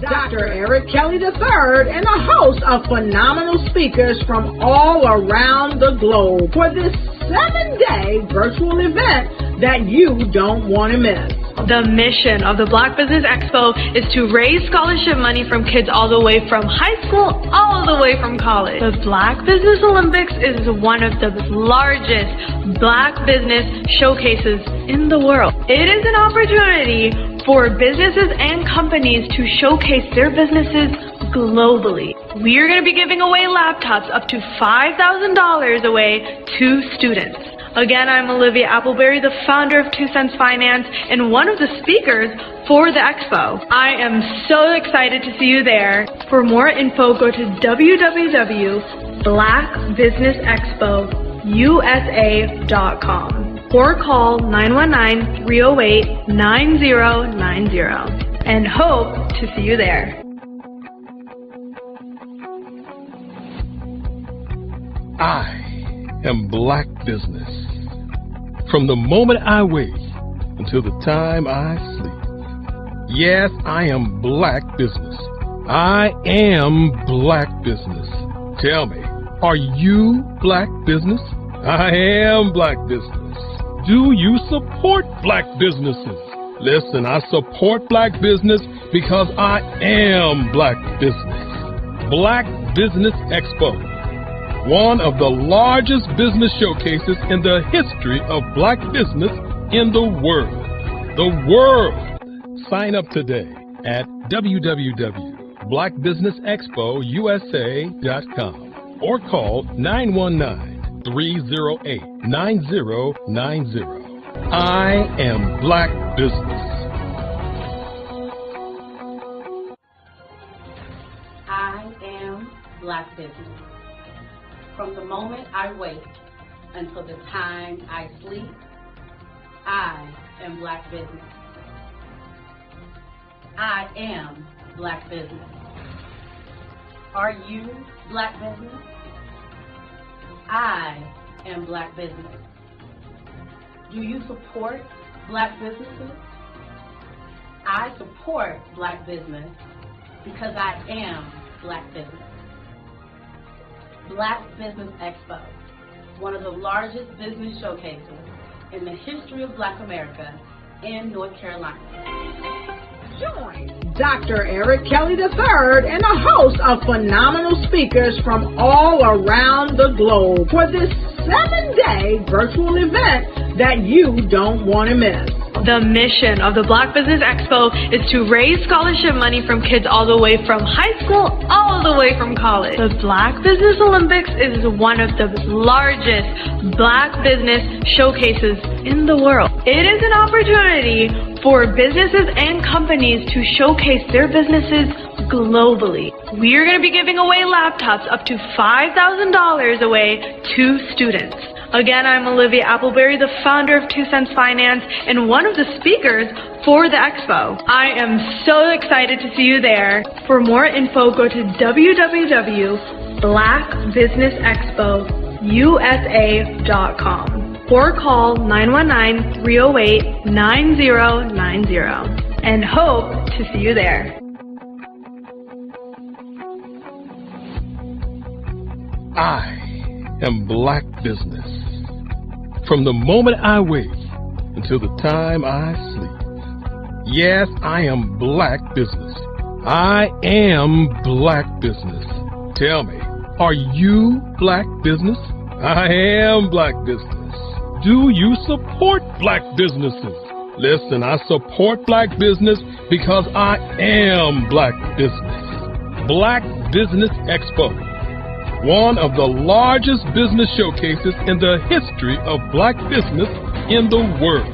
Dr. Eric Kelly III and a host of phenomenal speakers from all around the globe for this 7-day virtual event that you don't want to miss. The mission of the Black Business Expo is to raise scholarship money from kids all the way from high school all the way from college. The Black Business Olympics is one of the largest Black business showcases in the world. It is an opportunity for businesses and companies to showcase their businesses globally. We are going to be giving away laptops up to $5,000 away to students. Again, I'm Olivia Appleberry, the founder of 2 Cents Finance and one of the speakers for the expo. I am so excited to see you there. For more info, go to www.blackbusinessexpousa.com or call 919-308-9090 and hope to see you there. I am Black Business. From the moment I wake until the time I sleep. Yes, I am Black Business. I am Black Business. Tell me, are you Black Business? I am Black Business. Do you support Black businesses? Listen, I support Black business because I am Black Business. Black Business Expo, one of the largest business showcases in the history of Black business in the world. The world! Sign up today at www.blackbusinessexpousa.com or call 919-308-9090. I am Black Business. I am Black Business. From the moment I wake until the time I sleep, I am Black Business. I am Black Business. Are you Black Business? I am Black Business. Do you support Black businesses? I support Black business because I am Black Business. Black Business Expo, one of the largest business showcases in the history of Black America in North Carolina. Join Dr. Eric Kelly III and a host of phenomenal speakers from all around the globe for this 7-day virtual event that you don't want to miss. The mission of the Black Business Expo is to raise scholarship money from kids all the way from high school all the way from college. The Black Business Olympics is one of the largest Black business showcases in the world. It is an opportunity for businesses and companies to showcase their businesses globally. We are going to be giving away laptops up to $5,000 away to students. Again, I'm Olivia Appleberry, the founder of 2 Cents Finance and one of the speakers for the expo. I am so excited to see you there. For more info, go to www.blackbusinessexpousa.com or call 919-308-9090 and hope to see you there. I am Black Business. From the moment I wake until the time I sleep. Yes, I am Black Business. I am Black Business. Tell me, are you Black Business? I am Black Business. Do you support Black businesses? Listen, I support Black business because I am Black Business. Black Business Expo, one of the largest business showcases in the history of Black business in the world.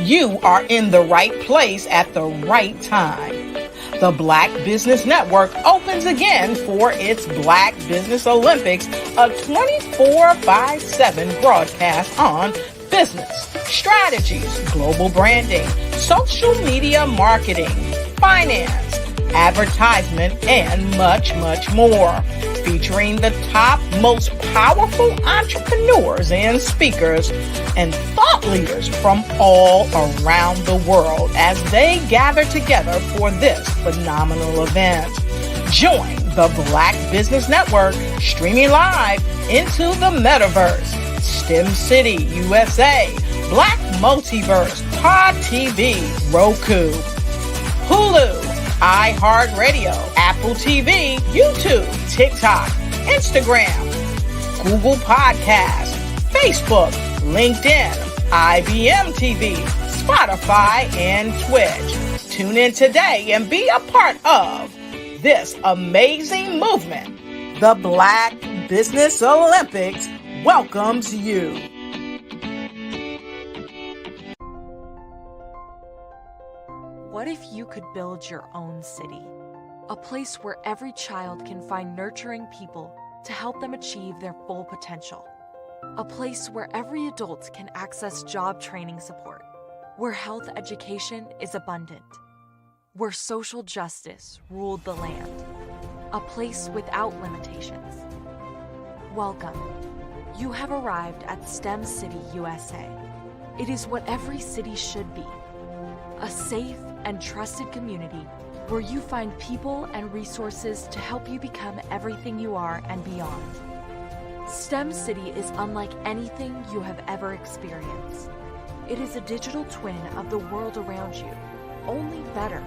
You are in the right place at the right time. The Black Business Network opens again for its Black Business Olympics, a 24/7 broadcast on business, strategies, global branding, social media marketing, finance, advertisement, and much, much more. Featuring the top, most powerful entrepreneurs and speakers and thought leaders from all around the world as they gather together for this phenomenal event. Join the Black Business Network streaming live into the metaverse, STEM City USA, Black Multiverse, Pod TV, Roku, Hulu, iHeartRadio, Apple TV, YouTube, TikTok, Instagram, Google Podcasts, Facebook, LinkedIn, IBM TV, Spotify, and Twitch. Tune in today and be a part of this amazing movement. The Black Business Olympics welcomes you. What if you could build your own city? A place where every child can find nurturing people to help them achieve their full potential. A place where every adult can access job training support. Where health education is abundant. Where social justice ruled the land. A place without limitations. Welcome. You have arrived at STEM City USA. It is what every city should be. A safe and trusted community where you find people and resources to help you become everything you are and beyond. STEM City is unlike anything you have ever experienced. It is a digital twin of the world around you, only better.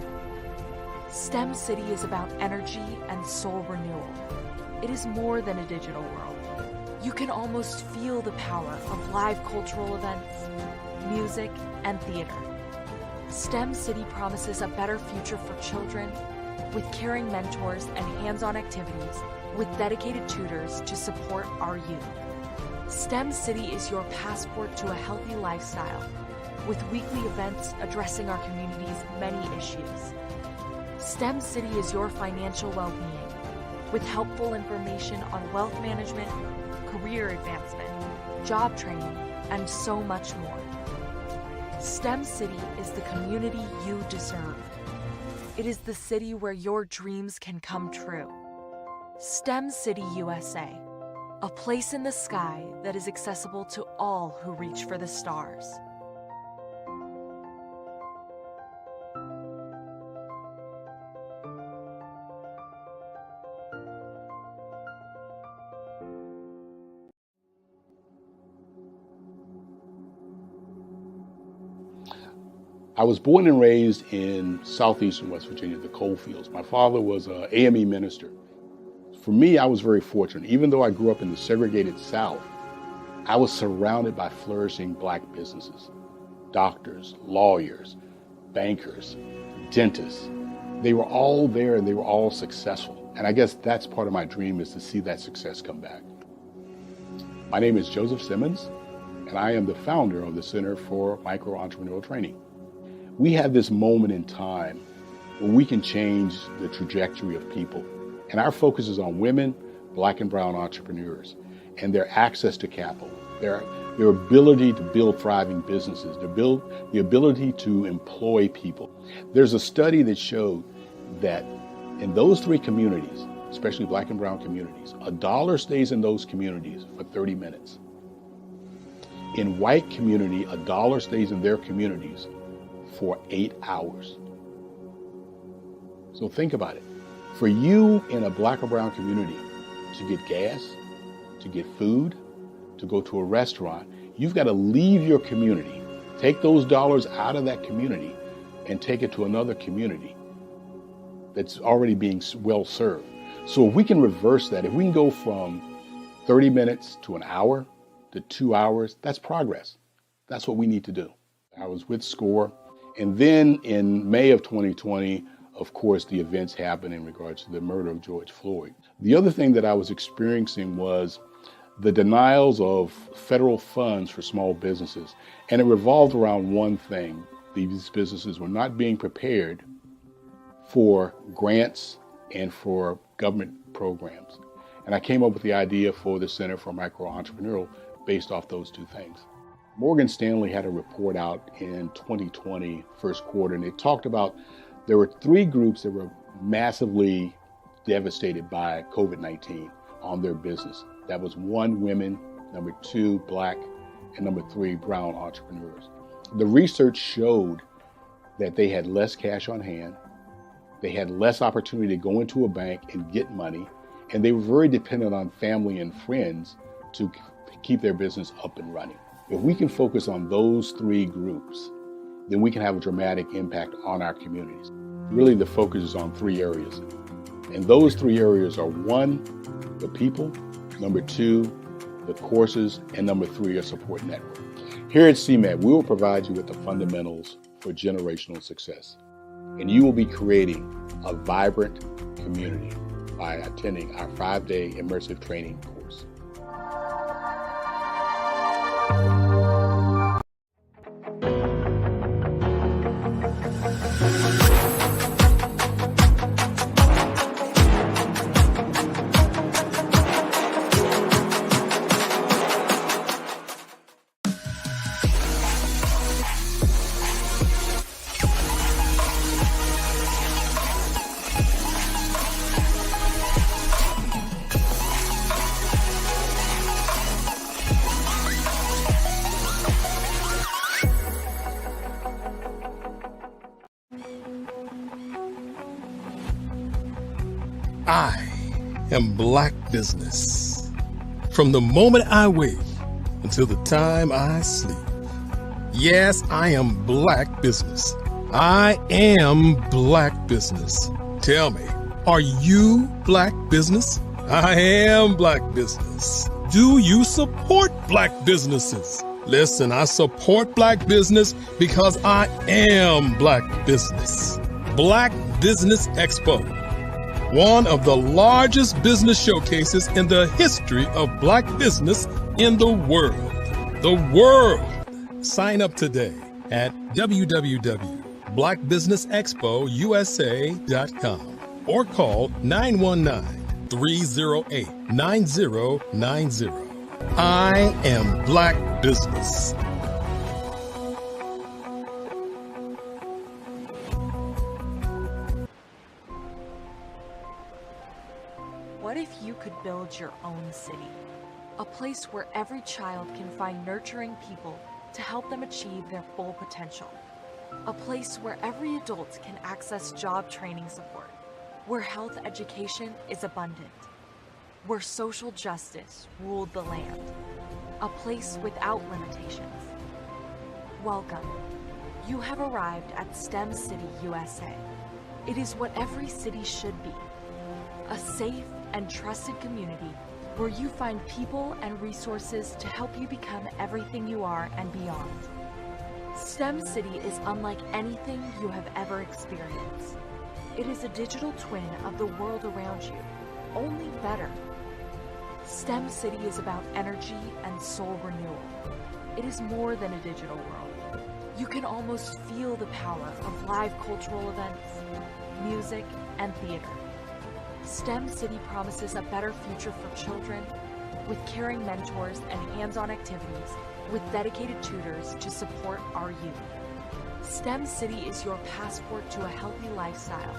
STEM City is about energy and soul renewal. It is more than a digital world. You can almost feel the power of live cultural events, music, and theater. STEM City promises a better future for children with caring mentors and hands-on activities with dedicated tutors to support our youth. STEM City is your passport to a healthy lifestyle with weekly events addressing our community's many issues. STEM City is your financial well-being with helpful information on wealth management, career advancement, job training, and so much more. STEM City is the community you deserve. It is the city where your dreams can come true. STEM City USA, a place in the sky that is accessible to all who reach for the stars. I was born and raised in southeastern West Virginia, the coal fields. My father was an AME minister. For me, I was very fortunate. Even though I grew up in the segregated South, I was surrounded by flourishing Black businesses, doctors, lawyers, bankers, dentists. They were all there and they were all successful. And I guess that's part of my dream, is to see that success come back. My name is Joseph Simmons, and I am the founder of the Center for Micro-Entrepreneurial Training. We have this moment in time where we can change the trajectory of people. And our focus is on women, Black and brown entrepreneurs, and their access to capital, their ability to build thriving businesses, the ability to employ people. There's a study that showed that in those three communities, especially Black and brown communities, $1 stays in those communities for 30 minutes. In white community, $1 stays in their communities for 8 hours. So think about it. For you in a Black or brown community to get gas, to get food, to go to a restaurant, you've got to leave your community, take those dollars out of that community and take it to another community that's already being well served. So if we can reverse that, if we can go from 30 minutes to an hour to 2 hours, that's progress. That's what we need to do. I was with SCORE. And then in May of 2020, of course, the events happened in regards to the murder of George Floyd. The other thing that I was experiencing was the denials of federal funds for small businesses. And it revolved around one thing. These businesses were not being prepared for grants and for government programs. And I came up with the idea for the Center for Micro-Entrepreneurial based off those two things. Morgan Stanley had a report out in 2020, first quarter, and it talked about there were three groups that were massively devastated by COVID-19 on their business. That was 1, women, number 2, Black, and number 3, brown entrepreneurs. The research showed that they had less cash on hand, they had less opportunity to go into a bank and get money, and they were very dependent on family and friends to keep their business up and running. If we can focus on those 3 groups, then we can have a dramatic impact on our communities. Really, the focus is on 3 areas. And those 3 areas are 1, the people, number 2, the courses, and number 3, a support network. Here at CMAT, we will provide you with the fundamentals for generational success. And you will be creating a vibrant community by attending our 5-day immersive training course. I am Black Business. From the moment I wake until the time I sleep. Yes, I am Black Business. I am Black Business. Tell me, are you Black Business? I am Black Business. Do you support Black businesses? Listen, I support Black business because I am Black Business. Black Business Expo, one of the largest business showcases in the history of Black business in the world. The world! Sign up today at www.blackbusinessexpousa.com or call 919-308-9090. I am Black Business. What if you could build your own city? A place where every child can find nurturing people to help them achieve their full potential. A place where every adult can access job training support, where health education is abundant, where social justice ruled the land. A place without limitations. Welcome. You have arrived at STEM City USA. It is what every city should be. A safe and trusted community where you find people and resources to help you become everything you are and beyond. STEM City is unlike anything you have ever experienced. It is a digital twin of the world around you, only better. STEM City is about energy and soul renewal. It is more than a digital world. You can almost feel the power of live cultural events, music, and theater. STEM City promises a better future for children with caring mentors and hands-on activities with dedicated tutors to support our youth. STEM City is your passport to a healthy lifestyle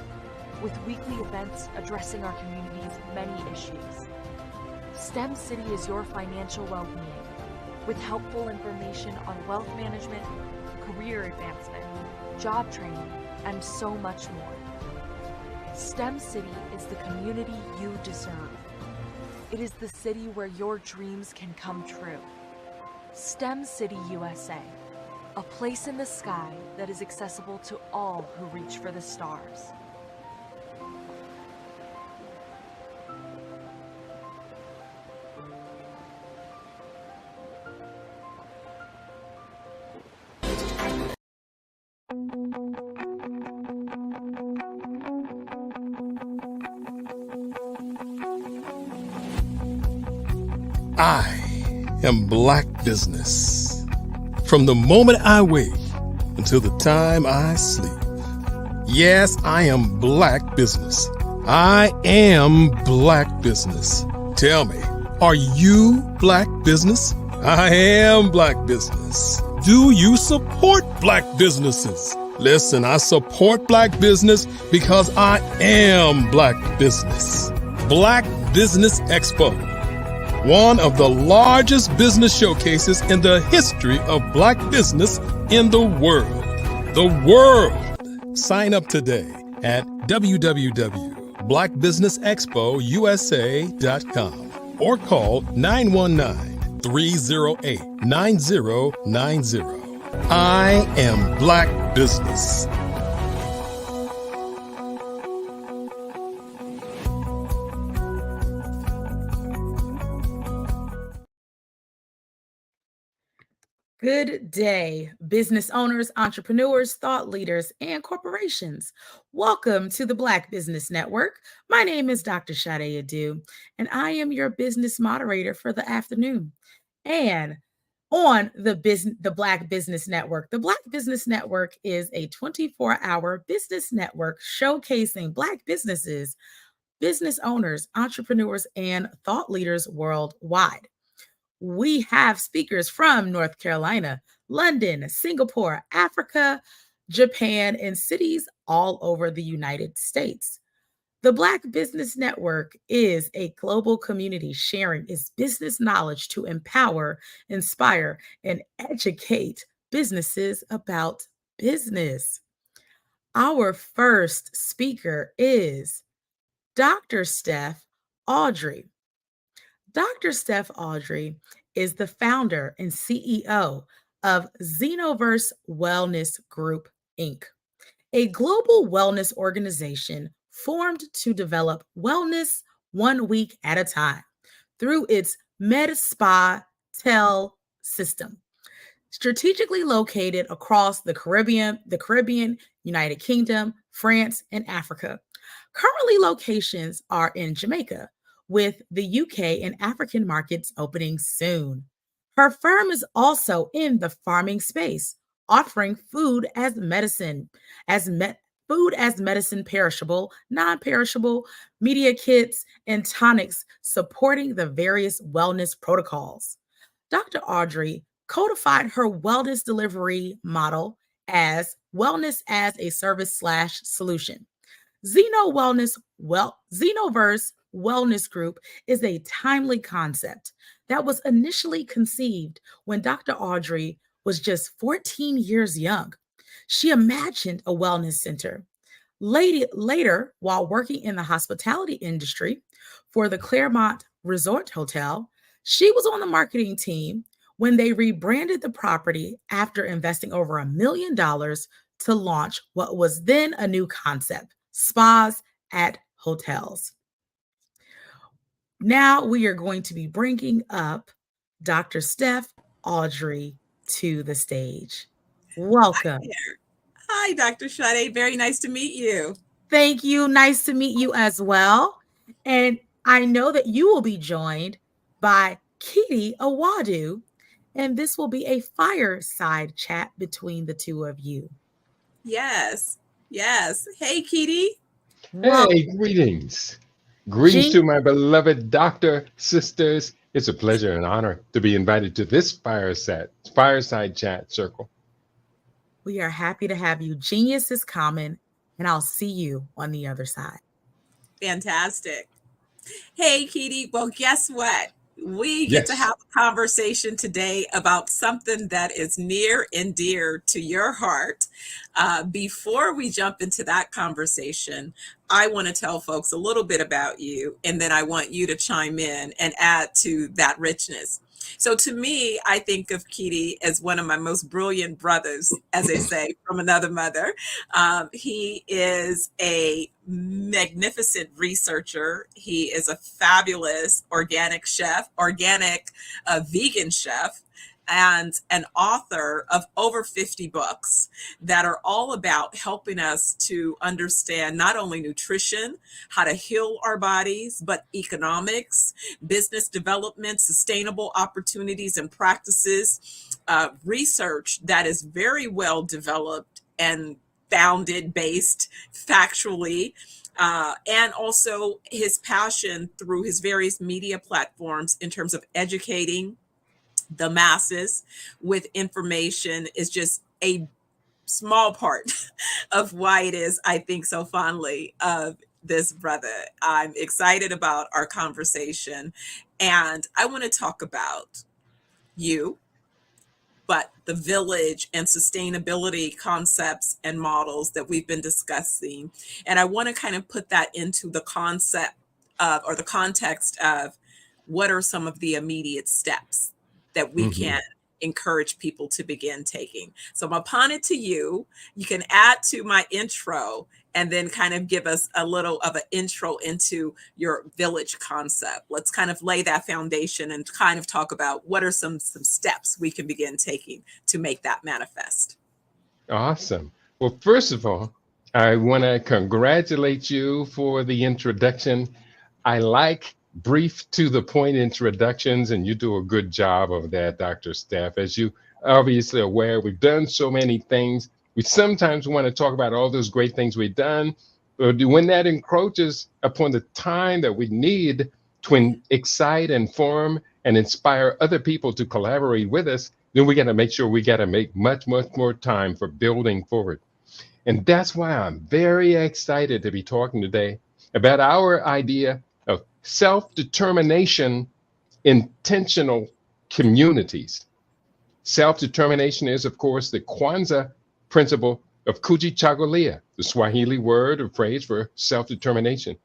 with weekly events addressing our community's many issues. STEM City is your financial well-being with helpful information on wealth management, career advancement, job training, and so much more. STEM City is the community you deserve. It is the city where your dreams can come true. STEM City USA, a place in the sky that is accessible to all who reach for the stars. I am Black Business. From the moment I wake until the time I sleep. Yes, I am Black Business. I am Black Business. Tell me, are you Black Business? I am Black Business. Do you support Black businesses? Listen, I support Black business because I am Black business. Black Business Expo, one of the largest business showcases in the history of Black business in the world. The world! Sign up today at www.blackbusinessexpousa.com or call 919-308-9090. I am Black business. Good day, business owners, entrepreneurs, thought leaders, and corporations. Welcome to the Black Business Network. My name is Dr. Sade Adu, and I am your business moderator for the afternoon. And on the Black Business Network, the Black Business Network is a 24-hour business network showcasing Black businesses, business owners, entrepreneurs, and thought leaders worldwide. We have speakers from North Carolina, London, Singapore, Africa, Japan, and cities all over the United States. The Black Business Network is a global community sharing its business knowledge to empower, inspire, and educate businesses about business. Our first speaker is Dr. Steph Audrey. Dr. Steph Audrey is the founder and CEO of Xenoverse Wellness Group, Inc., a global wellness organization formed to develop wellness 1 week at a time through its Med-Spa Tel system, strategically located across the Caribbean, United Kingdom, France, and Africa. Currently, locations are in Jamaica, with the UK and African markets opening soon. Her firm is also in the farming space, offering food as medicine, perishable, non-perishable, media kits, and tonics, supporting the various wellness protocols. Dr. Audrey codified her wellness delivery model as wellness as a service / solution. Xenoverse Wellness Group is a timely concept that was initially conceived when Dr. Audrey was just 14 years young. She imagined a wellness center. Later, while working in the hospitality industry for the Claremont Resort Hotel, she was on the marketing team when they rebranded the property after investing over $1 million to launch what was then a new concept: spas at hotels. Now we are going to be bringing up Dr. Steph Audrey to the stage. Welcome. Hi, Dr. Sade. Very nice to meet you. Thank you. Nice to meet you as well. And I know that you will be joined by Kitty Awadu, and this will be a fireside chat between the two of you. Yes. Hey, Kitty. Hey, greetings. Greetings to my beloved doctor sisters. It's a pleasure and honor to be invited to this fireside chat circle. We are happy to have you. Genius is common, and I'll see you on the other side. Fantastic. Hey, Kitty. Well, guess what? We get to have a conversation today about something that is near and dear to your heart. Before we jump into that conversation, I want to tell folks a little bit about you, and then I want you to chime in and add to that richness. So to me, I think of Kitty as one of my most brilliant brothers, as they say, from another mother. He is a magnificent researcher. He is a fabulous organic vegan chef, and an author of over 50 books that are all about helping us to understand not only nutrition, how to heal our bodies, but economics, business development, sustainable opportunities and practices, research that is very well developed and founded, based factually, and also his passion through his various media platforms in terms of educating the masses with information is just a small part of why it is I think so fondly of this brother. I'm excited about our conversation, and I want to talk about you, but the village and sustainability concepts and models that we've been discussing. And I want to kind of put that into the concept of, or the context of, what are some of the immediate steps that we can encourage people to begin taking. So I'm upon it to you. You can add to my intro and then kind of give us a little of an intro into your village concept. Let's kind of lay that foundation and kind of talk about what are some steps we can begin taking to make that manifest. Awesome. Well, first of all, I want to congratulate you for the introduction. I like brief to the point introductions, and you do a good job of that, Dr. Steph. As you obviously are aware, we've done so many things. We sometimes want to talk about all those great things we've done, but when that encroaches upon the time that we need to excite, inform, and inspire other people to collaborate with us, then we got to make sure we got to make much, much more time for building forward. And that's why I'm very excited to be talking today about our idea of self-determination, intentional communities. Self-determination is, of course, the Kwanzaa principle of kujichagulia, the Swahili word or phrase for self-determination.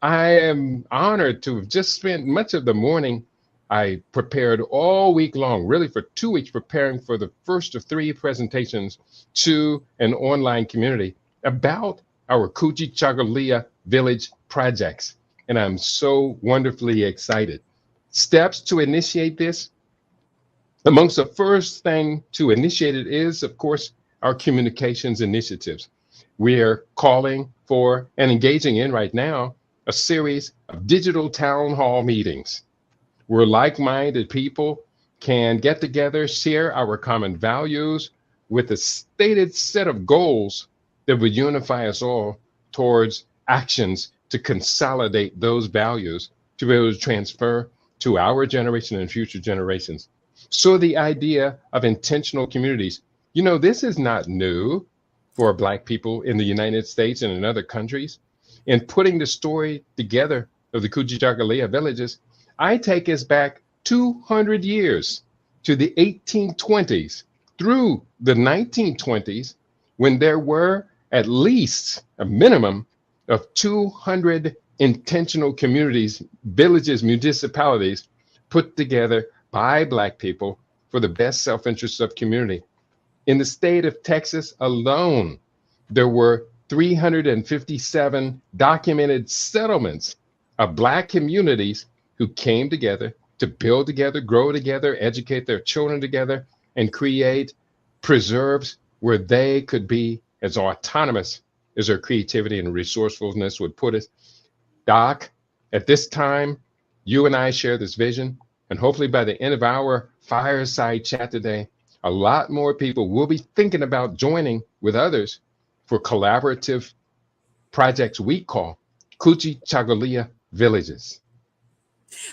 I am honored to have just spent much of the morning. I prepared all week long, really for 2 weeks, preparing for the first of 3 presentations to an online community about our kujichagulia village projects. And I'm so wonderfully excited. Steps to initiate this. Amongst the first thing to initiate it is, of course, our communications initiatives. We are calling for and engaging in right now a series of digital town hall meetings where like-minded people can get together, share our common values with a stated set of goals that would unify us all towards actions to consolidate those values to be able to transfer to our generation and future generations. So the idea of intentional communities, you know, this is not new for Black people in the United States and in other countries. In putting the story together of the Kujichagulia villages, I take us back 200 years to the 1820s through the 1920s, when there were at least a minimum of 200 intentional communities, villages, municipalities put together by Black people for the best self-interest of community. In the state of Texas alone, there were 357 documented settlements of Black communities who came together to build together, grow together, educate their children together, and create preserves where they could be as autonomous as their creativity and resourcefulness would put it. Doc, at this time, you and I share this vision, and hopefully by the end of our fireside chat today, a lot more people will be thinking about joining with others for collaborative projects we call Kujichagulia villages.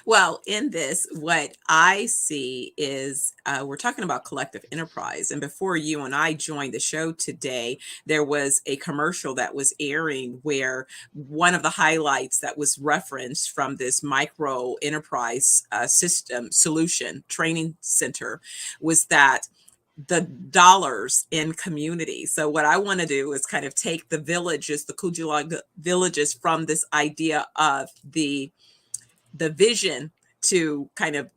Well, in this, what I see is we're talking about collective enterprise. And before you and I joined the show today, there was a commercial that was airing where one of the highlights that was referenced from this micro enterprise system solution training center was that the dollars in community. So what I want to do is kind of take the villages, the Kujichagulia villages, from this idea of the vision to kind of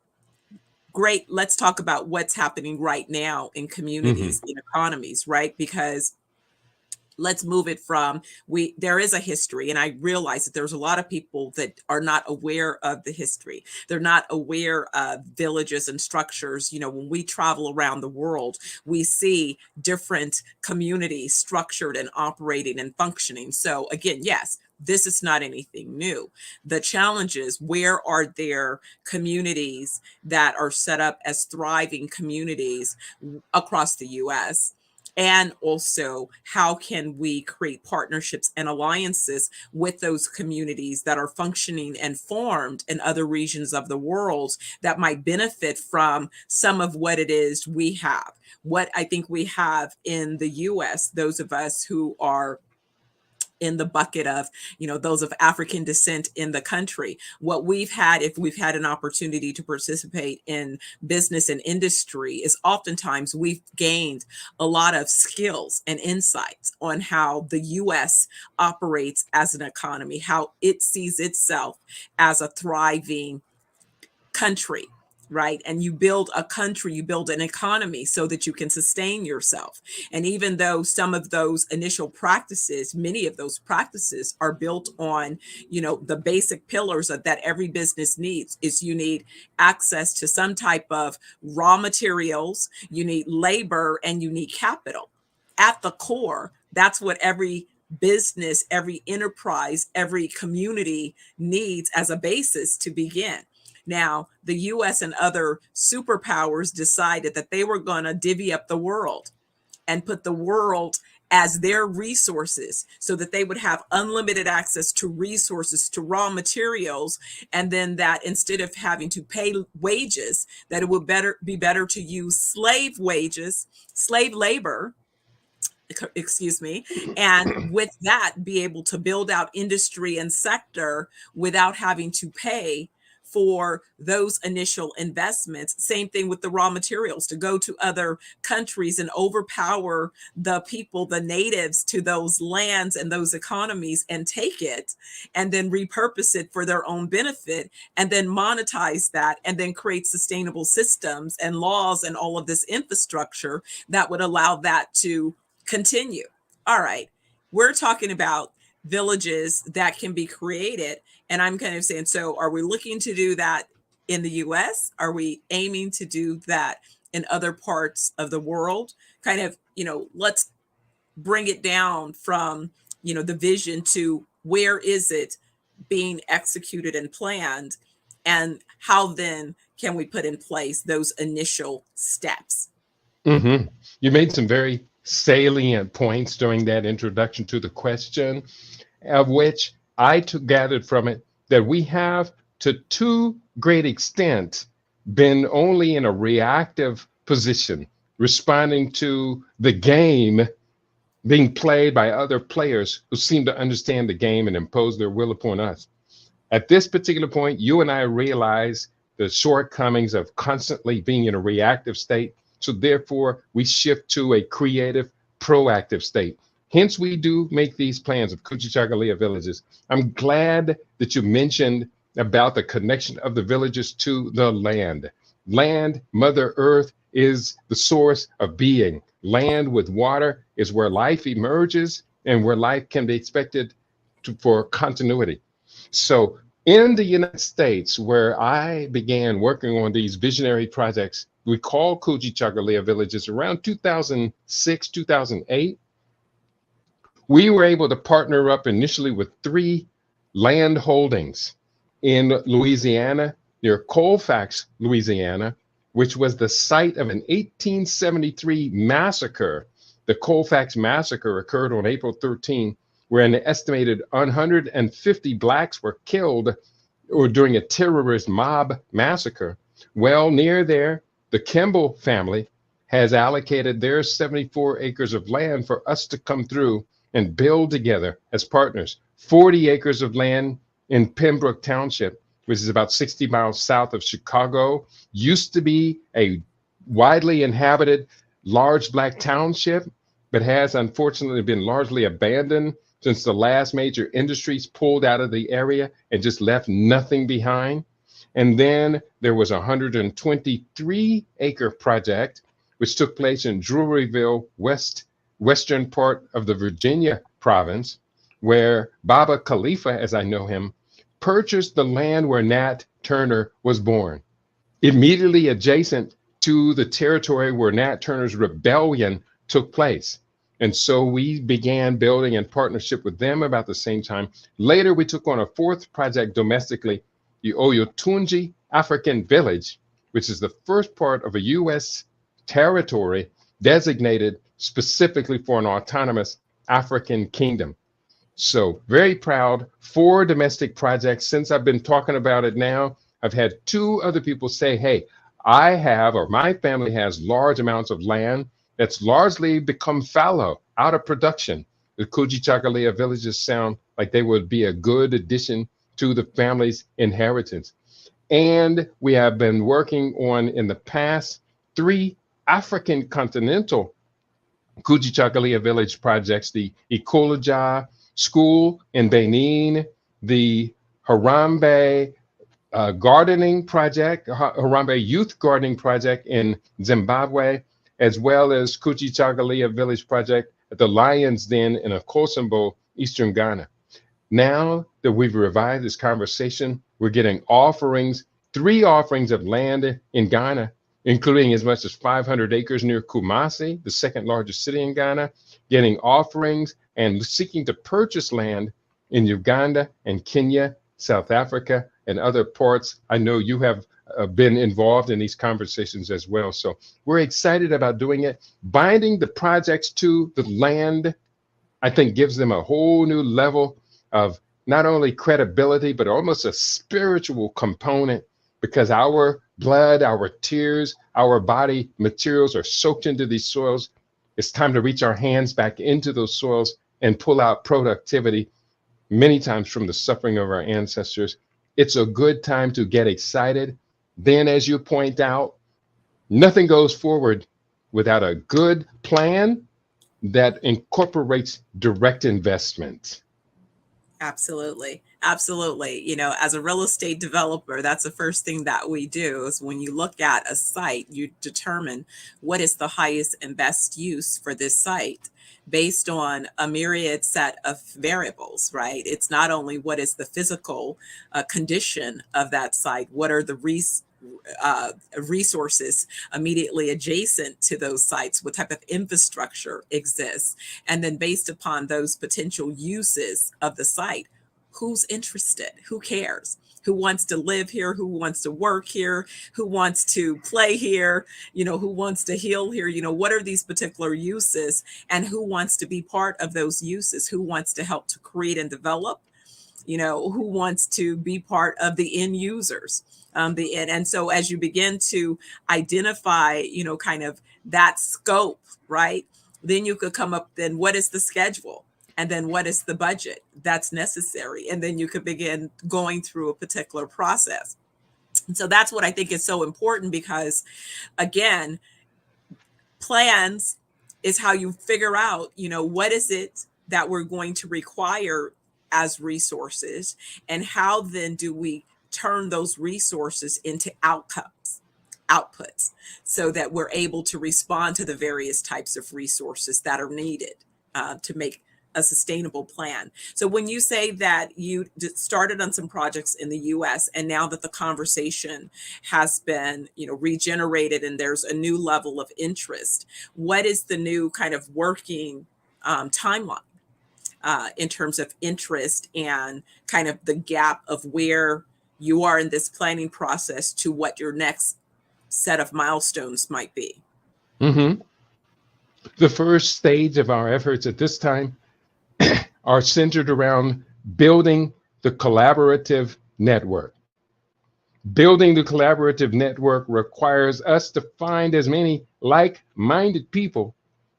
great, let's talk about what's happening right now in communities, in economies, right? Because let's move it from, there is a history, and I realize that there's a lot of people that are not aware of the history. They're not aware of villages and structures. You know, when we travel around the world, we see different communities structured and operating and functioning. So again, yes, this is not anything new. The challenge is, where are there communities that are set up as thriving communities across the US? And also, how can we create partnerships and alliances with those communities that are functioning and formed in other regions of the world that might benefit from some of what it is we have? What I think we have in the US, those of us who are in the bucket of, those of African descent in the country. What we've had, if we've had an opportunity to participate in business and industry, is oftentimes we've gained a lot of skills and insights on how the US operates as an economy, how it sees itself as a thriving country, right? And you build a country, you build an economy so that you can sustain yourself. And even though some of those initial practices, many of those practices are built on, the basic pillars that every business needs, is you need access to some type of raw materials, you need labor, and you need capital. At the core, that's what every business, every enterprise, every community needs as a basis to begin. Now, the US and other superpowers decided that they were going to divvy up the world and put the world as their resources so that they would have unlimited access to resources, to raw materials, and then that instead of having to pay wages, that it would be better to use slave labor, excuse me, and with that be able to build out industry and sector without having to pay for those initial investments. Same thing with the raw materials, to go to other countries and overpower the people, the natives to those lands and those economies, and take it and then repurpose it for their own benefit, and then monetize that, and then create sustainable systems and laws and all of this infrastructure that would allow that to continue. All right, we're talking about villages that can be created. And I'm kind of saying, so are we looking to do that in the US? Are we aiming to do that in other parts of the world? Kind of, let's bring it down from, the vision to where is it being executed and planned, and how then can we put in place those initial steps? Mm-hmm. You made some very salient points during that introduction to the question, of which I gathered from it that we have, to too great extent, been only in a reactive position, responding to the game being played by other players who seem to understand the game and impose their will upon us. At this particular point, you and I realize the shortcomings of constantly being in a reactive state. So therefore, we shift to a creative, proactive state. Hence, we do make these plans of Kujichagulia villages. I'm glad that you mentioned about the connection of the villages to the land. Land, Mother Earth, is the source of being. Land with water is where life emerges and where life can be expected for continuity. So in the United States, where I began working on these visionary projects, we call Kujichagulia villages around 2006, 2008. We were able to partner up initially with 3 land holdings in Louisiana, near Colfax, Louisiana, which was the site of an 1873 massacre. The Colfax massacre occurred on April 13, where an estimated 150 blacks were killed during a terrorist mob massacre. Well, near there, the Kimball family has allocated their 74 acres of land for us to come through and build together as partners. 40 acres of land in Pembroke Township, which is about 60 miles south of Chicago, used to be a widely inhabited large black township, but has unfortunately been largely abandoned since the last major industries pulled out of the area and just left nothing behind. And then there was a 123-acre project, which took place in Druryville, western part of the Virginia province, where Baba Khalifa, as I know him, purchased the land where Nat Turner was born, immediately adjacent to the territory where Nat Turner's rebellion took place. And so we began building in partnership with them about the same time. Later, we took on a 4th project domestically, the Oyotunji African Village, which is the first part of a U.S. territory designated specifically for an autonomous African kingdom. So very proud. 4 domestic projects. Since I've been talking about it now, I've had 2 other people say, hey, I have, or my family has, large amounts of land that's largely become fallow, out of production. The Kujichagulia villages sound like they would be a good addition to the family's inheritance. And we have been working on, in the past, 3 African continental Kujichagulia village projects: the Ikolaja School in Benin, the Harambe gardening project, Harambe Youth Gardening Project in Zimbabwe, as well as Kujichagulia Village Project at the Lion's Den in Akosombo, Eastern Ghana. Now that we've revived this conversation, we're getting offerings, 3 offerings of land in Ghana, including as much as 500 acres near Kumasi, the 2nd largest city in Ghana, getting offerings and seeking to purchase land in Uganda and Kenya, South Africa, and other parts. I know you have been involved in these conversations as well. So we're excited about doing it. Binding the projects to the land, I think, gives them a whole new level of not only credibility, but almost a spiritual component, because our blood, our tears, our body materials are soaked into these soils. It's time to reach our hands back into those soils and pull out productivity, many times from the suffering of our ancestors. It's a good time to get excited. Then, as you point out, nothing goes forward without a good plan that incorporates direct investment. Absolutely. Absolutely. You know, as a real estate developer, that's the first thing that we do is when you look at a site, you determine what is the highest and best use for this site based on a myriad set of variables, right? It's not only what is the physical condition of that site, what are the resources immediately adjacent to those sites, what type of infrastructure exists, and then based upon those potential uses of the site, who's interested, who cares, who wants to live here, who wants to work here, who wants to play here, you know, who wants to heal here, you know, what are these particular uses, and who wants to be part of those uses, who wants to help to create and develop, you know, who wants to be part of the end users. And so as you begin to identify, you know, kind of that scope, right, then you could come up, then what is the schedule? And then what is the budget that's necessary? And then you could begin going through a particular process. And so that's what I think is so important, because again, plans is how you figure out, you know, what is it that we're going to require as resources, and how then do we turn those resources into outputs, so that we're able to respond to the various types of resources that are needed to make a sustainable plan. So when you say that you started on some projects in the US, and now that the conversation has been, you know, regenerated and there's a new level of interest, what is the new kind of working timeline in terms of interest and kind of the gap of where you are in this planning process to what your next set of milestones might be? Mm-hmm. The first stage of our efforts at this time are centered around building the collaborative network. Building the collaborative network requires us to find as many like-minded people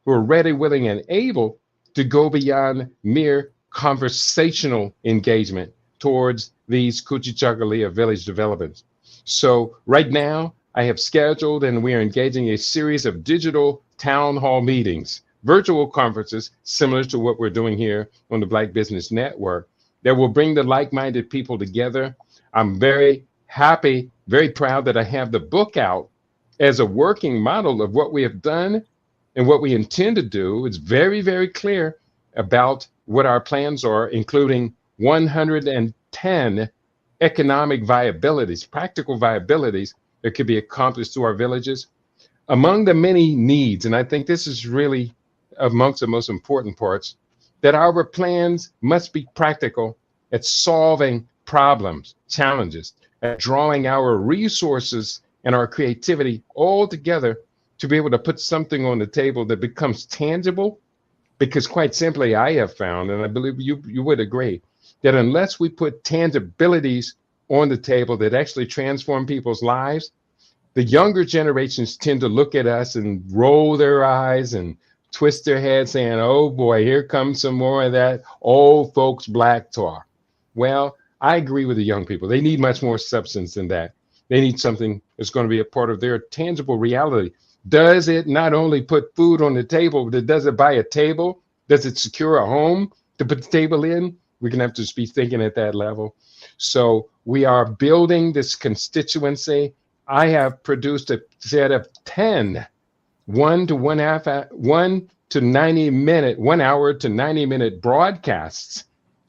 who are ready, willing, and able to go beyond mere conversational engagement towards these Kujichagulia village developments. So right now, I have scheduled and we are engaging a series of digital town hall meetings, virtual conferences similar to what we're doing here on the Black Business Network, that will bring the like-minded people together. I'm very happy, very proud that I have the book out as a working model of what we have done and what we intend to do. It's very, very clear about what our plans are, including 110 economic viabilities, practical viabilities that could be accomplished through our villages. Among the many needs, and I think this is really amongst the most important parts, that our plans must be practical at solving problems, challenges, at drawing our resources and our creativity all together to be able to put something on the table that becomes tangible. Because quite simply, I have found, and I believe you would agree, that unless we put tangibilities on the table that actually transform people's lives, the younger generations tend to look at us and roll their eyes and twist their head saying, oh boy, here comes some more of that old folks black talk. Well, I agree with the young people. They need much more substance than that. They need something that's going to be a part of their tangible reality. Does it not only put food on the table, but does it buy a table? Does it secure a home to put the table in? We're going to have to be thinking at that level. So we are building this constituency. I have produced a set of 10 1 to 90 minute, 1 hour to 90 minute broadcasts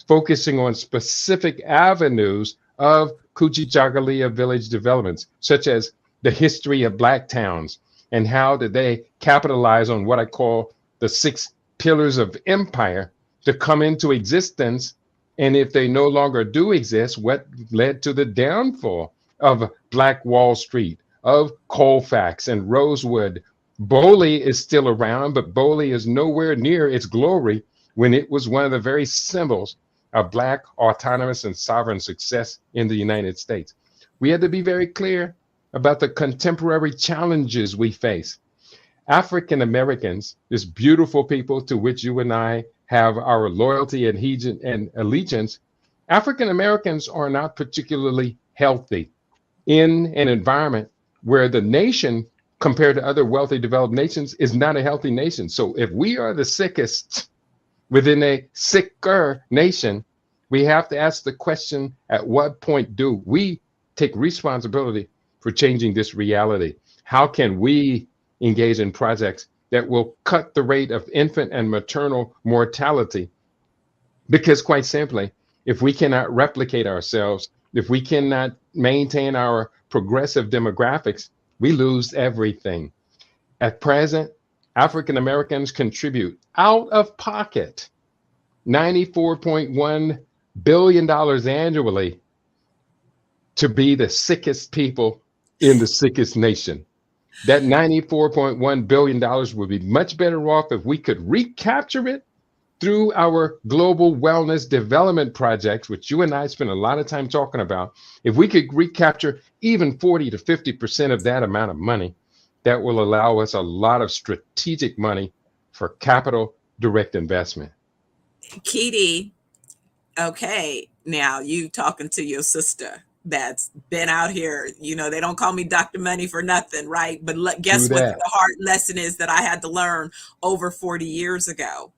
focusing on specific avenues of Kujichagulia village developments, such as the history of Black towns and how did they capitalize on what I call the 6 pillars of empire to come into existence. And if they no longer do exist, what led to the downfall of Black Wall Street, of Colfax and Rosewood. Boley is still around, but Boley is nowhere near its glory when it was one of the very symbols of Black autonomous and sovereign success in the United States. We had to be very clear about the contemporary challenges we face. African Americans, this beautiful people to which you and I have our loyalty and allegiance, African Americans are not particularly healthy in an environment where the nation, compared to other wealthy developed nations, is not a healthy nation. So if we are the sickest within a sicker nation, we have to ask the question, at what point do we take responsibility for changing this reality? How can we engage in projects that will cut the rate of infant and maternal mortality? Because quite simply, if we cannot replicate ourselves, if we cannot maintain our progressive demographics, we lose everything. At present, African Americans contribute out of pocket $94.1 billion annually to be the sickest people in the sickest nation. That $94.1 billion would be much better off if we could recapture it through our global wellness development projects, which you and I spend a lot of time talking about. If we could recapture even 40 to 50% of that amount of money, that will allow us a lot of strategic money for capital direct investment. Kitty, okay, now you talking to your sister that's been out here. You know, they don't call me Dr. Money for nothing, right? But guess what the hard lesson is that I had to learn over 40 years ago?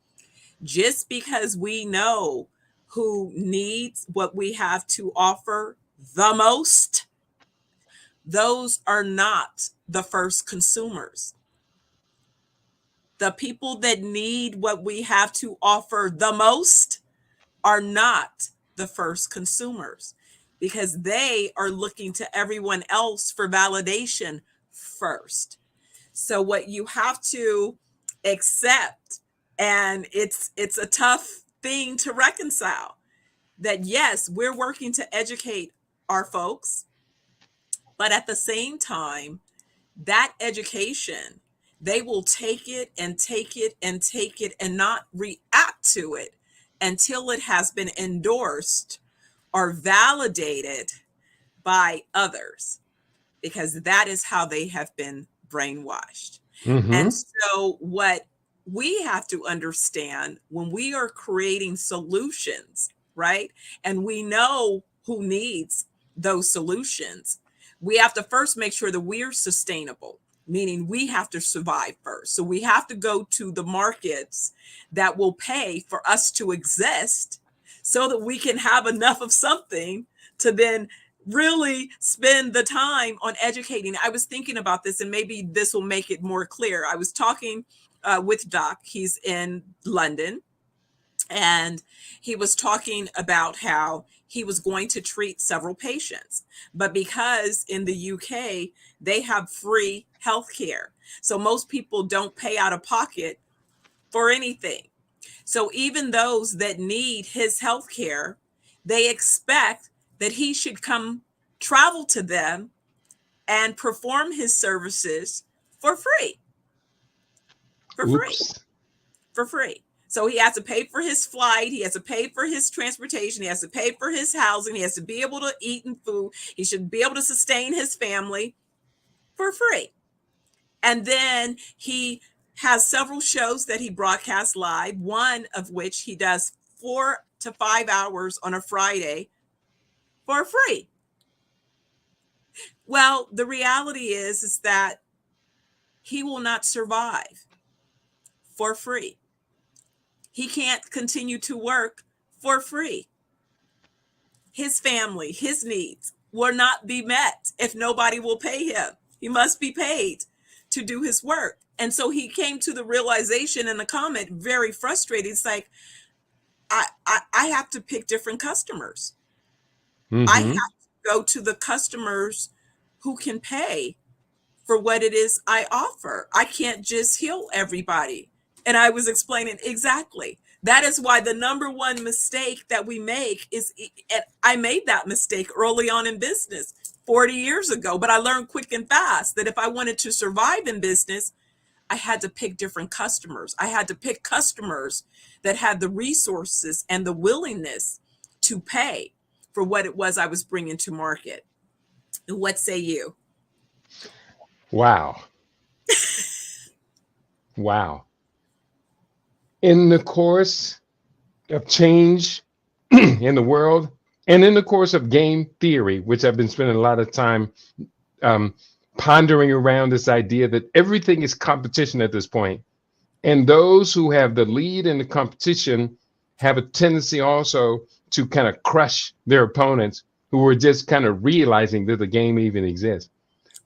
Just because we know who needs what we have to offer the most, those are not the first consumers. The people that need what we have to offer the most are not the first consumers, because they are looking to everyone else for validation first. So what you have to accept, and it's a tough thing to reconcile, that yes, we're working to educate our folks, but at the same time, that education, they will take it and take it and take it and not react to it until it has been endorsed or validated by others, because that is how they have been brainwashed. And so what we have to understand when we are creating solutions, right? And we know who needs those solutions, we have to first make sure that we're sustainable, meaning we have to survive first. So we have to go to the markets that will pay for us to exist so that we can have enough of something to then really spend the time on educating. I was thinking about this, and maybe this will make it more clear. I was talking with Doc. He's in London, and he was talking about how he was going to treat several patients, but because in the UK, they have free healthcare. So most people don't pay out of pocket for anything. So even those that need his healthcare, they expect that he should come travel to them and perform his services for free. for free. For free. So he has to pay for his flight. He has to pay for his transportation. He has to pay for his housing. He has to be able to eat and food. He should be able to sustain his family for free. And then he has several shows that he broadcasts live, one of which he does 4 to 5 hours on a Friday for free. Well, the reality is that he will not survive for free. He can't continue to work for free. His family, his needs will not be met if nobody will pay him. He must be paid to do his work. And so he came to the realization in the comment, very frustrated. It's like, I have to pick different customers. I have to go to the customers who can pay for what it is I offer. I can't just heal everybody. And I was explaining exactly. That is why the number one mistake that we make is, and I made that mistake early on in business 40 years ago, but I learned quick and fast that if I wanted to survive in business, I had to pick different customers. I had to pick customers that had the resources and the willingness to pay for what it was I was bringing to market. And what say you? Wow. Wow. In the course of change in the world, and in the course of game theory, which I've been spending a lot of time pondering around this idea that everything is competition at this point. And those who have the lead in the competition have a tendency also to kind of crush their opponents who are just kind of realizing that the game even exists.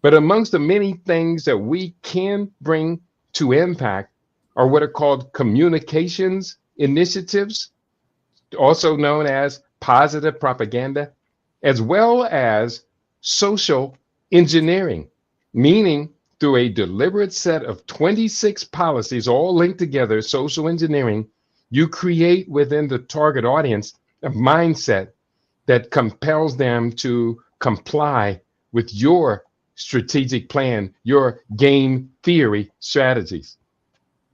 But amongst the many things that we can bring to impact are what are called communications initiatives, also known as positive propaganda, as well as social engineering, meaning through a deliberate set of 26 policies, all linked together, social engineering, you create within the target audience a mindset that compels them to comply with your strategic plan, your game theory strategies.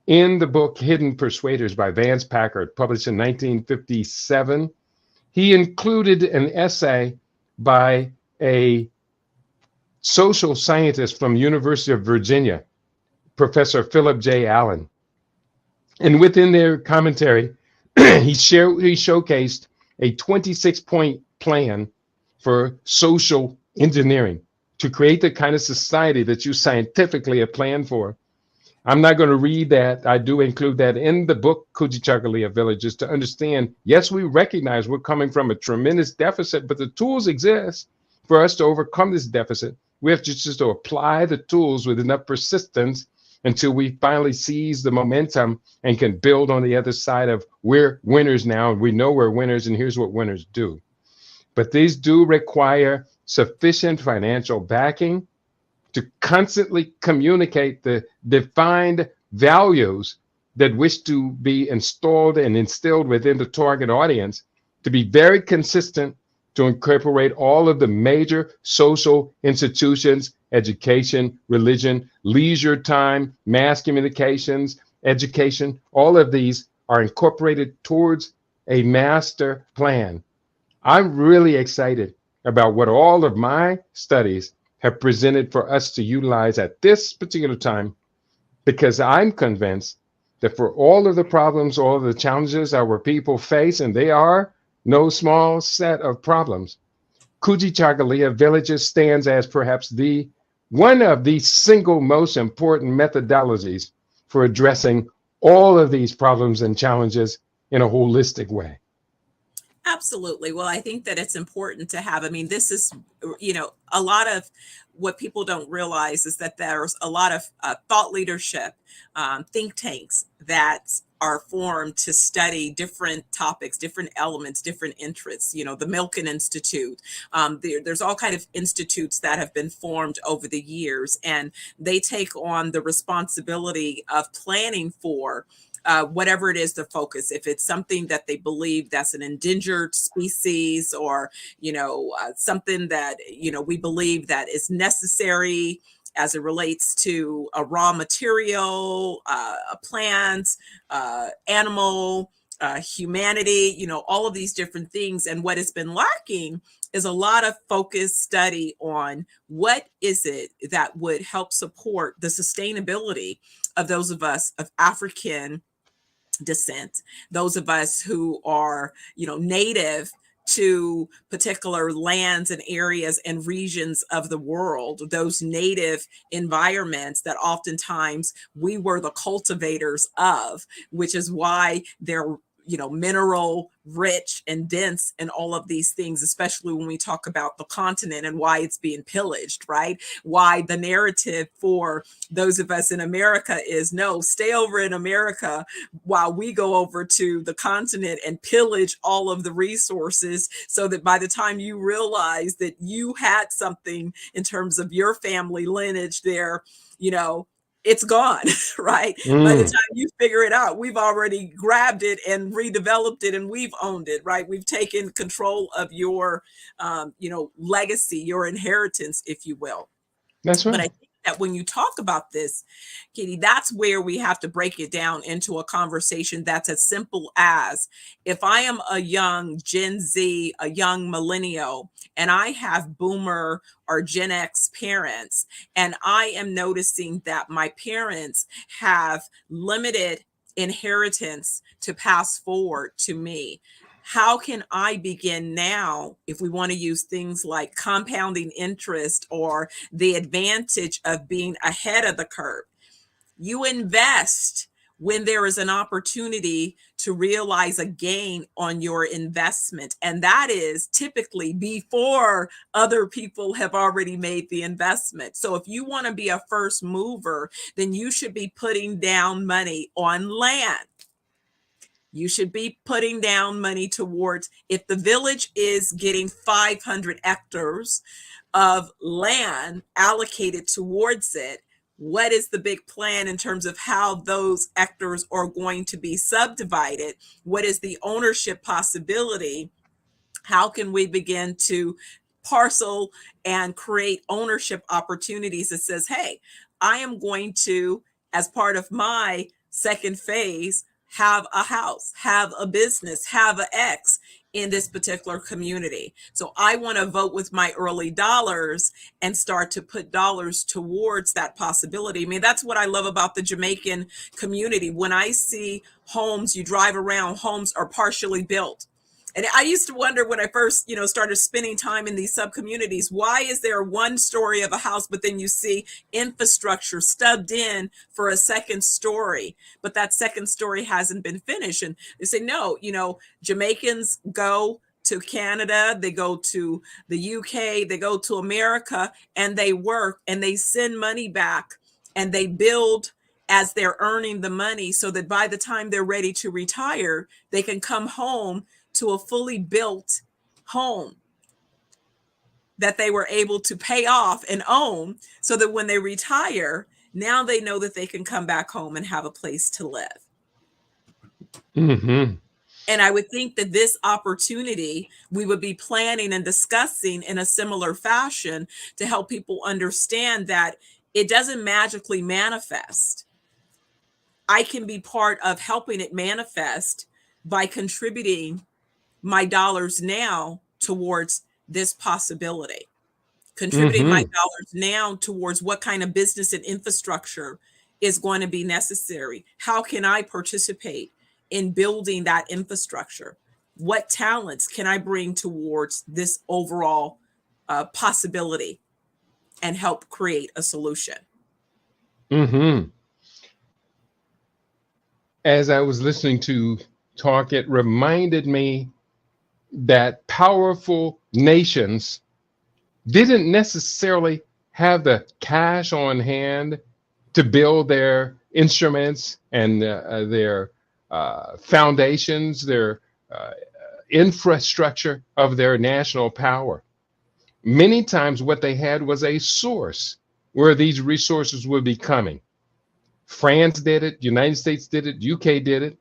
In the book Hidden Persuaders by Vance Packard, published in 1957, he included an essay by a social scientist from University of Virginia, Professor Philip J. Allen. And within their commentary, he showcased a 26-point plan for social engineering to create the kind of society that you scientifically have planned for. I'm not going to read that. I do include that in the book, Kujichagulia Villages, to understand, yes, we recognize we're coming from a tremendous deficit, but the tools exist for us to overcome this deficit. We have to just to apply the tools with enough persistence until we finally seize the momentum and can build on the other side of we're winners now. And we know we're winners, and here's what winners do. But these do require sufficient financial backing to constantly communicate the defined values that wish to be installed and instilled within the target audience, to be very consistent, to incorporate all of the major social institutions, education, religion, leisure time, mass communications, education. All of these are incorporated towards a master plan. I'm really excited about what all of my studies have presented for us to utilize at this particular time, because I'm convinced that for all of the problems, all of the challenges our people face, and they are no small set of problems, Kujichagulia Villages stands as perhaps one of the single most important methodologies for addressing all of these problems and challenges in a holistic way. Absolutely. Well, I think that it's important to have, this is, a lot of what people don't realize is that there's a lot of thought leadership, think tanks that are formed to study different topics, different elements, different interests. The Milken Institute. There's all kind of institutes that have been formed over the years, and they take on the responsibility of planning for whatever it is the focus. If it's something that they believe that's an endangered species, or, something that, we believe that is necessary as it relates to a raw material, plants, animal, humanity, all of these different things. And what has been lacking is a lot of focused study on what is it that would help support the sustainability of those of us of African descent, those of us who are, native to particular lands and areas and regions of the world, those native environments that oftentimes we were the cultivators of, which is why they're mineral rich and dense and all of these things, especially when we talk about the continent and why it's being pillaged, right? Why the narrative for those of us in America is no, stay over in America while we go over to the continent and pillage all of the resources, so that by the time you realize that you had something in terms of your family lineage there, it's gone, right? By the time you figure it out, we've already grabbed it and redeveloped it, and we've owned it, right? We've taken control of your, legacy, your inheritance, if you will. That's right. But I think that when you talk about this, Katie, that's where we have to break it down into a conversation that's as simple as, if I am a young Gen Z, a young millennial, and I have boomer or Gen X parents, and I am noticing that my parents have limited inheritance to pass forward to me, how can I begin now, if we want to use things like compounding interest or the advantage of being ahead of the curve? You invest when there is an opportunity to realize a gain on your investment. And that is typically before other people have already made the investment. So if you want to be a first mover, then you should be putting down money on land. You should be putting down money towards, if the village is getting 500 hectares of land allocated towards it, what is the big plan in terms of how those hectares are going to be subdivided? What is the ownership possibility? How can we begin to parcel and create ownership opportunities that says, hey, I am going to, as part of my second phase, have a house, have a business, have an X in this particular community. So I want to vote with my early dollars and start to put dollars towards that possibility. I mean, that's what I love about the Jamaican community. When I see homes, you drive around, homes are partially built. And I used to wonder when I first, started spending time in these sub-communities, why is there one story of a house, but then you see infrastructure stubbed in for a second story, but that second story hasn't been finished? And they say, no, Jamaicans go to Canada, they go to the UK, they go to America, and they work and they send money back and they build as they're earning the money, so that by the time they're ready to retire, they can come home to a fully built home that they were able to pay off and own, so that when they retire, now they know that they can come back home and have a place to live. Mm-hmm. And I would think that this opportunity we would be planning and discussing in a similar fashion to help people understand that it doesn't magically manifest. I can be part of helping it manifest by contributing my dollars now towards this possibility, contributing my dollars now towards what kind of business and infrastructure is going to be necessary. How can I participate in building that infrastructure? What talents can I bring towards this overall possibility and help create a solution? Mm-hmm. As I was listening to talk, it reminded me that powerful nations didn't necessarily have the cash on hand to build their instruments and their foundations, their infrastructure of their national power. Many times what they had was a source where these resources would be coming. France did it, United States did it, UK did it.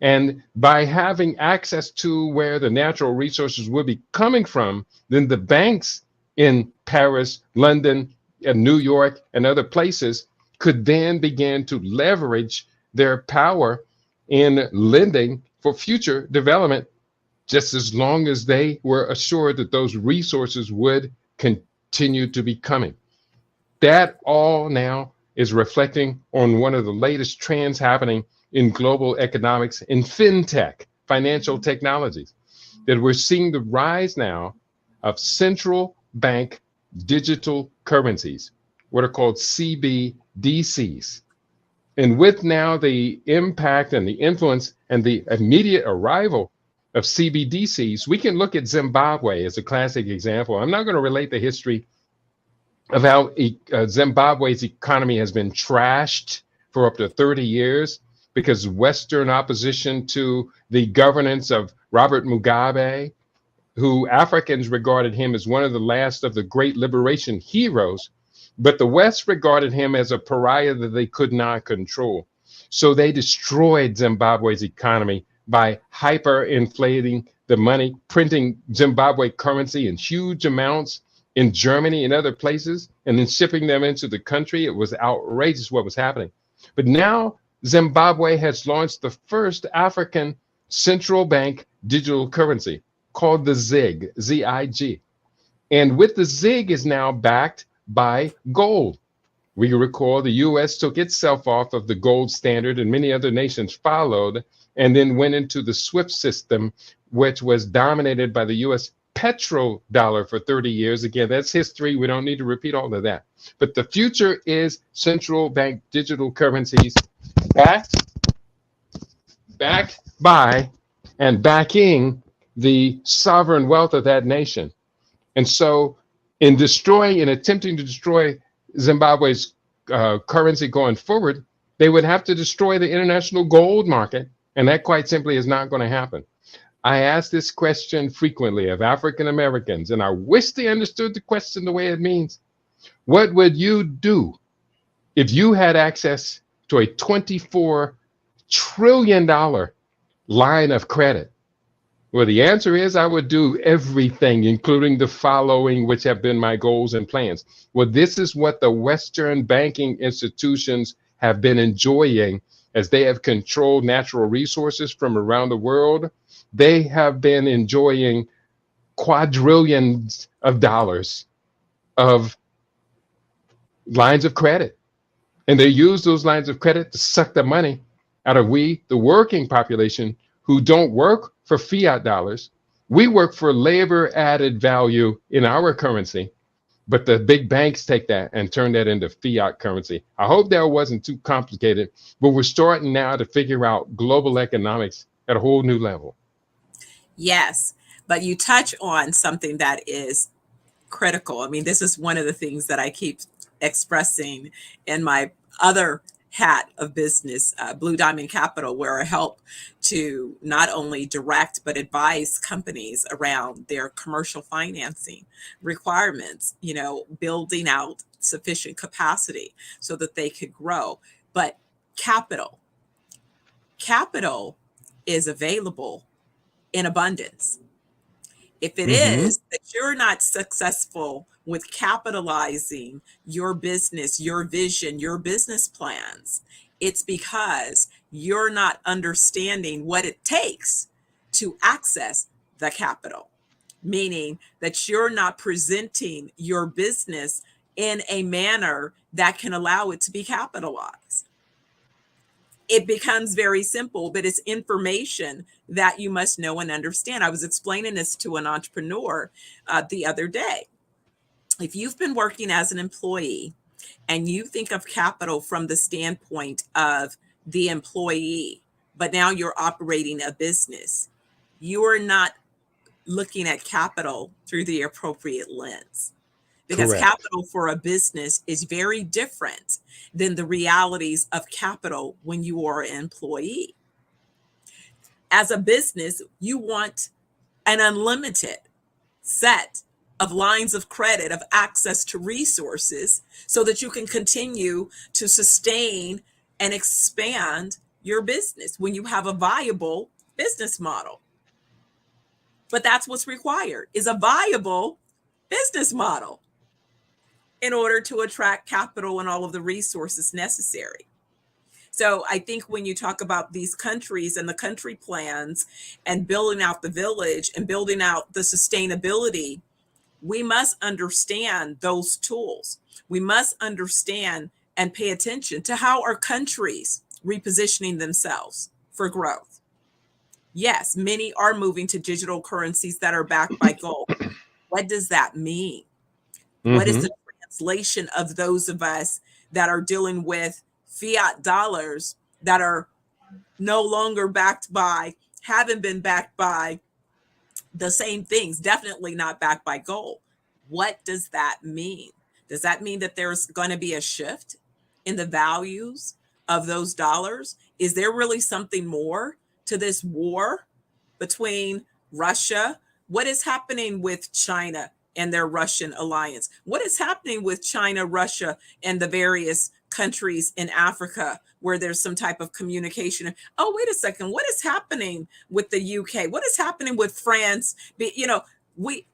And by having access to where the natural resources would be coming from, then the banks in Paris, London, New York and other places could then begin to leverage their power in lending for future development, just as long as they were assured that those resources would continue to be coming. That all now is reflecting on one of the latest trends happening in global economics in fintech, financial technologies, that we're seeing the rise now of central bank digital currencies, what are called CBDCs. And with now the impact and the influence and the immediate arrival of CBDCs, we can look at Zimbabwe as a classic example. I'm not going to relate the history of how Zimbabwe's economy has been trashed for up to 30 years because Western opposition to the governance of Robert Mugabe, who Africans regarded him as one of the last of the great liberation heroes, but the West regarded him as a pariah that they could not control. So they destroyed Zimbabwe's economy by hyperinflating the money, printing Zimbabwe currency in huge amounts in Germany and other places, and then shipping them into the country. It was outrageous what was happening. But now Zimbabwe has launched the first African central bank digital currency called the ZIG, Z-I-G. And with the ZIG is now backed by gold. We recall the US took itself off of the gold standard and many other nations followed and then went into the SWIFT system, which was dominated by the US petrodollar for 30 years. Again, that's history. We don't need to repeat all of that. But the future is central bank digital currencies backed by and backing the sovereign wealth of that nation. And so in attempting to destroy Zimbabwe's currency going forward, they would have to destroy the international gold market. And that quite simply is not going to happen. I ask this question frequently of African Americans, and I wish they understood the question the way it means. What would you do if you had access to a $24 trillion line of credit? Well, the answer is I would do everything, including the following, which have been my goals and plans. Well, this is what the Western banking institutions have been enjoying as they have controlled natural resources from around the world. They have been enjoying quadrillions of dollars of lines of credit. And they use those lines of credit to suck the money out of the working population, who don't work for fiat dollars. We work for labor added value in our currency, but the big banks take that and turn that into fiat currency. I hope that wasn't too complicated, but we're starting now to figure out global economics at a whole new level. Yes, but you touch on something that is critical. I mean, this is one of the things that I keep expressing in my other hat of business, Blue Diamond Capital, where I help to not only direct but advise companies around their commercial financing requirements, building out sufficient capacity so that they could grow. But capital is available in abundance. If it is that you're not successful with capitalizing your business, your vision, your business plans, it's because you're not understanding what it takes to access the capital, meaning that you're not presenting your business in a manner that can allow it to be capitalized. It becomes very simple, but it's information that you must know and understand. I was explaining this to an entrepreneur the other day. If you've been working as an employee and you think of capital from the standpoint of the employee, but now you're operating a business, you are not looking at capital through the appropriate lens. Because Correct. Capital for a business is very different than the realities of capital when you are an employee. As a business, you want an unlimited set of lines of credit, of access to resources, so that you can continue to sustain and expand your business when you have a viable business model. But that's what's required, is a viable business model. in order to attract capital and all of the resources necessary. So I think when you talk about these countries and the country plans and building out the village and building out the sustainability, we must understand those tools. We must understand and pay attention to how our countries repositioning themselves for growth. Yes, many are moving to digital currencies that are backed by gold. What does that mean? What is the translation of those of us that are dealing with fiat dollars that are no longer backed by, haven't been backed by the same things, definitely not backed by gold? What does that mean? Does that mean that there's going to be a shift in the values of those dollars? Is there really something more to this war between Russia? What is happening with China and their Russian alliance? What is happening with China, Russia, and the various countries in Africa where there's some type of communication? Oh, wait a second. What is happening with the UK? What is happening with France?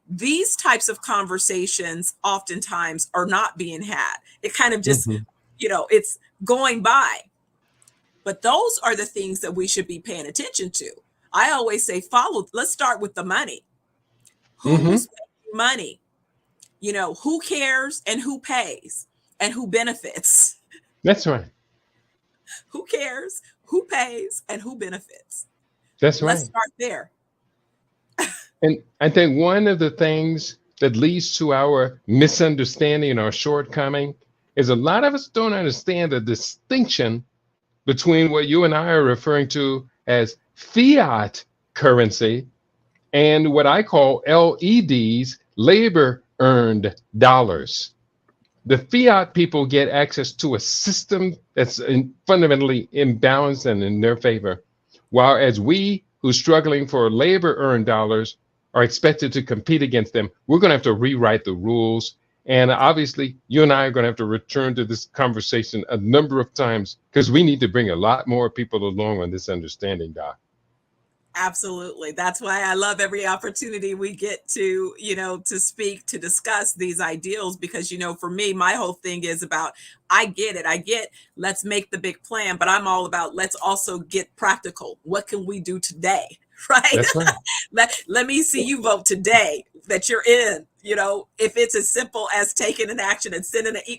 These types of conversations oftentimes are not being had. It kind of just, it's going by. But those are the things that we should be paying attention to. I always say, let's start with the money. Who's making money? Who cares and who pays and who benefits? That's right. Who cares, who pays, and who benefits? That's right. Let's start there. And I think one of the things that leads to our misunderstanding and our shortcoming is a lot of us don't understand the distinction between what you and I are referring to as fiat currency and what I call LEDs, labor earned dollars. The fiat people get access to a system that's fundamentally imbalanced and in their favor, while as we who's struggling for labor earned dollars are expected to compete against them. We're going to have to rewrite the rules. And obviously, you and I are going to have to return to this conversation a number of times because we need to bring a lot more people along on this understanding, Doc. Absolutely. That's why I love every opportunity we get to, to speak, to discuss these ideals, because, for me, my whole thing is about, I get, let's make the big plan, but I'm all about, let's also get practical. What can we do today? Right? That's right. Let me see you vote today that you're in, if it's as simple as taking an action and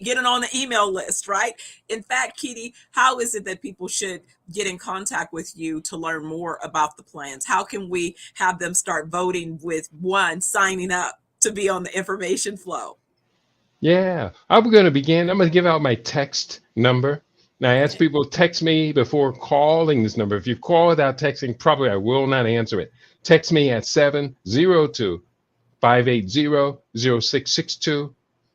getting on the email list, right? In fact, Keedy, how is it that people should get in contact with you to learn more about the plans? How can we have them start voting with signing up to be on the information flow? Yeah, I'm going to give out my text number. Now, I ask people text me before calling this number. If you call without texting, probably I will not answer it. Text me at 702-580-0662.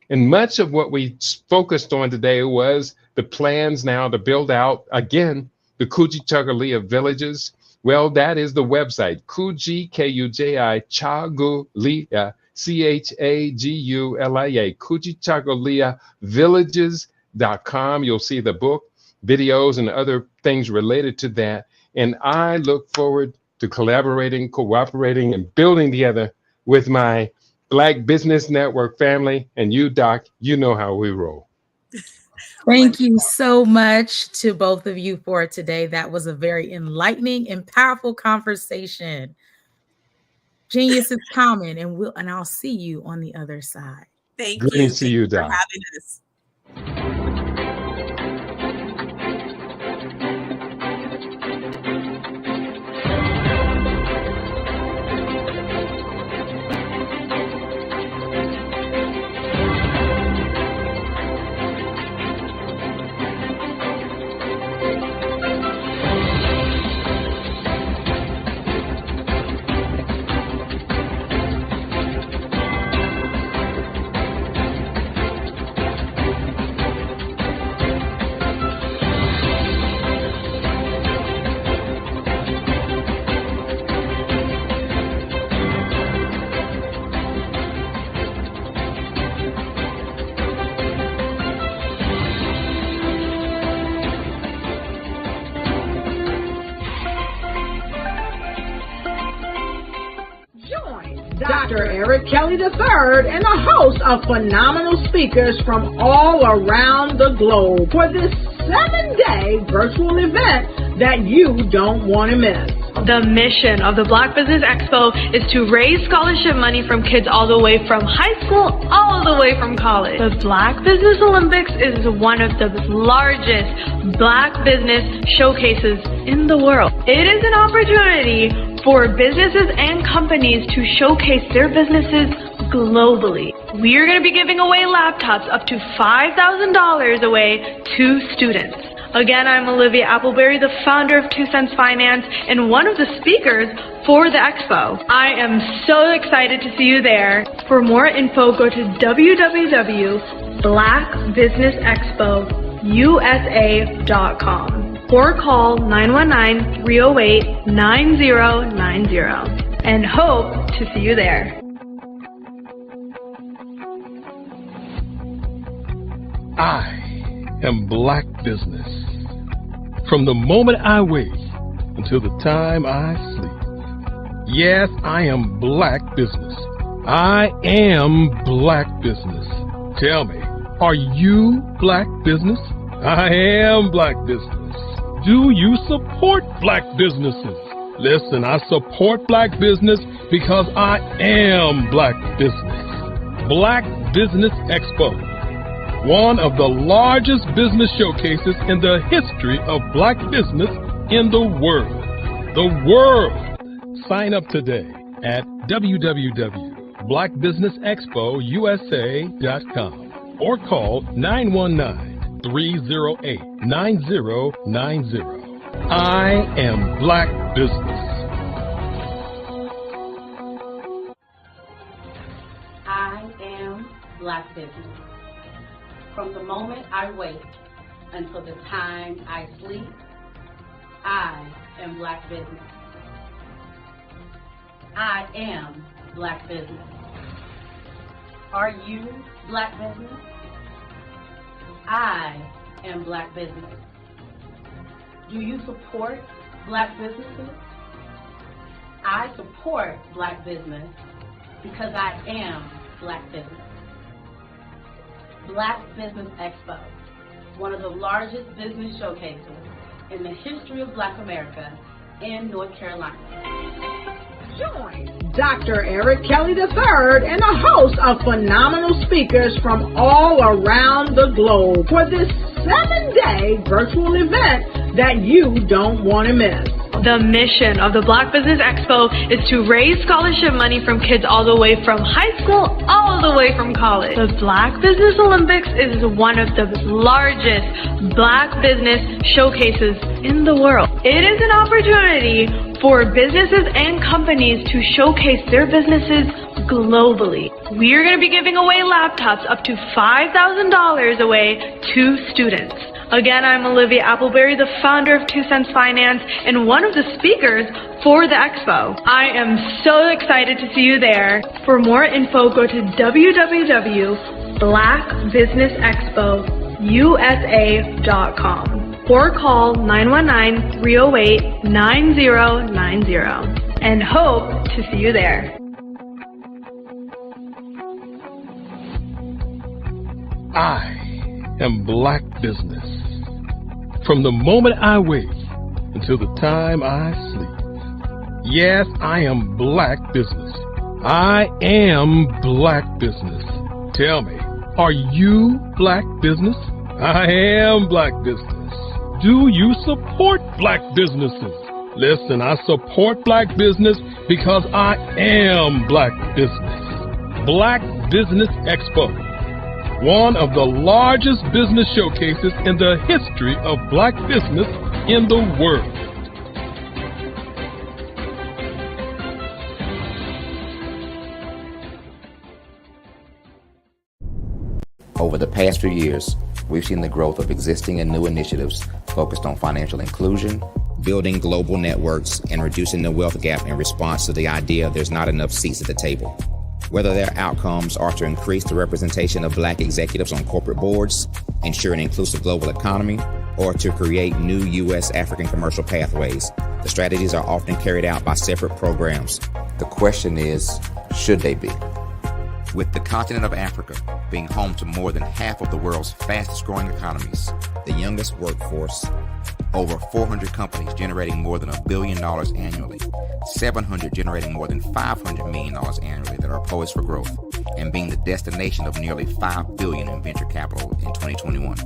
And much of what we focused on today was the plans now to build out, again, the Kujichagulia villages. Well, that is the website, Kuji, Kuji, Chagulia, Chagulia, Kujichagulia villages.com. You'll see the book, videos, and other things related to that. And I look forward to collaborating, cooperating, and building together with my Black Business Network family. And you, Doc, you know how we roll. Thank you so much to both of you for today. That was a very enlightening and powerful conversation. Genius is common, and I'll see you on the other side. Thank Good you. to see you, Doc. For having us. Dr. Eric Kelly III and a host of phenomenal speakers from all around the globe for this 7-day virtual event that you don't want to miss. The mission of the Black Business Expo is to raise scholarship money from kids all the way from high school, all the way from college. The Black Business Olympics is one of the largest Black business showcases in the world. It is an opportunity for businesses and companies to showcase their businesses globally. We are going to be giving away laptops up to $5,000 away to students. Again, I'm Olivia Appleberry, the founder of 2 Cents Finance and one of the speakers for the expo. I am so excited to see you there. For more info, go to www.blackbusinessexpousa.com or call 919-308-9090 and hope to see you there. I am Black Business. From the moment I wake until the time I sleep. Yes, I am Black Business. I am Black Business. Tell me, are you Black Business? I am Black Business. Do you support Black businesses? Listen, I support Black business because I am Black Business. Black Business Expo, one of the largest business showcases in the history of Black business in the world. The world! Sign up today at www.blackbusinessexpousa.com or call 919-308-9090. I am Black Business. I am Black Business. From the moment I wake until the time I sleep, I am Black Business. I am Black Business. Are you Black Business? I am Black Business. Do you support Black businesses? I support Black business because I am Black Business. Black Business Expo, one of the largest business showcases in the history of Black America in North Carolina. Join Dr. Eric Kelly III and a host of phenomenal speakers from all around the globe for this 7-day virtual event that you don't want to miss. The mission of the Black Business Expo is to raise scholarship money from kids all the way from high school, all the way from college. The Black Business Olympics is one of the largest Black business showcases in the world. It is an opportunity for businesses and companies to showcase their businesses globally. We are going to be giving away laptops up to $5,000 away to students. Again, I'm Olivia Appleberry, the founder of 2 Cents Finance and one of the speakers for the expo. I am so excited to see you there. For more info, go to www.blackbusinessexpousa.com or call 919-308-9090 and hope to see you there. I am Black Business. From the moment I wake until the time I sleep. Yes, I am Black Business. I am Black Business. Tell me, are you Black Business? I am Black Business. Do you support Black businesses? Listen, I support Black business because I am Black Business. Black Business Expo, one of the largest business showcases in the history of Black business in the world. Over the past few years, we've seen the growth of existing and new initiatives focused on financial inclusion, building global networks, and reducing the wealth gap in response to the idea there's not enough seats at the table. Whether their outcomes are to increase the representation of Black executives on corporate boards, ensure an inclusive global economy, or to create new U.S. African commercial pathways, the strategies are often carried out by separate programs. The question is, should they be? With the continent of Africa being home to more than half of the world's fastest growing economies, the youngest workforce, over 400 companies generating more than $1 billion annually, 700 generating more than $500 million annually that are poised for growth, and being the destination of nearly $5 billion in venture capital in 2021.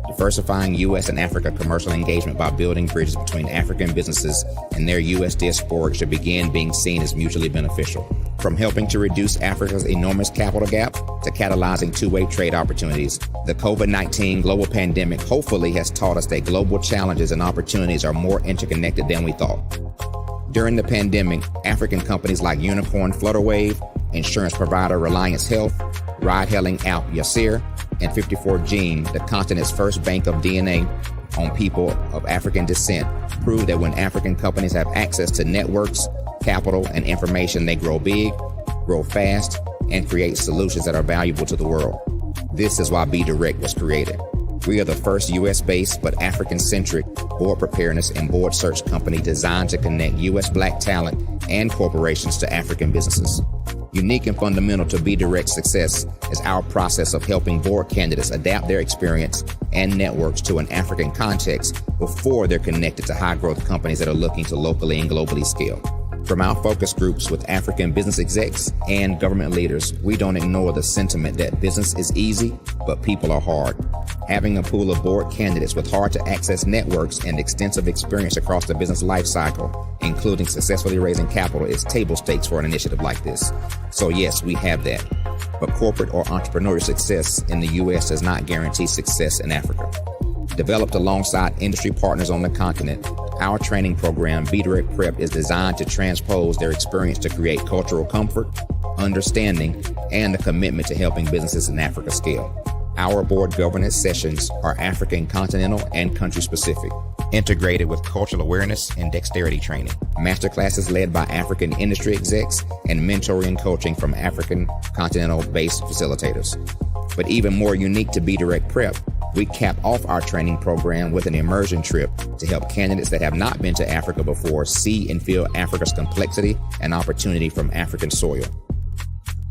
Diversifying U.S. and Africa commercial engagement by building bridges between African businesses and their U.S. diaspora should begin being seen as mutually beneficial. From helping to reduce Africa's enormous capital gap to catalyzing two-way trade opportunities, the COVID-19 global pandemic hopefully has taught us that global challenges and opportunities are more interconnected than we thought. During the pandemic, African companies like Unicorn Flutterwave, insurance provider Reliance Health, ride-hailing app Yasir, and 54Gene, the continent's first bank of DNA on people of African descent, proved that when African companies have access to networks, capital, and information, they grow big, grow fast, and create solutions that are valuable to the world. This is why Be Direct was created. We are the first U.S.-based but African-centric board preparedness and board search company designed to connect U.S. Black talent and corporations to African businesses. Unique and fundamental to Be Direct's success is our process of helping board candidates adapt their experience and networks to an African context before they're connected to high-growth companies that are looking to locally and globally scale. From our focus groups with African business execs and government leaders, we don't ignore the sentiment that business is easy, but people are hard. Having a pool of board candidates with hard-to-access networks and extensive experience across the business life cycle, including successfully raising capital, is table stakes for an initiative like this. So yes, we have that. But corporate or entrepreneurial success in the U.S. does not guarantee success in Africa. Developed alongside industry partners on the continent, our training program, Be Direct Prep, is designed to transpose their experience to create cultural comfort, understanding, and a commitment to helping businesses in Africa scale. Our board governance sessions are African continental and country specific, integrated with cultural awareness and dexterity training, masterclasses led by African industry execs, and mentoring and coaching from African continental-based facilitators. But even more unique to Be Direct Prep, we cap off our training program with an immersion trip to help candidates that have not been to Africa before see and feel Africa's complexity and opportunity from African soil.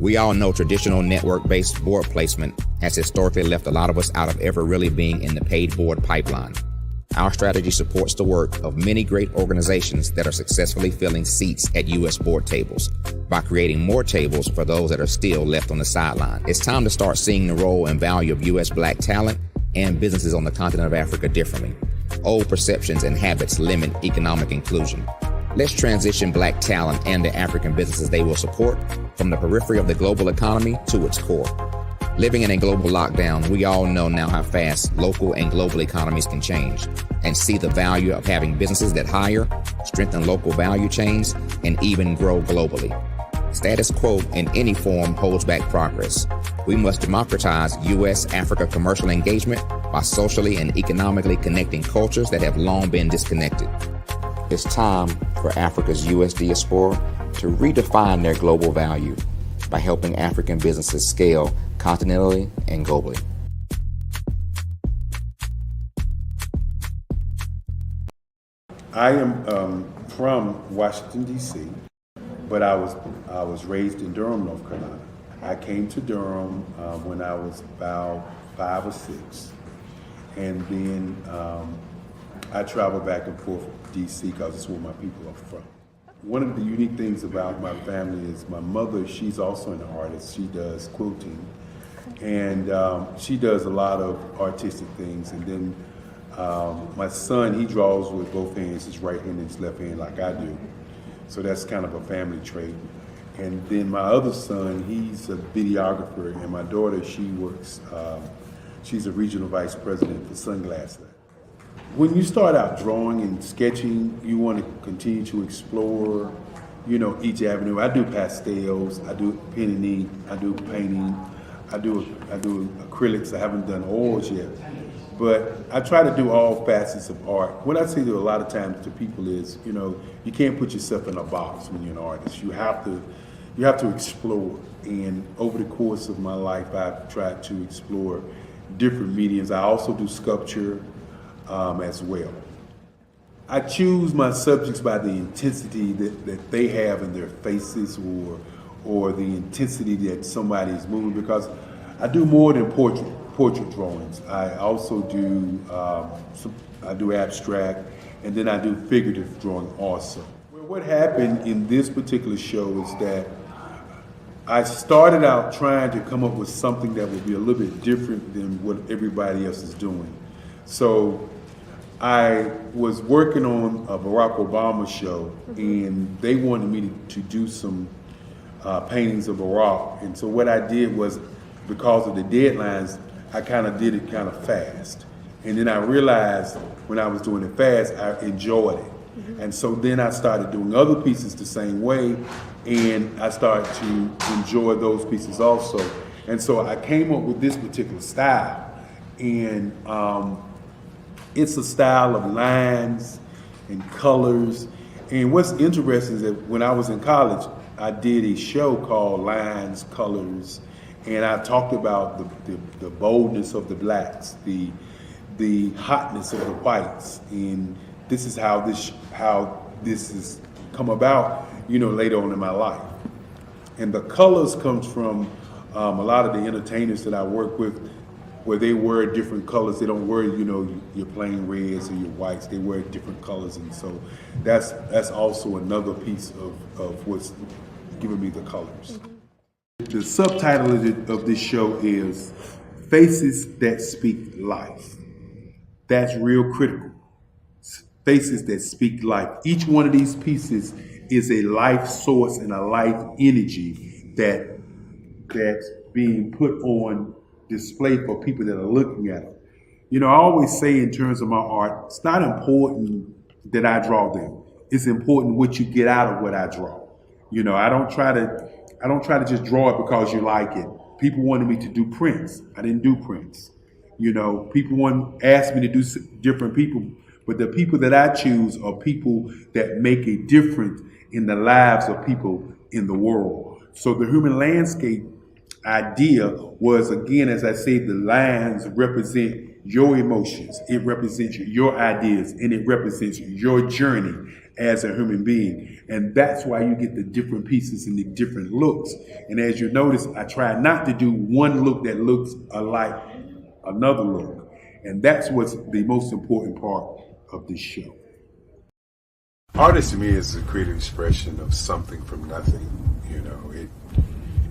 We all know traditional network-based board placement has historically left a lot of us out of ever really being in the paid board pipeline. Our strategy supports the work of many great organizations that are successfully filling seats at U.S. board tables by creating more tables for those that are still left on the sideline. It's time to start seeing the role and value of U.S. Black talent and businesses on the continent of Africa differently. Old perceptions and habits limit economic inclusion. Let's transition Black talent and the African businesses they will support from the periphery of the global economy to its core. Living in a global lockdown, we all know now how fast local and global economies can change, and see the value of having businesses that hire, strengthen local value chains, and even grow globally. Status quo in any form holds back progress. We must democratize U.S.-Africa commercial engagement by socially and economically connecting cultures that have long been disconnected. It's time for Africa's U.S. diaspora to redefine their global value by helping African businesses scale continentally and globally. I am from Washington, D.C., but I was raised in Durham, North Carolina. I came to Durham when I was about 5 or 6, and then I traveled back and forth to D.C. because it's where my people are from. One of the unique things about my family is my mother, she's also an artist. She does quilting, and she does a lot of artistic things. And then my son, he draws with both hands, his right hand and his left hand like I do. So that's kind of a family trait. And then my other son, he's a videographer, and my daughter, she works, she's a regional vice president for Sunglass Lab. When you start out drawing and sketching, you want to continue to explore, each avenue. I do pastels, I do pen and ink, I do painting, I do acrylics. I haven't done oils yet, but I try to do all facets of art. What I say to a lot of times to people is, you can't put yourself in a box when you're an artist. You have to explore. And over the course of my life, I've tried to explore different mediums. I also do sculpture as well. I choose my subjects by the intensity that they have in their faces or the intensity that somebody is moving, because I do more than portrait drawings. I also do I do abstract, and then I do figurative drawing also. Well, what happened in this particular show is that I started out trying to come up with something that would be a little bit different than what everybody else is doing. So I was working on a Barack Obama show, and they wanted me to do some paintings of Barack. And so what I did was, because of the deadlines, I kind of did it kind of fast. And then I realized when I was doing it fast, I enjoyed it. And so then I started doing other pieces the same way, and I started to enjoy those pieces also. And so I came up with this particular style, and it's a style of lines and colors. And what's interesting is that when I was in college, I did a show called Lines, Colors, and I talked about the boldness of the blacks, the hotness of the whites, and this is how this has come about, later on in my life. And the colors comes from a lot of the entertainers that I work with, where they wear different colors. They don't wear, your plain reds or your whites. They wear different colors, and so that's also another piece of what's giving me the colors. The subtitle of this show is Faces That Speak Life. That's real critical. Faces that speak life. Each one of these pieces is a life source and a life energy that's being put on display for people that are looking at it. I always say in terms of my art, it's not important that I draw them. It's important what you get out of what I draw. I don't try to just draw it because you like it. People wanted me to do prints. I didn't do prints. People asked me to do different people, but the people that I choose are people that make a difference in the lives of people in the world. So the human landscape idea was, again, as I say, the lines represent your emotions, it represents your ideas, and it represents your journey as a human being. And that's why you get the different pieces and the different looks. And as you notice, I try not to do one look that looks alike another look. And that's what's the most important part of this show. Artist to me is a creative expression of something from nothing.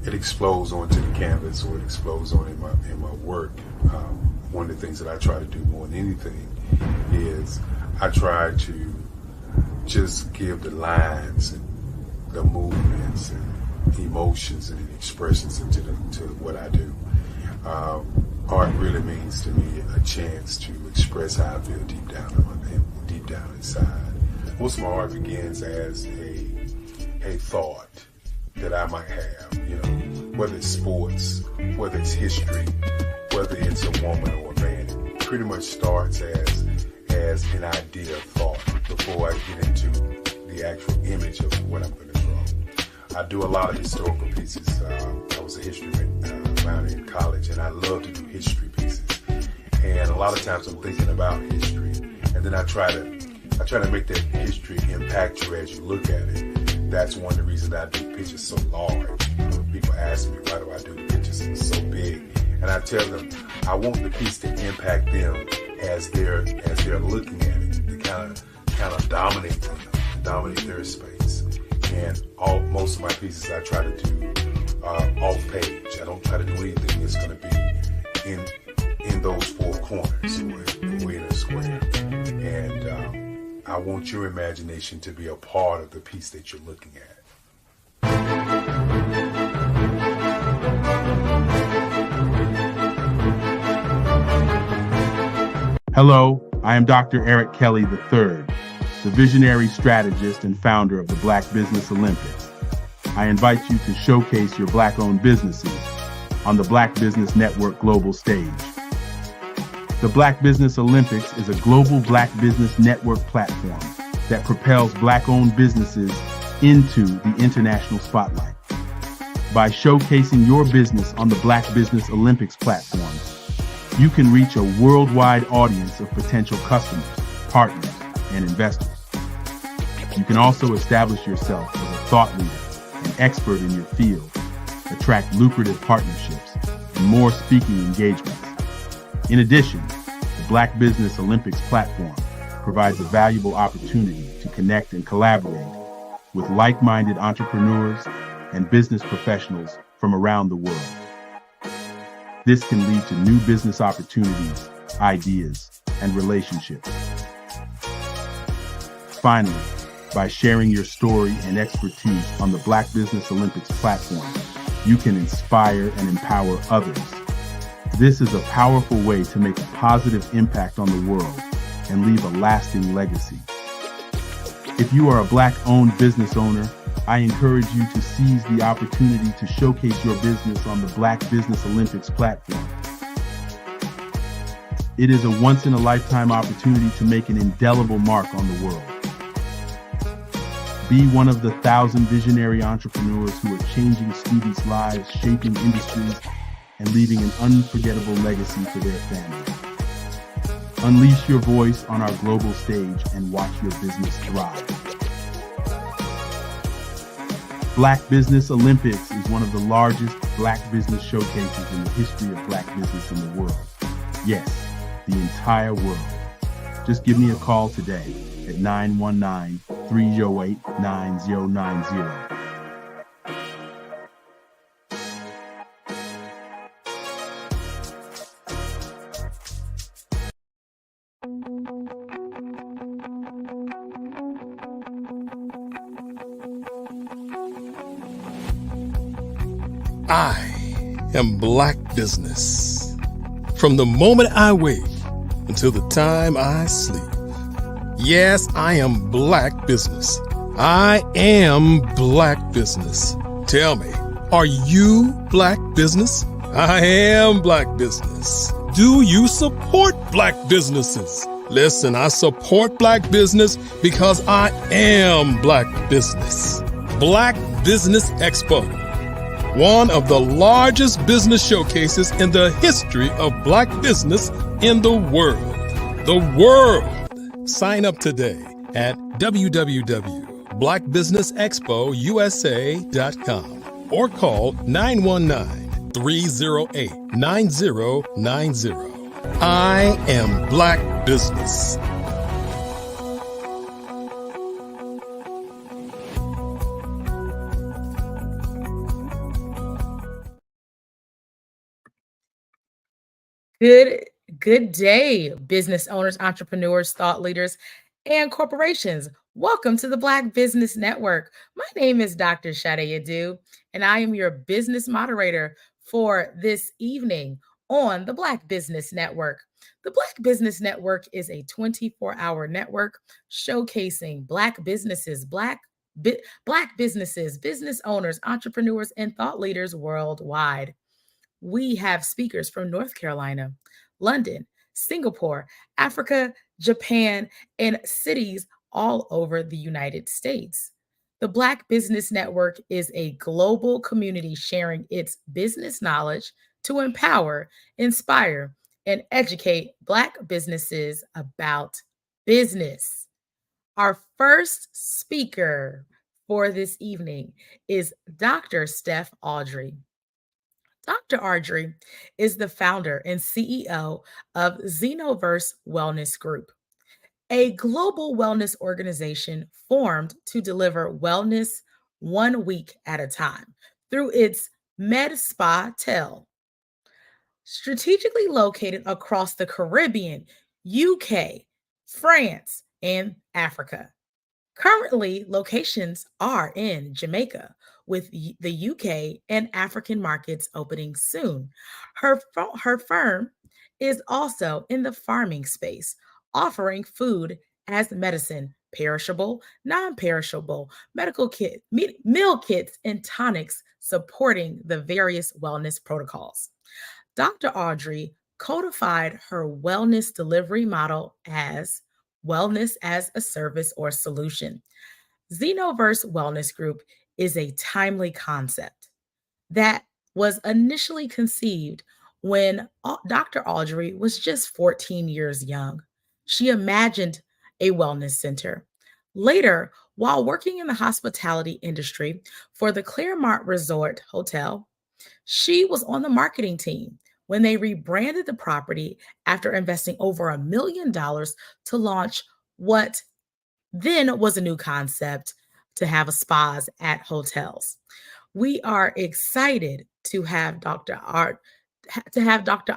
It explodes onto the canvas, or it explodes on in my work. One of the things that I try to do more than anything is I try to just give the lines and the movements and emotions and expressions into what I do. Art really means to me a chance to express how I feel deep down inside. Most of my art begins as a thought that I might have, whether it's sports, whether it's history, whether it's a woman or a man. It pretty much starts as an idea of thought before I get into the actual image of what I'm going to draw. I do a lot of historical pieces. I was a history minor in college, and I love to do history pieces. And a lot of times I'm thinking about history, and then I try to make that history impact you as you look at it. That's one of the reasons I do pictures so large. People ask me, why do I do the pictures so big? And I tell them, I want the piece to impact them as they're looking at it, to kind of dominate them, dominate their space. And most of my pieces I try to do off page. I don't try to do anything that's going to be in those four corners or in a square. And I want your imagination to be a part of the piece that you're looking at. Hello, I am Dr. Eric Kelly III, the visionary strategist and founder of the Black Business Olympics. I invite you to showcase your Black-owned businesses on the Black Business Network global stage. The Black Business Olympics is a global Black Business Network platform that propels Black-owned businesses into the international spotlight. By showcasing your business on the Black Business Olympics platform, you can reach a worldwide audience of potential customers, partners, and investors. You can also establish yourself as a thought leader and expert in your field, attract lucrative partnerships, and more speaking engagements. In addition, the Black Business Olympics platform provides a valuable opportunity to connect and collaborate with like-minded entrepreneurs and business professionals from around the world. This can lead to new business opportunities, ideas, and relationships. Finally, by sharing your story and expertise on the Black Business Olympics platform, you can inspire and empower others. This is a powerful way to make a positive impact on the world and leave a lasting legacy. If you are a Black-owned business owner, I encourage you to seize the opportunity to showcase your business on the Black Business Olympics platform. It is a once-in-a-lifetime opportunity to make an indelible mark on the world. Be one of the 1,000 visionary entrepreneurs who are changing students' lives, shaping industries, and leaving an unforgettable legacy for their families. Unleash your voice on our global stage and watch your business thrive. Black Business Olympics is one of the largest Black business showcases in the history of Black business in the world. Yes, the entire world. Just give me a call today at 919-308-9090. I am Black Business. From the moment I wake until the time I sleep. Yes, I am Black Business. I am Black Business. Tell me, are you Black Business? I am Black Business. Do you support Black businesses? Listen, I support Black business because I am Black Business. Black Business Expo, one of the largest business showcases in the history of Black business in the world. The world! Sign up today at www.blackbusinessexpousa.com or call 919-308-9090. I am Black Business. Good day, business owners, entrepreneurs, thought leaders, and corporations. Welcome to the Black Business Network. My name is Dr. Sade Adu, and I am your business moderator for this evening on the Black Business Network. The Black Business Network is a 24-hour network showcasing Black businesses, Black businesses, business owners, entrepreneurs, and thought leaders worldwide. We have speakers from North Carolina, London, Singapore, Africa, Japan, and cities all over the United States. The Black Business Network is a global community sharing its business knowledge to empower, inspire, and educate Black businesses about business. Our first speaker for this evening is Dr. Steph Audrey. Dr. Audrey is the founder and CEO of Xenoverse Wellness Group, a global wellness organization formed to deliver wellness 1 week at a time through its Med Spa Tel, strategically located across the Caribbean, UK, France, and Africa. Currently, locations are in Jamaica, with the UK and African markets opening soon. Her firm is also in the farming space, offering food as medicine, perishable, non-perishable, medical meal kits, and tonics supporting the various wellness protocols. Dr. Audrey codified her wellness delivery model as wellness as a service or solution. Xenoverse Wellness Group is a timely concept that was initially conceived when Dr. Audrey was just 14 years young. She imagined a wellness center. Later, While working in the hospitality industry for the Claremont Resort Hotel, she was on the marketing team when they rebranded the property after investing over $1 million to launch what then was a new concept to have spas at hotels. We are excited to have Dr.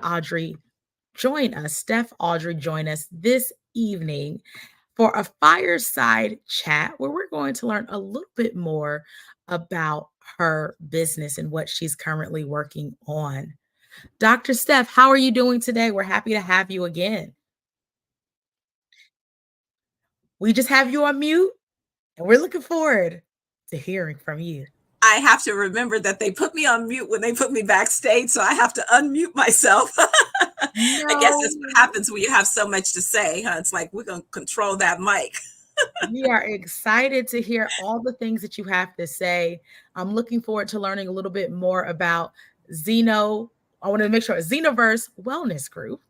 Audrey join us, Steph Audrey join us this evening for a fireside chat where we're going to learn a little bit more about her business and what she's currently working on. Dr. Steph, how are you doing today? We're happy to have you again. We just have you on mute, and we're looking forward to hearing from you. I have to remember that they put me on mute when they put me backstage, so I have to unmute myself. I guess that's what happens when you have so much to say, huh? It's like we're going to control that mic. We are excited to hear all the things that you have to say. I'm looking forward to learning a little bit more about I want to make sure Xenoverse Wellness Group.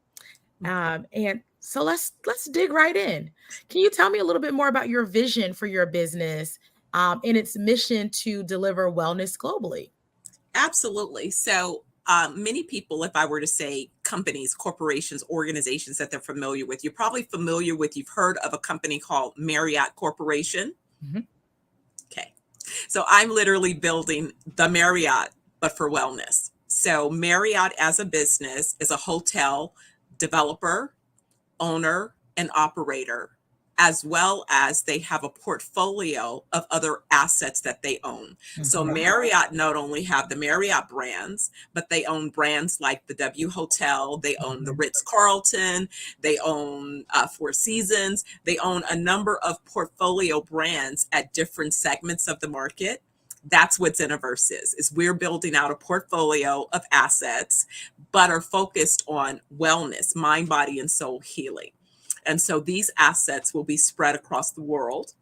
And so let's dig right in. Can you tell me a little bit more about your vision for your business and its mission to deliver wellness globally? Absolutely. So many people, if I were to say companies, corporations, organizations that they're familiar with, you've heard of a company called Marriott Corporation. Mm-hmm. Okay. So I'm literally building the Marriott, but for wellness. So Marriott as a business is a hotel developer, owner, and operator, as well as they have a portfolio of other assets that they own. Mm-hmm. So Marriott not only have the Marriott brands, but they own brands like the W Hotel, they own the Ritz-Carlton, they own Four Seasons, they own a number of portfolio brands at different segments of the market. That's what Xenoverse is we're building out a portfolio of assets, but are focused on wellness, mind, body, and soul healing. And so these assets will be spread across the world.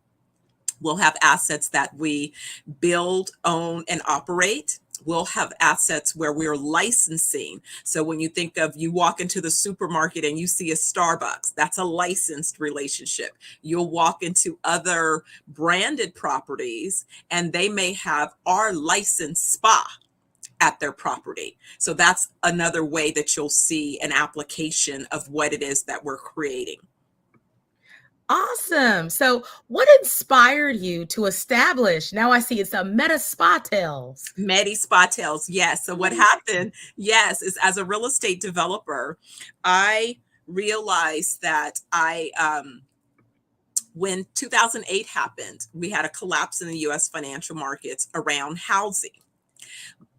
We'll have assets that we build, own, and operate. We'll have assets where we're licensing. So when you think of, you walk into the supermarket and you see a Starbucks, that's a licensed relationship. You'll walk into other branded properties and they may have our licensed spa at their property. So that's another way that you'll see an application of what it is that we're creating. Awesome. So what inspired you to establish, now I see it's a Medi Spa Tales. Medi Spa Tales, yes. So what happened, yes, is as a real estate developer, I realized that when 2008 happened, we had a collapse in the US financial markets around housing.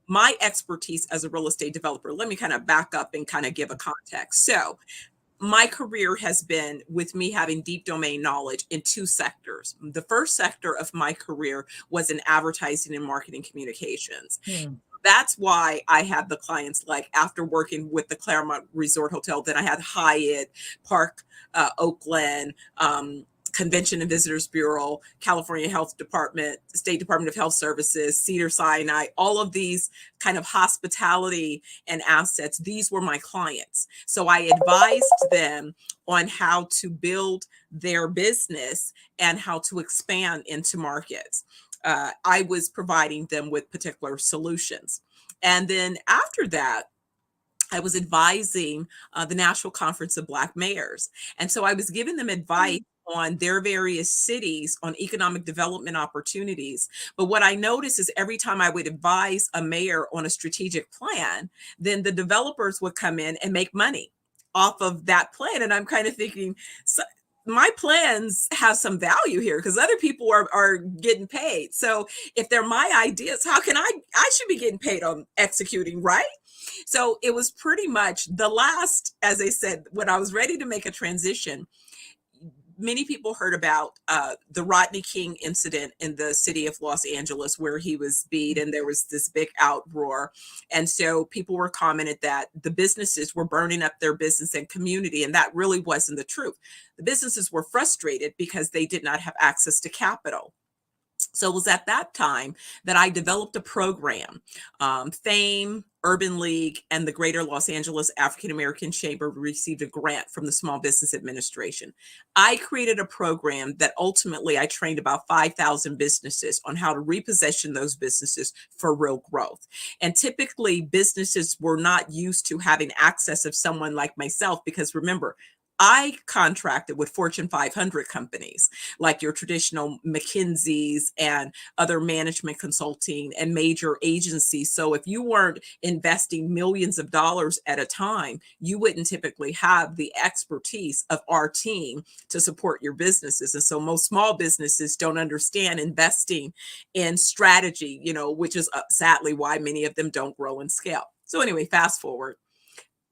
My expertise as a real estate developer, let me kind of back up and kind of give a context. So my career has been with me having deep domain knowledge in two sectors. The first sector of my career was in advertising and marketing communications. That's why I had the clients, like after working with the Claremont Resort Hotel, then I had Hyatt, Park Oakland, Convention and Visitors Bureau, California Health Department, State Department of Health Services, Cedars-Sinai, all of these kind of hospitality and assets. These were my clients. So I advised them on how to build their business and how to expand into markets. I was providing them with particular solutions. And then after that, I was advising the National Conference of Black Mayors. And so I was giving them advice on their various cities on economic development opportunities. But what I noticed is every time I would advise a mayor on a strategic plan, then the developers would come in and make money off of that plan. And I'm kind of thinking, so my plans have some value here because other people are getting paid. So if they're my ideas, how can I should be getting paid on executing, right? So it was pretty much the last, as I said, when I was ready to make a transition, many people heard about the Rodney King incident in the city of Los Angeles where he was beat and there was this big outroar. And so people were commented that the businesses were burning up their business and community. And that really wasn't the truth. The businesses were frustrated because they did not have access to capital. So it was at that time that I developed a program. FAME, Urban League, and the Greater Los Angeles African American Chamber received a grant from the Small Business Administration. I created a program that ultimately I trained about 5,000 businesses on how to reposition those businesses for real growth. And typically businesses were not used to having access of someone like myself, because remember, I contracted with Fortune 500 companies like your traditional McKinsey's and other management consulting and major agencies. So if you weren't investing millions of dollars at a time, you wouldn't typically have the expertise of our team to support your businesses. And so most small businesses don't understand investing in strategy, which is sadly why many of them don't grow and scale. So anyway, fast forward.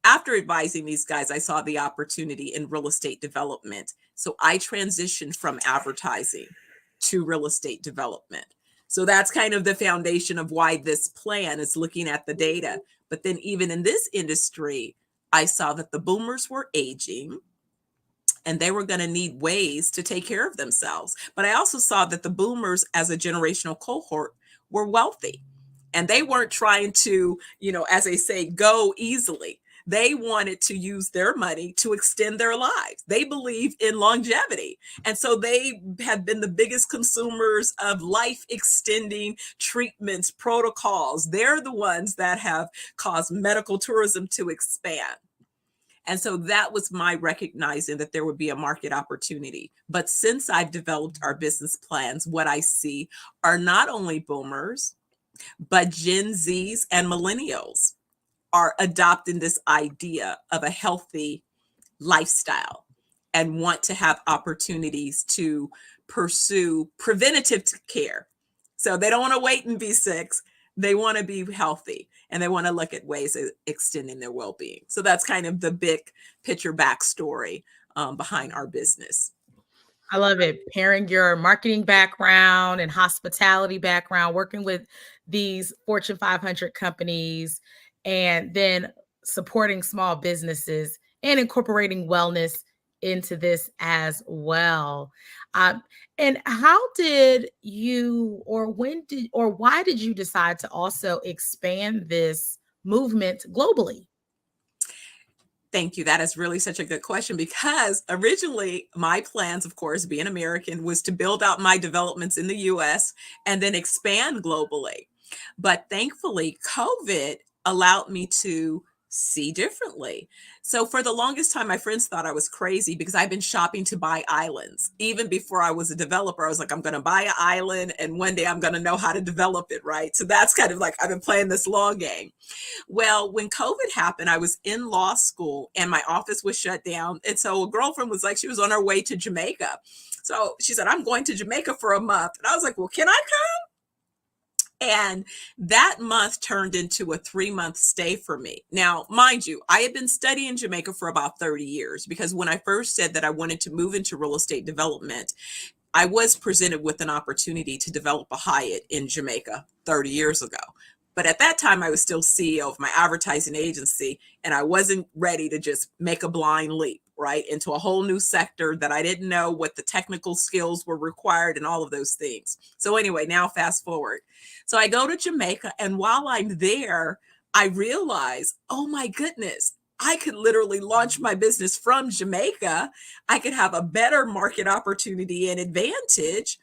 After advising these guys, I saw the opportunity in real estate development. So I transitioned from advertising to real estate development. So that's kind of the foundation of why this plan is looking at the data. But then even in this industry, I saw that the boomers were aging and they were going to need ways to take care of themselves. But I also saw that the boomers as a generational cohort were wealthy, and they weren't trying to, as they say, go easily. They wanted to use their money to extend their lives. They believe in longevity. And so they have been the biggest consumers of life extending treatments, protocols. They're the ones that have caused medical tourism to expand. And so that was my recognizing that there would be a market opportunity. But since I've developed our business plans, what I see are not only boomers, but Gen Zs and millennials are adopting this idea of a healthy lifestyle and want to have opportunities to pursue preventative care. So they don't want to wait and be sick. They want to be healthy, and they want to look at ways of extending their well-being. So that's kind of the big picture backstory behind our business. I love it. Pairing your marketing background and hospitality background, working with these Fortune 500 companies, and then supporting small businesses and incorporating wellness into this as well. And how did you, or why did you decide to also expand this movement globally? Thank you. That is really such a good question, because originally my plans, of course, being American, was to build out my developments in the US and then expand globally. But thankfully, COVID allowed me to see differently. So for the longest time, my friends thought I was crazy because I've been shopping to buy islands. Even before I was a developer, I was like, I'm going to buy an island and one day I'm going to know how to develop it, right? So that's kind of like, I've been playing this long game. Well, when COVID happened, I was in law school and my office was shut down. And so a girlfriend was like, she was on her way to Jamaica. So she said, I'm going to Jamaica for a month. And I was like, well, can I come? And that month turned into a 3-month stay for me. Now, mind you, I had been studying Jamaica for about 30 years, because when I first said that I wanted to move into real estate development, I was presented with an opportunity to develop a Hyatt in Jamaica 30 years ago. But at that time, I was still CEO of my advertising agency, and I wasn't ready to just make a blind leap, right, into a whole new sector that I didn't know what the technical skills were required and all of those things. So anyway, now fast forward. So I go to Jamaica, and while I'm there, I realize, oh my goodness, I could literally launch my business from Jamaica. I could have a better market opportunity and advantage.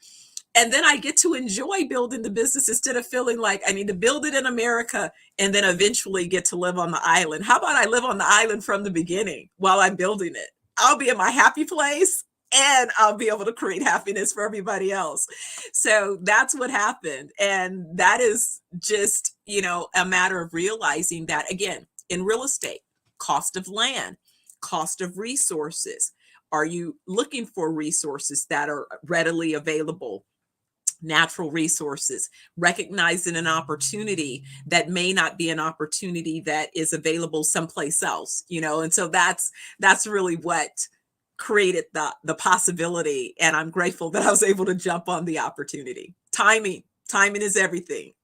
And then I get to enjoy building the business instead of feeling like I need to build it in America and then eventually get to live on the island. How about I live on the island from the beginning while I'm building it? I'll be in my happy place and I'll be able to create happiness for everybody else. So that's what happened. And that is just, a matter of realizing that, again, in real estate, cost of land, cost of resources. Are you looking for resources that are readily available? Natural resources, recognizing an opportunity that may not be an opportunity that is available someplace else, and so that's really what created the possibility. And I'm grateful that I was able to jump on the opportunity. Timing is everything.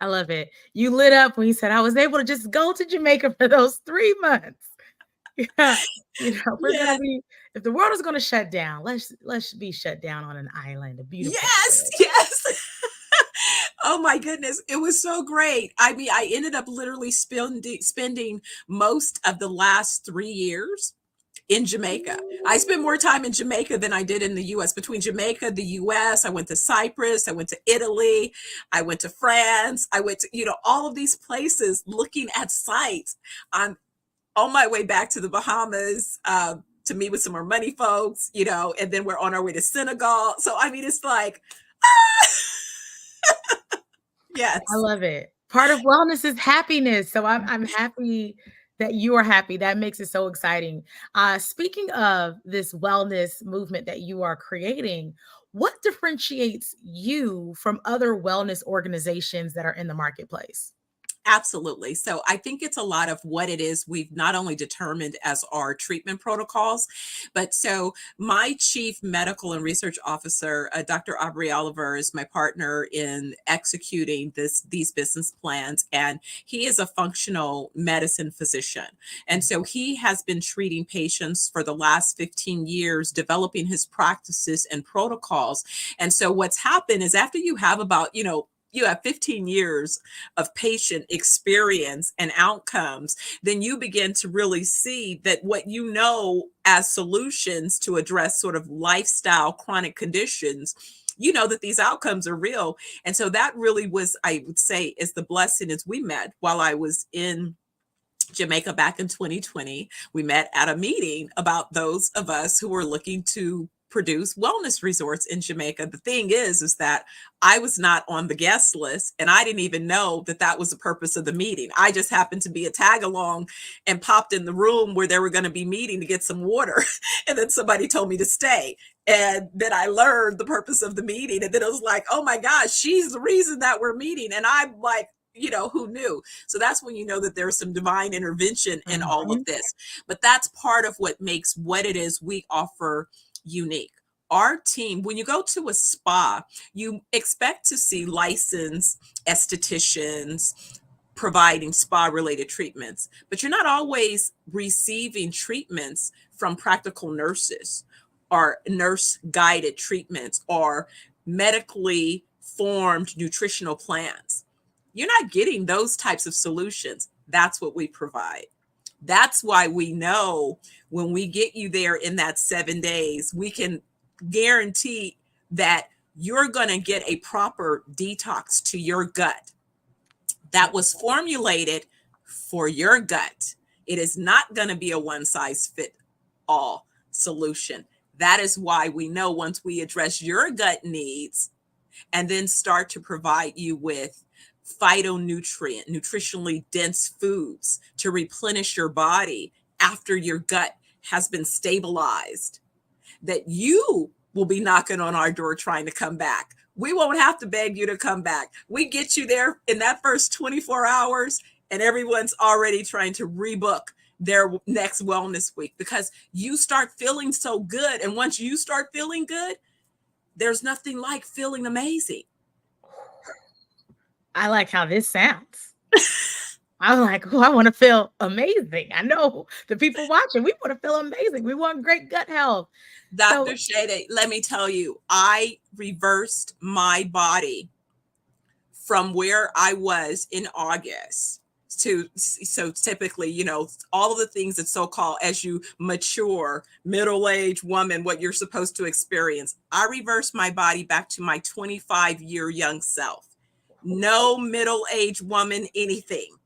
I love it. You lit up when you said I was able to just go to Jamaica for those 3 months. Yeah, we're gonna Yes. be if the world is gonna shut down, let's be shut down on an island, a beautiful Yes, island. yes. Oh my goodness, it was so great. I mean, I ended up literally spending most of the last 3 years in Jamaica. I spent more time in Jamaica than I did in the US. Between Jamaica, the US, I went to Cyprus, I went to Italy, I went to France, I went to, all of these places looking at sites. I'm on my way back to the Bahamas to meet with some more money folks, and then we're on our way to Senegal. So, I mean, it's like, yes. I love it. Part of wellness is happiness. So I'm happy that you are happy. That makes it so exciting. Speaking of this wellness movement that you are creating, what differentiates you from other wellness organizations that are in the marketplace? Absolutely. So I think it's a lot of what it is we've not only determined as our treatment protocols, but so my chief medical and research officer, Dr. Aubrey Oliver, is my partner in executing these business plans, and he is a functional medicine physician. And so he has been treating patients for the last 15 years, developing his practices and protocols. And so what's happened is after you have about, you have 15 years of patient experience and outcomes, then you begin to really see that what you know as solutions to address sort of lifestyle chronic conditions, that these outcomes are real. And so that really was, I would say, is the blessing as we met while I was in Jamaica back in 2020. We met at a meeting about those of us who were looking to produce wellness resorts in Jamaica. The thing is that I was not on the guest list, and I didn't even know that that was the purpose of the meeting. I just happened to be a tag along and popped in the room where they were going to be meeting to get some water. And then somebody told me to stay. And then I learned the purpose of the meeting. And then it was like, oh my gosh, she's the reason that we're meeting. And I'm like, who knew? So that's when you know that there's some divine intervention in all of this. But that's part of what makes what it is we offer unique. Our team, when you go to a spa, you expect to see licensed estheticians providing spa-related treatments, but you're not always receiving treatments from practical nurses or nurse-guided treatments or medically formed nutritional plans. You're not getting those types of solutions. That's what we provide. That's why we know when we get you there in that 7 days, we can guarantee that you're going to get a proper detox to your gut that was formulated for your gut. It is not going to be a one-size-fits-all solution. That is why we know once we address your gut needs and then start to provide you with phytonutrient, nutritionally dense foods to replenish your body after your gut has been stabilized, that you will be knocking on our door trying to come back. We won't have to beg you to come back. We get you there in that first 24 hours and everyone's already trying to rebook their next wellness week because you start feeling so good. And once you start feeling good, there's nothing like feeling amazing. I like how this sounds. I'm like, oh, I want to feel amazing. I know the people watching, we want to feel amazing. We want great gut health. Dr. Shade, let me tell you, I reversed my body from where I was in August to, so typically, all of the things that so-called as you mature, middle-aged woman, what you're supposed to experience. I reversed my body back to my 25-year young self. No middle-aged woman, anything.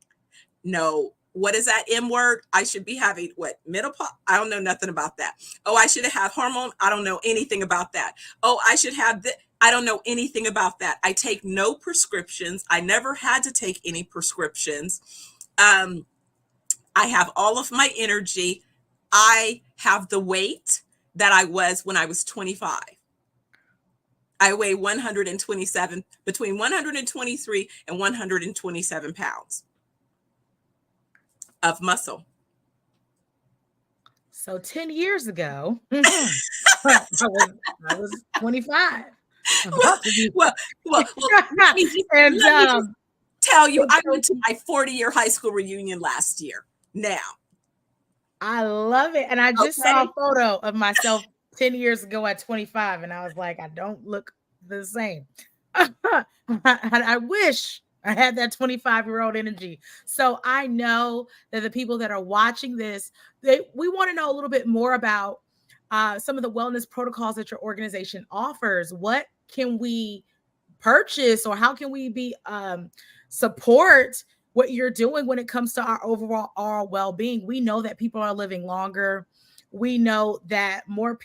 No, what is that M word? I should be having what? Menopause? I don't know nothing about that. Oh, I should have hormone. I don't know anything about that. Oh, I should have I don't know anything about that. I take no prescriptions. I never had to take any prescriptions. I have all of my energy. I have the weight that I was when I was 25. I weigh 127, between 123 and 127 pounds of muscle. So 10 years ago, I was 25. Well, let me just tell you, I went to my 40-year high school reunion last year. Now, I love it. And I just saw a photo of myself 10 years ago at 25, and I was like, I don't look the same. I wish I had that 25-year-old energy. So I know that the people that are watching this, we want to know a little bit more about some of the wellness protocols that your organization offers. What can we purchase, or how can we be support what you're doing when it comes to our overall well-being? We know that people are living longer. We know that more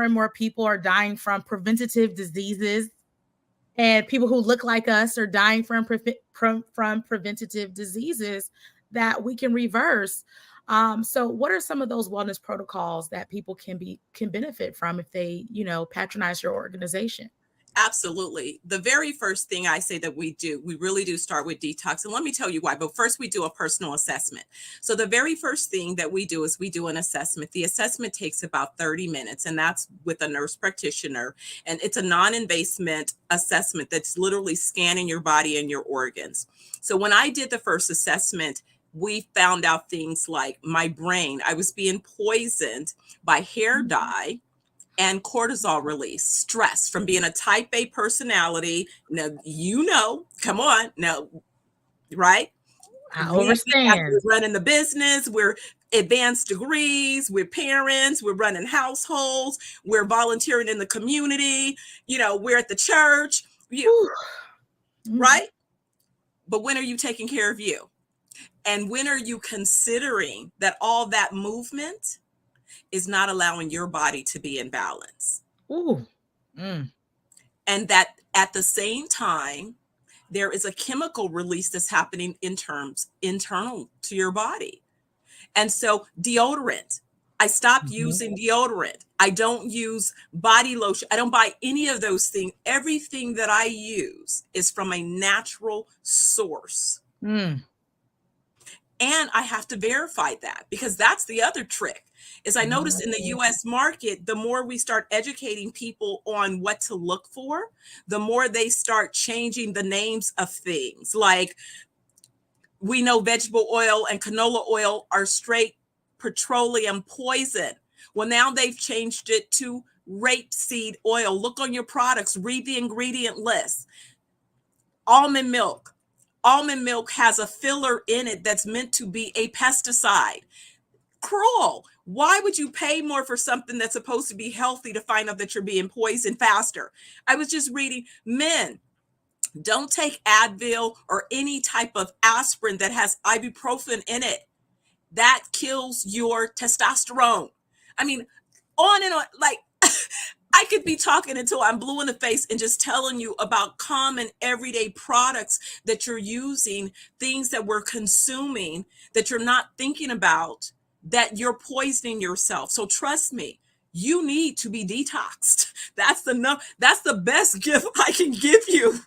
and more people are dying from preventative diseases, and people who look like us are dying from preventative diseases that we can reverse. So what are some of those wellness protocols that people can benefit from if they, patronize your organization? Absolutely. The very first thing I say that we really do start with detox. And let me tell you why. But first, we do a personal assessment. So the very first thing that we do is we do an assessment. The assessment takes about 30 minutes, and that's with a nurse practitioner. And it's a non-invasive assessment that's literally scanning your body and your organs. So when I did the first assessment, we found out things like my brain, I was being poisoned by hair dye and cortisol release, stress from being a type A personality. Now, come on now, right? I understand. We're running the business, we're advanced degrees, we're parents, we're running households, we're volunteering in the community, we're at the church, right? But when are you taking care of you? And when are you considering that all that movement is not allowing your body to be in balance? And that at the same time, there is a chemical release that's happening internal to your body. And so deodorant, I stopped using deodorant. I don't use body lotion. I don't buy any of those things. Everything that I use is from a natural source. And I have to verify that, because that's the other trick. Is I noticed in the US market, the more we start educating people on what to look for, the more they start changing the names of things. Like, we know vegetable oil and canola oil are straight petroleum poison. Well, now they've changed it to rapeseed oil. Look on your products, read the ingredient list. Almond milk. Almond milk has a filler in it that's meant to be a pesticide. Cruel. Why would you pay more for something that's supposed to be healthy to find out that you're being poisoned faster? I was just reading, men, don't take Advil or any type of aspirin that has ibuprofen in it. That kills your testosterone. I mean, on and on. Like, I could be talking until I'm blue in the face and just telling you about common everyday products that you're using, things that we're consuming that you're not thinking about, that you're poisoning yourself. So trust me, you need to be detoxed. That's the best gift I can give you,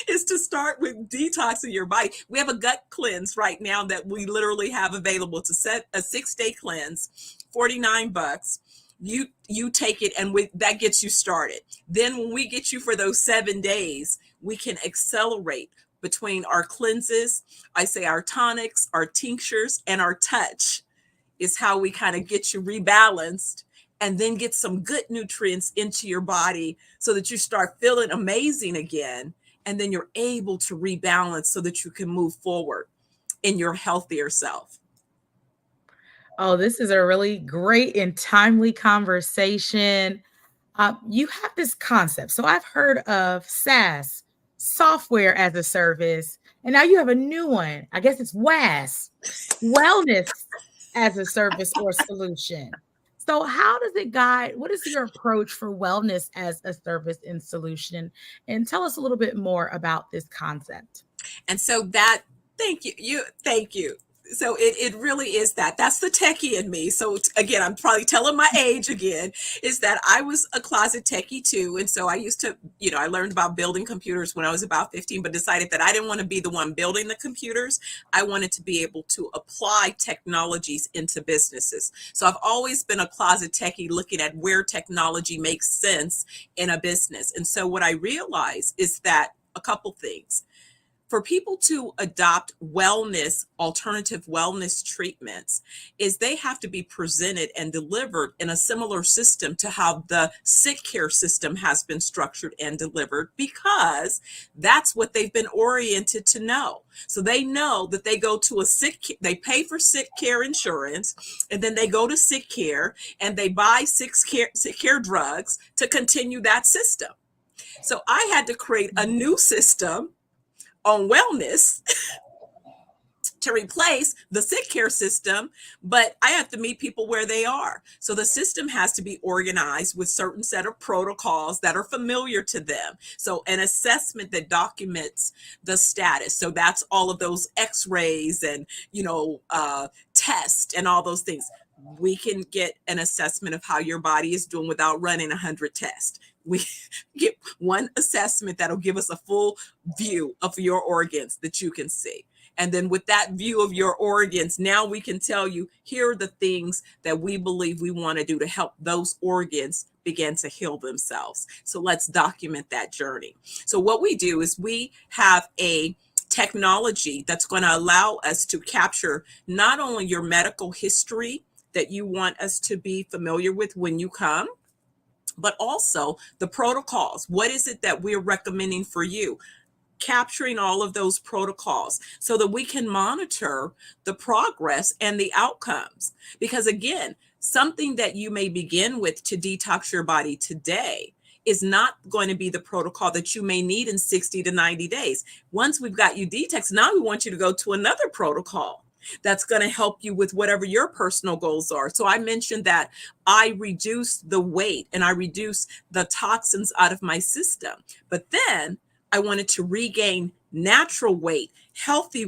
is to start with detoxing your body. We have a gut cleanse right now that we literally have available to set a 6-day cleanse, $49. You take it, and that gets you started. Then when we get you for those 7 days, we can accelerate between our cleanses. I say our tonics, our tinctures, and our touch is how we kind of get you rebalanced, and then get some good nutrients into your body so that you start feeling amazing again. And then you're able to rebalance so that you can move forward in your healthier self. Oh, this is a really great and timely conversation. You have this concept. So I've heard of SaaS, software as a service, and now you have a new one. I guess it's WAS, wellness as a service or solution. So how does it guide? What is your approach for wellness as a service and solution? And tell us a little bit more about this concept. And so thank you. So it really is that's the techie in me. So again, I'm probably telling my age again, is that I was a closet techie too. And so I used to, I learned about building computers when I was about 15, but decided that I didn't want to be the one building the computers. I wanted to be able to apply technologies into businesses. So I've always been a closet techie, looking at where technology makes sense in a business. And so what I realized is that a couple things. for people to adopt alternative wellness treatments, is they have to be presented and delivered in a similar system to how the sick care system has been structured and delivered, because that's what they've been oriented to know. So they know that they go to they pay for sick care insurance, and then they go to sick care and they buy sick care drugs to continue that system. So I had to create a new system on wellness to replace the sick care system, but I have to meet people where they are. So the system has to be organized with certain set of protocols that are familiar to them. So an assessment that documents the status. So that's all of those x-rays and, tests and all those things. We can get an assessment of how your body is doing without running 100 tests. We get one assessment that'll give us a full view of your organs that you can see. And then with that view of your organs, now we can tell you, here are the things that we believe we want to do to help those organs begin to heal themselves. So let's document that journey. So what we do is we have a technology that's going to allow us to capture not only your medical history that you want us to be familiar with when you come, but also the protocols. What is it that we're recommending for you? Capturing all of those protocols so that we can monitor the progress and the outcomes. Because again, something that you may begin with to detox your body today is not going to be the protocol that you may need in 60 to 90 days. Once we've got you detoxed, now we want you to go to another protocol that's going to help you with whatever your personal goals are. So I mentioned that I reduced the weight and I reduced the toxins out of my system. But then I wanted to regain natural weight, healthy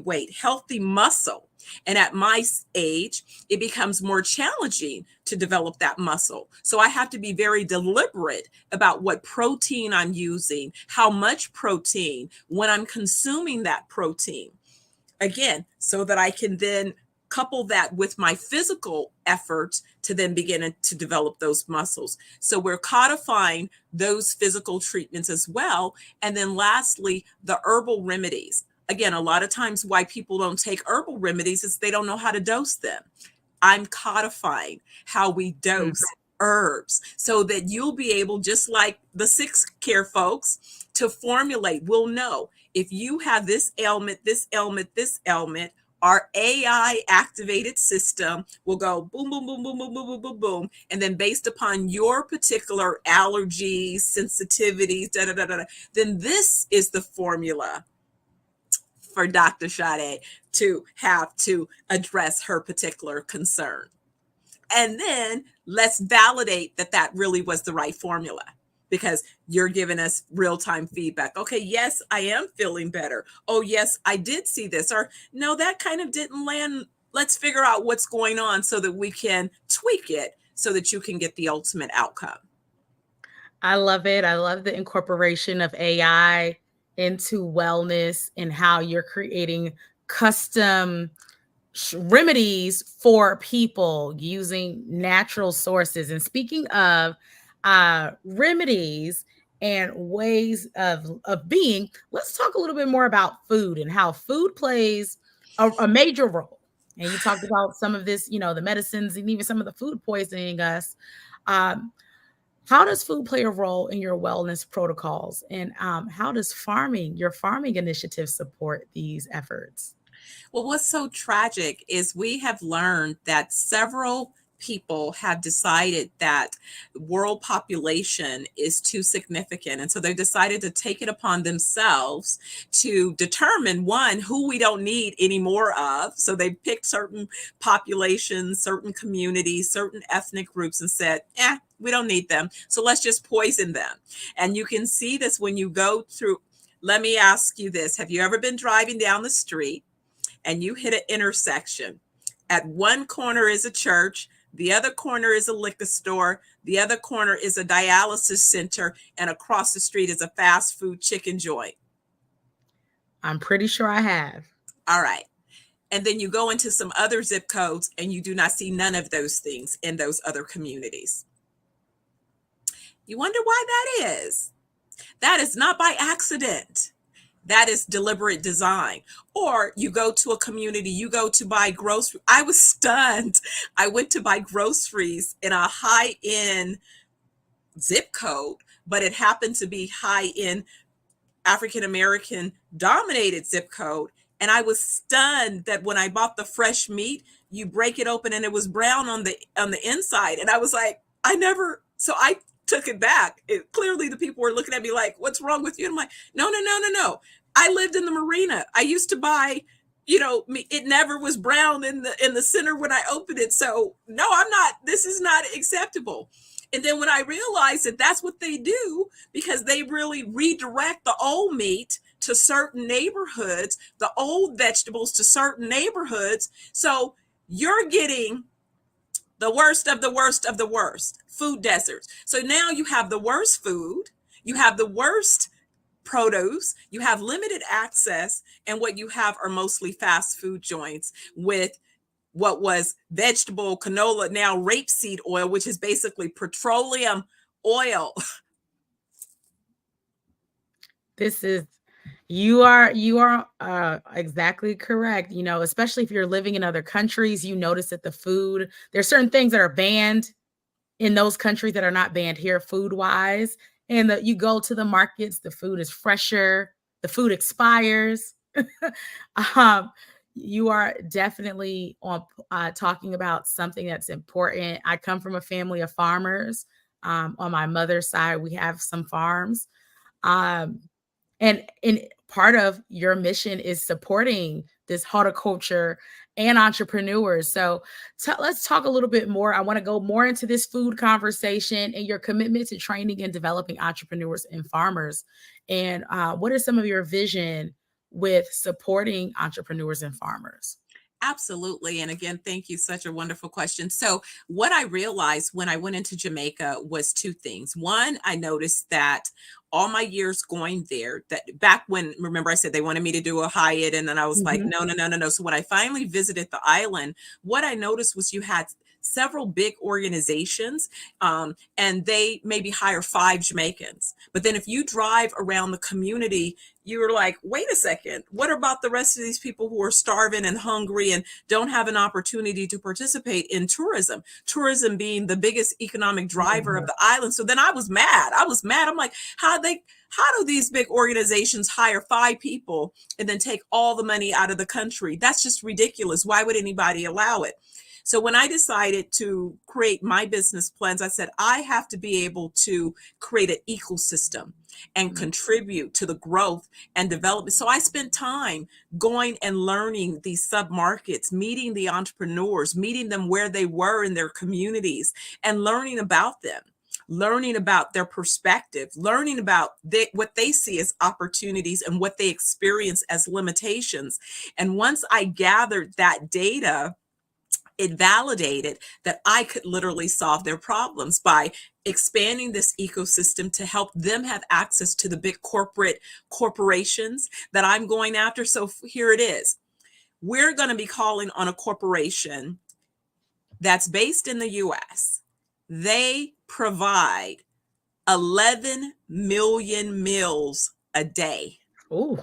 muscle. And at my age, it becomes more challenging to develop that muscle. So I have to be very deliberate about what protein I'm using, how much protein, when I'm consuming that protein. Again, so that I can then couple that with my physical efforts to then begin to develop those muscles. So we're codifying those physical treatments as well. And then lastly, the herbal remedies. Again, a lot of times why people don't take herbal remedies is they don't know how to dose them. I'm codifying how we dose herbs so that you'll be able, just like the sick care folks, to formulate. We'll know if you have this ailment, our AI activated system will go boom, boom, boom, boom, boom, boom, boom, boom, boom. And then based upon your particular allergies, sensitivities, then this is the formula for Dr. Sade to have to address her particular concern. And then let's validate that that really was the right formula, because you're giving us real-time feedback. Okay, yes, I am feeling better. Oh, yes, I did see this. Or no, that kind of didn't land. Let's figure out what's going on so that we can tweak it so that you can get the ultimate outcome. I love it. I love the incorporation of AI into wellness and how you're creating custom remedies for people using natural sources. And speaking of remedies and ways of being, let's talk a little bit more about food and how food plays a major role. And you talked about some of this, the medicines and even some of the food poisoning us. How does food play a role in your wellness protocols? And how does your farming initiative support these efforts? Well, what's so tragic is we have learned that several people have decided that world population is too significant. And so they decided to take it upon themselves to determine, one, who we don't need any more of. So they picked certain populations, certain communities, certain ethnic groups and said, we don't need them. So let's just poison them. And you can see this when you go through. Let me ask you this. Have you ever been driving down the street and you hit an intersection? At one corner is a church, the other corner is a liquor store, the other corner is a dialysis center, and across the street is a fast food chicken joint. I'm pretty sure I have. All right. And then you go into some other zip codes and you do not see none of those things in those other communities. You wonder why that is? That is not by accident. That is deliberate design. Or you go to a community, you go to buy groceries. I was stunned. I went to buy groceries in a high-end zip code, but it happened to be high-end African American dominated zip code. And I was stunned that when I bought the fresh meat, you break it open and it was brown on the inside. And I was like, so I took it back. Clearly the people were looking at me like, what's wrong with you? And I'm like, no, no, no, no, no. I lived in the marina. I used to buy, it never was brown in the center when I opened it. So no, this is not acceptable. And then when I realized that that's what they do, because they really redirect the old meat to certain neighborhoods, the old vegetables to certain neighborhoods. So you're getting the worst of the worst of the worst, food deserts. So now you have the worst food, you have the worst produce, you have limited access, and what you have are mostly fast food joints with what was vegetable canola, now rapeseed oil, which is basically petroleum oil. You are exactly correct. Especially if you're living in other countries, you notice that there's certain things that are banned in those countries that are not banned here food wise. And you go to the markets, the food is fresher, the food expires. You are definitely on talking about something that's important. I come from a family of farmers. On my mother's side, we have some farms. And part of your mission is supporting this horticulture and entrepreneurs. So let's talk a little bit more. I want to go more into this food conversation and your commitment to training and developing entrepreneurs and farmers. And what is some of your vision with supporting entrepreneurs and farmers? Absolutely. And again, thank you. Such a wonderful question. So what I realized when I went into Jamaica was two things. One, I noticed that all my years going there, that back when, remember I said they wanted me to do a Hyatt, and then I was like, no, no, no, no, no. So when I finally visited the island, what I noticed was you had several big organizations, and they maybe hire 5 Jamaicans. But then if you drive around the community, you're like, wait a second, what about the rest of these people who are starving and hungry and don't have an opportunity to participate in tourism? Tourism being the biggest economic driver of the island. So then I was mad. I'm like, how do these big organizations hire 5 people and then take all the money out of the country? That's just ridiculous. Why would anybody allow it? So when I decided to create my business plans, I said, I have to be able to create an ecosystem and contribute to the growth and development. So I spent time going and learning these sub-markets, meeting the entrepreneurs, meeting them where they were in their communities, and learning about them, learning about their perspective, learning about what they see as opportunities and what they experience as limitations. And once I gathered that data, it validated that I could literally solve their problems by expanding this ecosystem to help them have access to the big corporations that I'm going after. So here it is. We're going to be calling on a corporation that's based in the US. They provide 11 million meals a day. Ooh.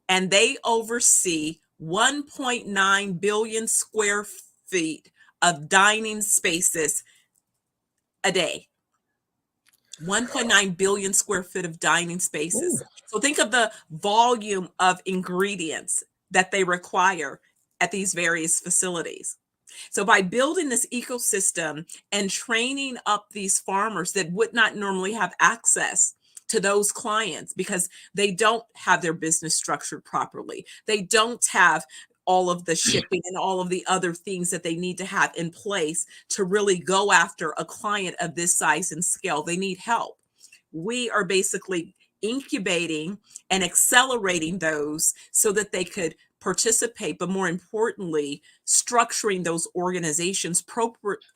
And they oversee 1.9 billion square feet of dining spaces a day. 1.9 billion square feet of dining spaces. Ooh. So think of the volume of ingredients that they require at these various facilities. So by building this ecosystem and training up these farmers that would not normally have access to those clients because they don't have their business structured properly, they don't have all of the shipping and all of the other things that they need to have in place to really go after a client of this size and scale. They need help. We are basically incubating and accelerating those so that they could participate, but more importantly, structuring those organizations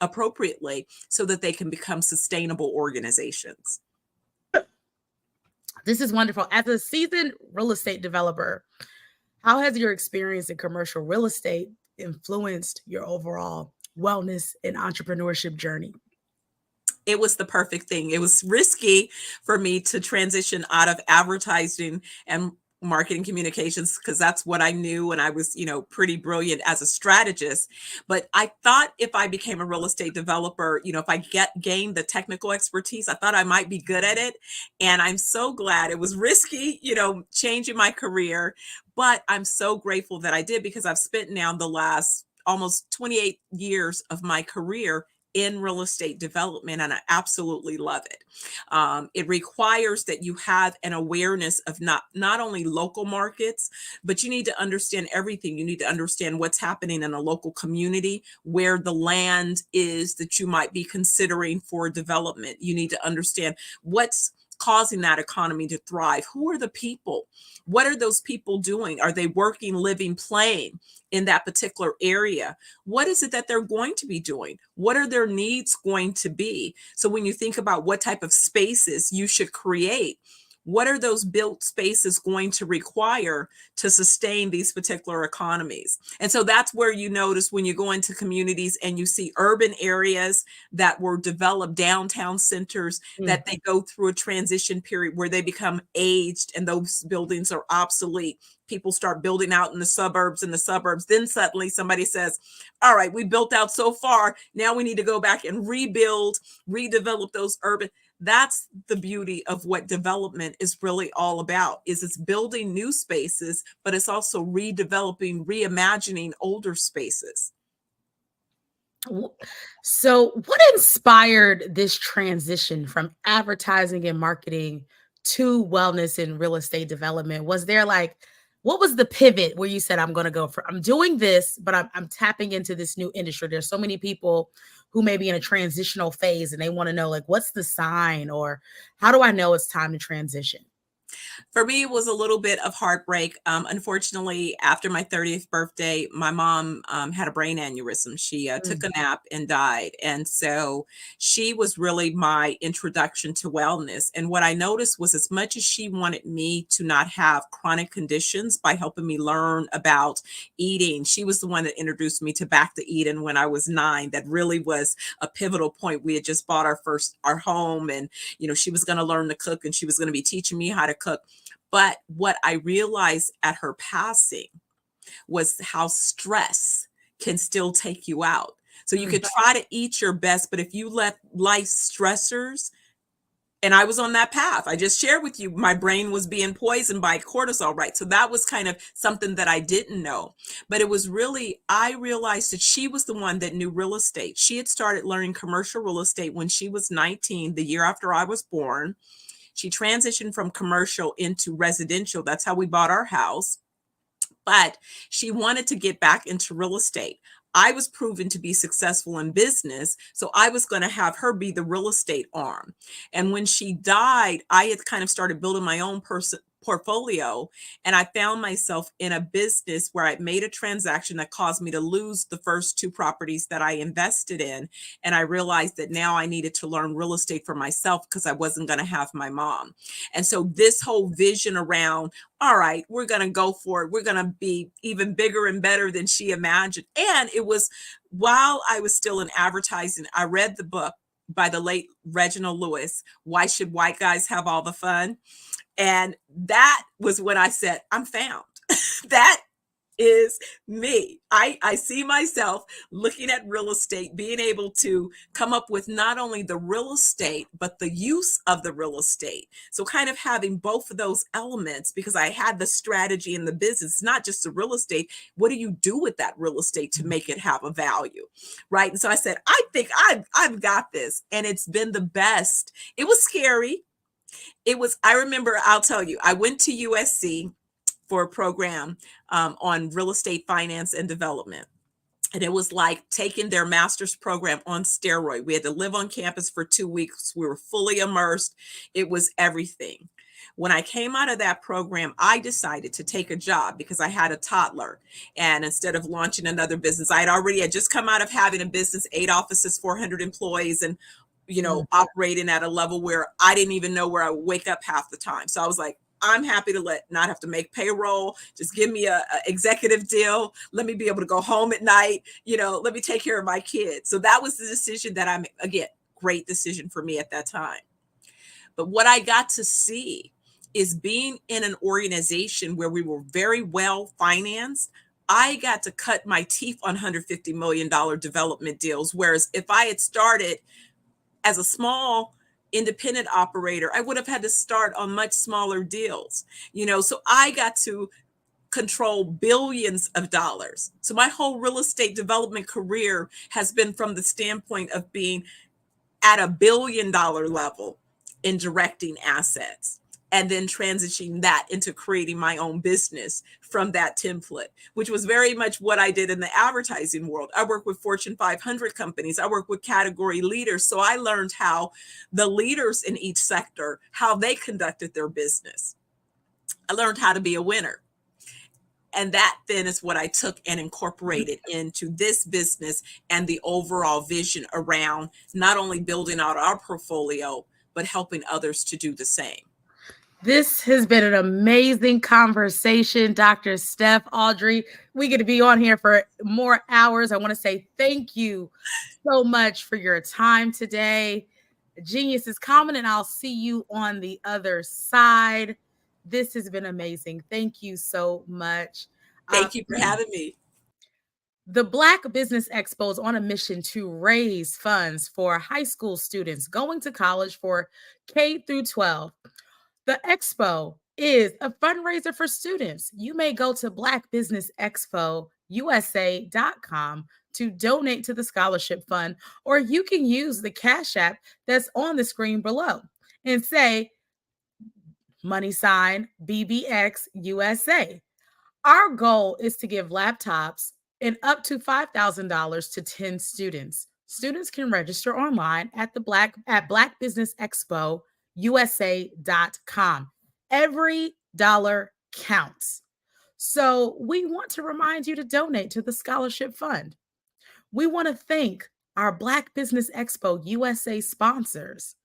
appropriately so that they can become sustainable organizations. This is wonderful. As a seasoned real estate developer, how has your experience in commercial real estate influenced your overall wellness and entrepreneurship journey? It was the perfect thing. It was risky for me to transition out of advertising and marketing communications because that's what I knew, and I was, pretty brilliant as a strategist. But I thought if I became a real estate developer, if I gained the technical expertise, I thought I might be good at it. And I'm so glad. It was risky, changing my career, but I'm so grateful that I did, because I've spent now the last almost 28 years of my career in real estate development, and I absolutely love it. It requires that you have an awareness of not only local markets, but you need to understand everything. You need to understand what's happening in a local community, where the land is that you might be considering for development. You need to understand what's causing that economy to thrive. Who are the people? What are those people doing? Are they working, living, playing in that particular area? What is it that they're going to be doing? What are their needs going to be? So when you think about what type of spaces you should create, what are those built spaces going to require to sustain these particular economies? And so that's where you notice when you go into communities and you see urban areas that were developed, downtown centers, that they go through a transition period where they become aged and those buildings are obsolete. People start building out in the suburbs, Then suddenly somebody says, all right, we built out so far. Now we need to go back and rebuild, redevelop those urban. That's the beauty of what development is really all about, is it's building new spaces, but it's also redeveloping, reimagining older spaces. So what inspired this transition from advertising and marketing to wellness and real estate development? Was there what was the pivot where you said, I'm doing this, but I'm tapping into this new industry? There's so many people who may be in a transitional phase and they want to know, what's the sign, or how do I know it's time to transition? For me, it was a little bit of heartbreak. Unfortunately, after my 30th birthday, my mom had a brain aneurysm. She took a nap and died. And so she was really my introduction to wellness. And what I noticed was, as much as she wanted me to not have chronic conditions by helping me learn about eating, she was the one that introduced me to Back to Eden when I was 9. That really was a pivotal point. We had just bought our home, and, she was going to learn to cook, and she was going to be teaching me how to cook. But what I realized at her passing was how stress can still take you out. So you could try to eat your best, but if you let life stressors, and I was on that path. I just shared with you, my brain was being poisoned by cortisol, right? So that was kind of something that I didn't know. But it was really, I realized that she was the one that knew real estate. She had started learning commercial real estate when she was 19, the year after I was born. She transitioned from commercial into residential. That's how we bought our house. But she wanted to get back into real estate. I was proven to be successful in business, so I was going to have her be the real estate arm. And when she died, I had kind of started building my own portfolio, and I found myself in a business where I made a transaction that caused me to lose the first 2 properties that I invested in. And I realized that now I needed to learn real estate for myself, because I wasn't going to have my mom. And so this whole vision around, all right, we're going to go for it. We're going to be even bigger and better than she imagined. And it was while I was still in advertising, I read the book by the late Reginald Lewis, Why Should White Guys Have All the Fun? And that was when I said, I'm found. That is me. I see myself looking at real estate, being able to come up with not only the real estate, but the use of the real estate. So kind of having both of those elements, because I had the strategy in the business, not just the real estate. What do you do with that real estate to make it have a value? Right. And so I said, I think I've got this. And it's been the best. It was scary. I remember, I'll tell you, I went to USC for a program on real estate finance and development. And it was like taking their master's program on steroid. We had to live on campus for 2 weeks. We were fully immersed. It was everything. When I came out of that program, I decided to take a job because I had a toddler. And instead of launching another business, I had just come out of having a business, 8 offices, 400 employees, and operating at a level where I didn't even know where I would wake up half the time. So I was like, I'm happy to not have to make payroll. Just give me a executive deal. Let me be able to go home at night. Let me take care of my kids. So that was the decision that great decision for me at that time. But what I got to see is being in an organization where we were very well financed. I got to cut my teeth on $150 million development deals. Whereas if I had started as a small independent operator, I would have had to start on much smaller deals, so I got to control billions of dollars. So my whole real estate development career has been from the standpoint of being at $1 billion level in directing assets, and then transitioning that into creating my own business from that template, which was very much what I did in the advertising world. I work with Fortune 500 companies. I work with category leaders. So I learned how the leaders in each sector, how they conducted their business. I learned how to be a winner. And that then is what I took and incorporated into this business and the overall vision around not only building out our portfolio, but helping others to do the same. This has been an amazing conversation, Dr. Steph, Audrey. We get to be on here for more hours. I want to say thank you so much for your time today. Genius is common, and I'll see you on the other side. This has been amazing. Thank you so much. Thank you for having me. The Black Business Expo is on a mission to raise funds for high school students going to college for K through 12. The expo is a fundraiser for students. You may go to blackbusinessexpousa.com to donate to the scholarship fund, or you can use the Cash App that's on the screen below and say $BBX USA. Our goal is to give laptops and up to $5,000 to 10 students. Students can register online at Black Business Expo USA.com. Every dollar counts. So we want to remind you to donate to the scholarship fund. We want to thank our Black Business Expo USA sponsors: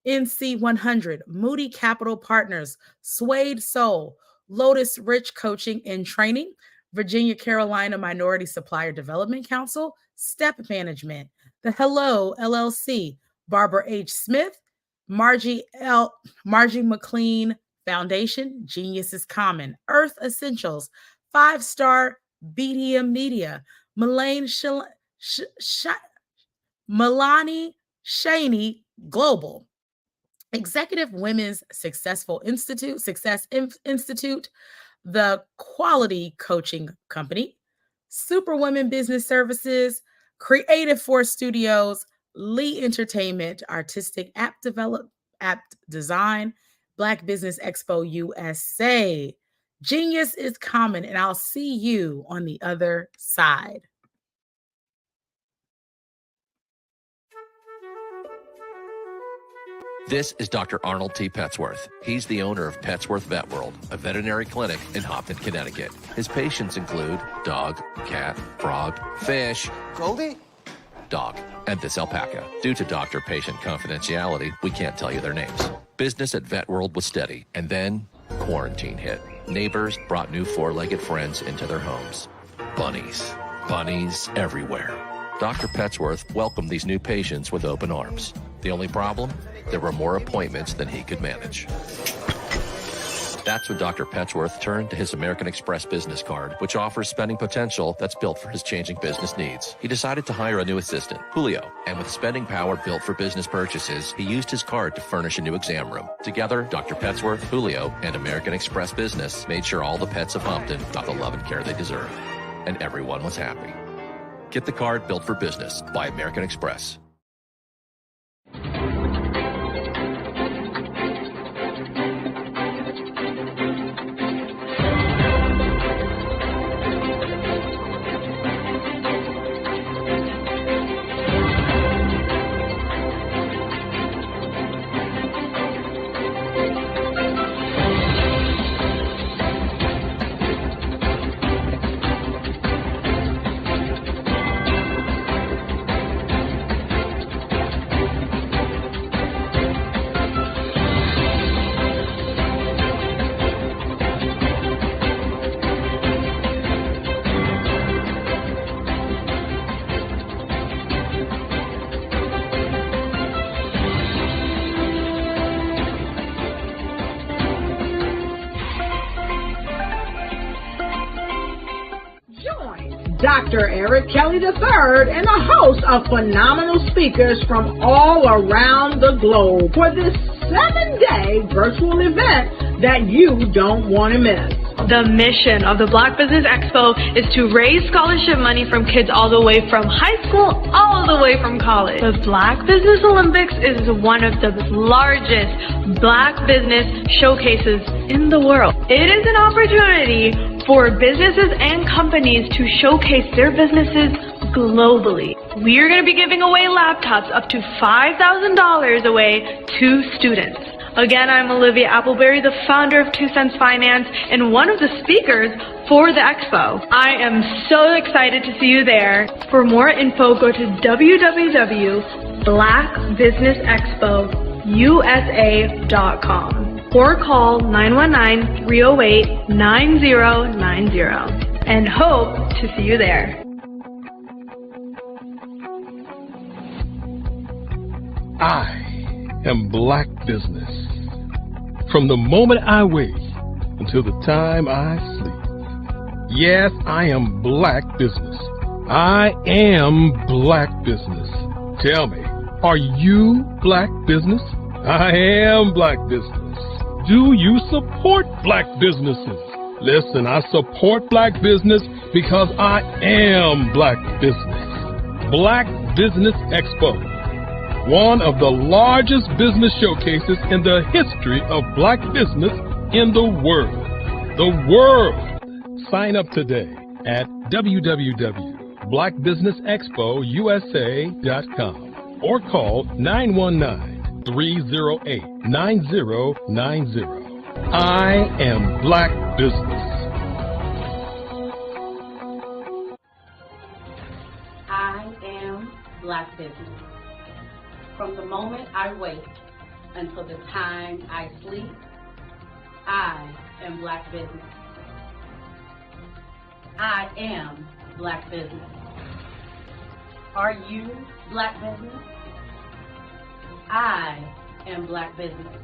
NC100, Moody Capital Partners, Suede Soul, Lotus Rich Coaching and Training, Virginia Carolina Minority Supplier Development Council, Step Management, The Hello LLC, Barbara H. Smith, Margie McLean Foundation, Genius is Common, Earth Essentials, 5-Star BDM Media, Milani Shaney Global, Executive Women's Success Institute, the Quality Coaching Company, Superwomen Business Services, Creative Force Studios, Lee Entertainment, Artistic App Design, Black Business Expo USA. Genius is common, and I'll see you on the other side. This is Dr. Arnold T. Petsworth. He's the owner of Petsworth Vet World, a veterinary clinic in Hopton, Connecticut. His patients include dog, cat, frog, fish, Goldie, dog, and this alpaca. Due to doctor-patient confidentiality, we can't tell you their names. Business at Vet World was steady, and then quarantine hit. Neighbors brought new four-legged friends into their homes. Bunnies. Bunnies everywhere. Dr. Petsworth welcomed these new patients with open arms. The only problem? There were more appointments than he could manage. That's when Dr. Petsworth turned to his American Express business card, which offers spending potential that's built for his changing business needs. He decided to hire a new assistant, Julio, and with spending power built for business purchases, he used his card to furnish a new exam room. Together, Dr. Petsworth, Julio, and American Express Business made sure all the pets of Hopton got the love and care they deserve. And everyone was happy. Get the card built for business by American Express. Dr. Eric Kelly III and a host of phenomenal speakers from all around the globe for this 7-day virtual event that you don't want to miss. The mission of the Black Business Expo is to raise scholarship money from kids all the way from high school all the way from college. The Black Business Olympics is one of the largest Black business showcases in the world. It is an opportunity for businesses and companies to showcase their businesses globally. We are going to be giving away laptops up to $5,000 away to students. Again, I'm Olivia Appleberry, the founder of 2 Cents Finance and one of the speakers for the expo. I am so excited to see you there. For more info, go to www.blackbusinessexpousa.com or call 919-308-9090 and hope to see you there. I am Black Business. From the moment I wake until the time I sleep. Yes, I am Black Business. I am Black Business. Tell me, are you Black Business? I am Black Business. Do you support Black businesses? Listen, I support Black business because I am Black Business. Black Business Expo, one of the largest business showcases in the history of Black business in the world. The world! Sign up today at www.blackbusinessexpousa.com or call 919-308-9090. I am Black Business. I am Black Business. From the moment I wake until the time I sleep, I am Black Business. I am Black Business. Are you Black Business? I am Black Business.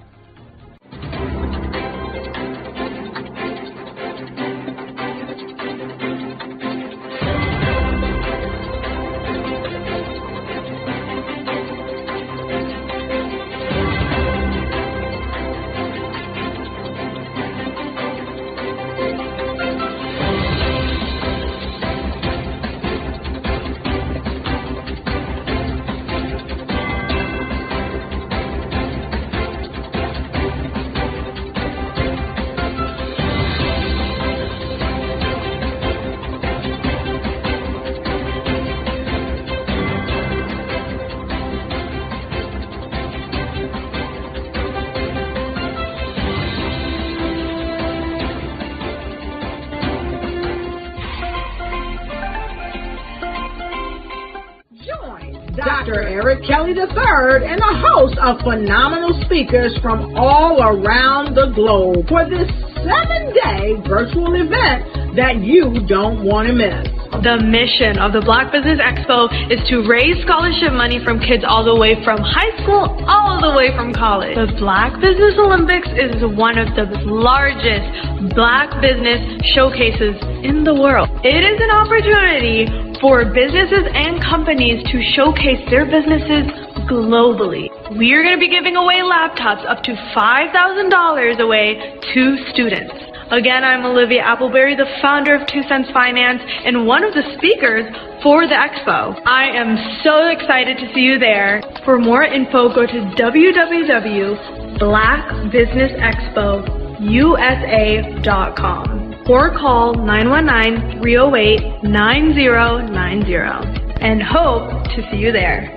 Dr. Eric Kelly III and a host of phenomenal speakers from all around the globe for this 7-day virtual event that you don't want to miss. The mission of the Black Business Expo is to raise scholarship money from kids all the way from high school all the way from college. The Black Business Olympics is one of the largest Black business showcases in the world. It is an opportunity for businesses and companies to showcase their businesses globally. We are going to be giving away laptops up to $5,000 away to students. Again, I'm Olivia Appleberry, the founder of 2 Cents Finance and one of the speakers for the expo. I am so excited to see you there. For more info, go to www.blackbusinessexpousa.com or call 919-308-9090 and hope to see you there.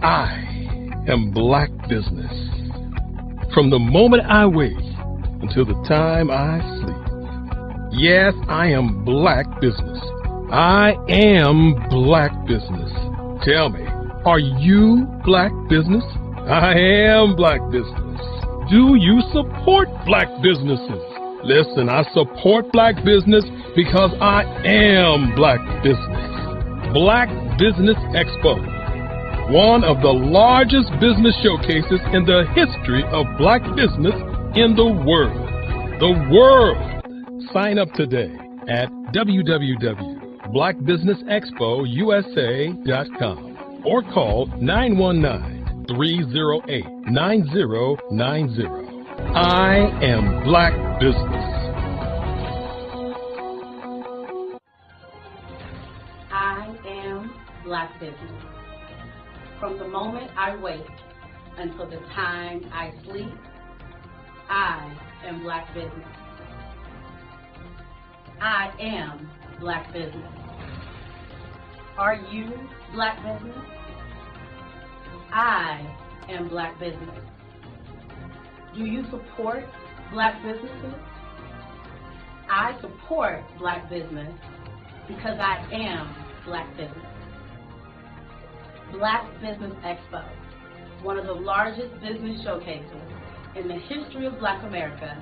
I am Black Business. From the moment I wake until the time I sleep. Yes, I am Black Business. I am Black Business. Tell me, are you Black Business? I am Black Business. Do you support Black businesses? Listen, I support Black business because I am Black Business. Black Business Expo, one of the largest business showcases in the history of Black business in the world. the world. Sign up today at www.blackbusinessexpousa.com or call 919-308-9090. I am Black Business. I am Black Business. From the moment I wake until the time I sleep, I am Black Business. I am Black Business. Are you Black Business? I am Black Business. Do you support Black businesses? I support Black business because I am Black Business. Black Business Expo, one of the largest business showcases in the history of Black America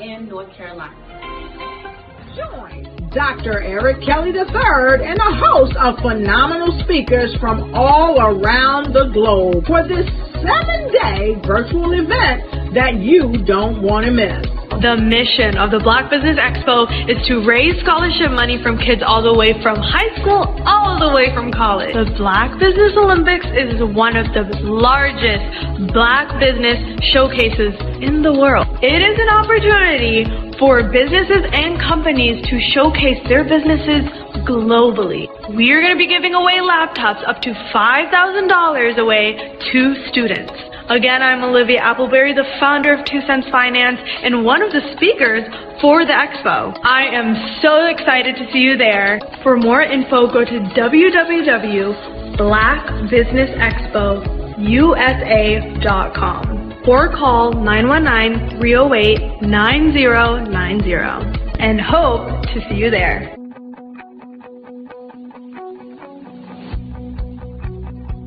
in North Carolina. Join Dr. Eric Kelly III and a host of phenomenal speakers from all around the globe for this 7-day virtual event that you don't want to miss. The mission of the Black Business Expo is to raise scholarship money from kids all the way from high school all the way from college. The Black Business Olympics is one of the largest Black business showcases in the world. It is an opportunity for businesses and companies to showcase their businesses globally. We are going to be giving away laptops up to $5,000 away to students. Again, I'm Olivia Appleberry, the founder of 2 Cents Finance and one of the speakers for the expo. I am so excited to see you there. For more info, go to www.blackbusinessexpousa.com or call 919-308-9090 and hope to see you there.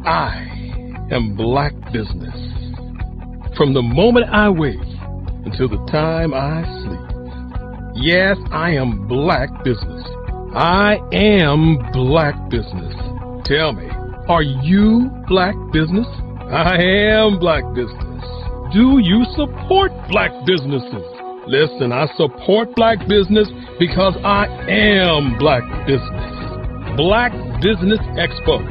I am Black Business. From the moment I wake until the time I sleep. Yes, I am Black Business. I am Black Business. Tell me, are you Black Business? I am Black Business. Do you support Black businesses? Listen, I support Black business because I am Black Business. Black Business Expo,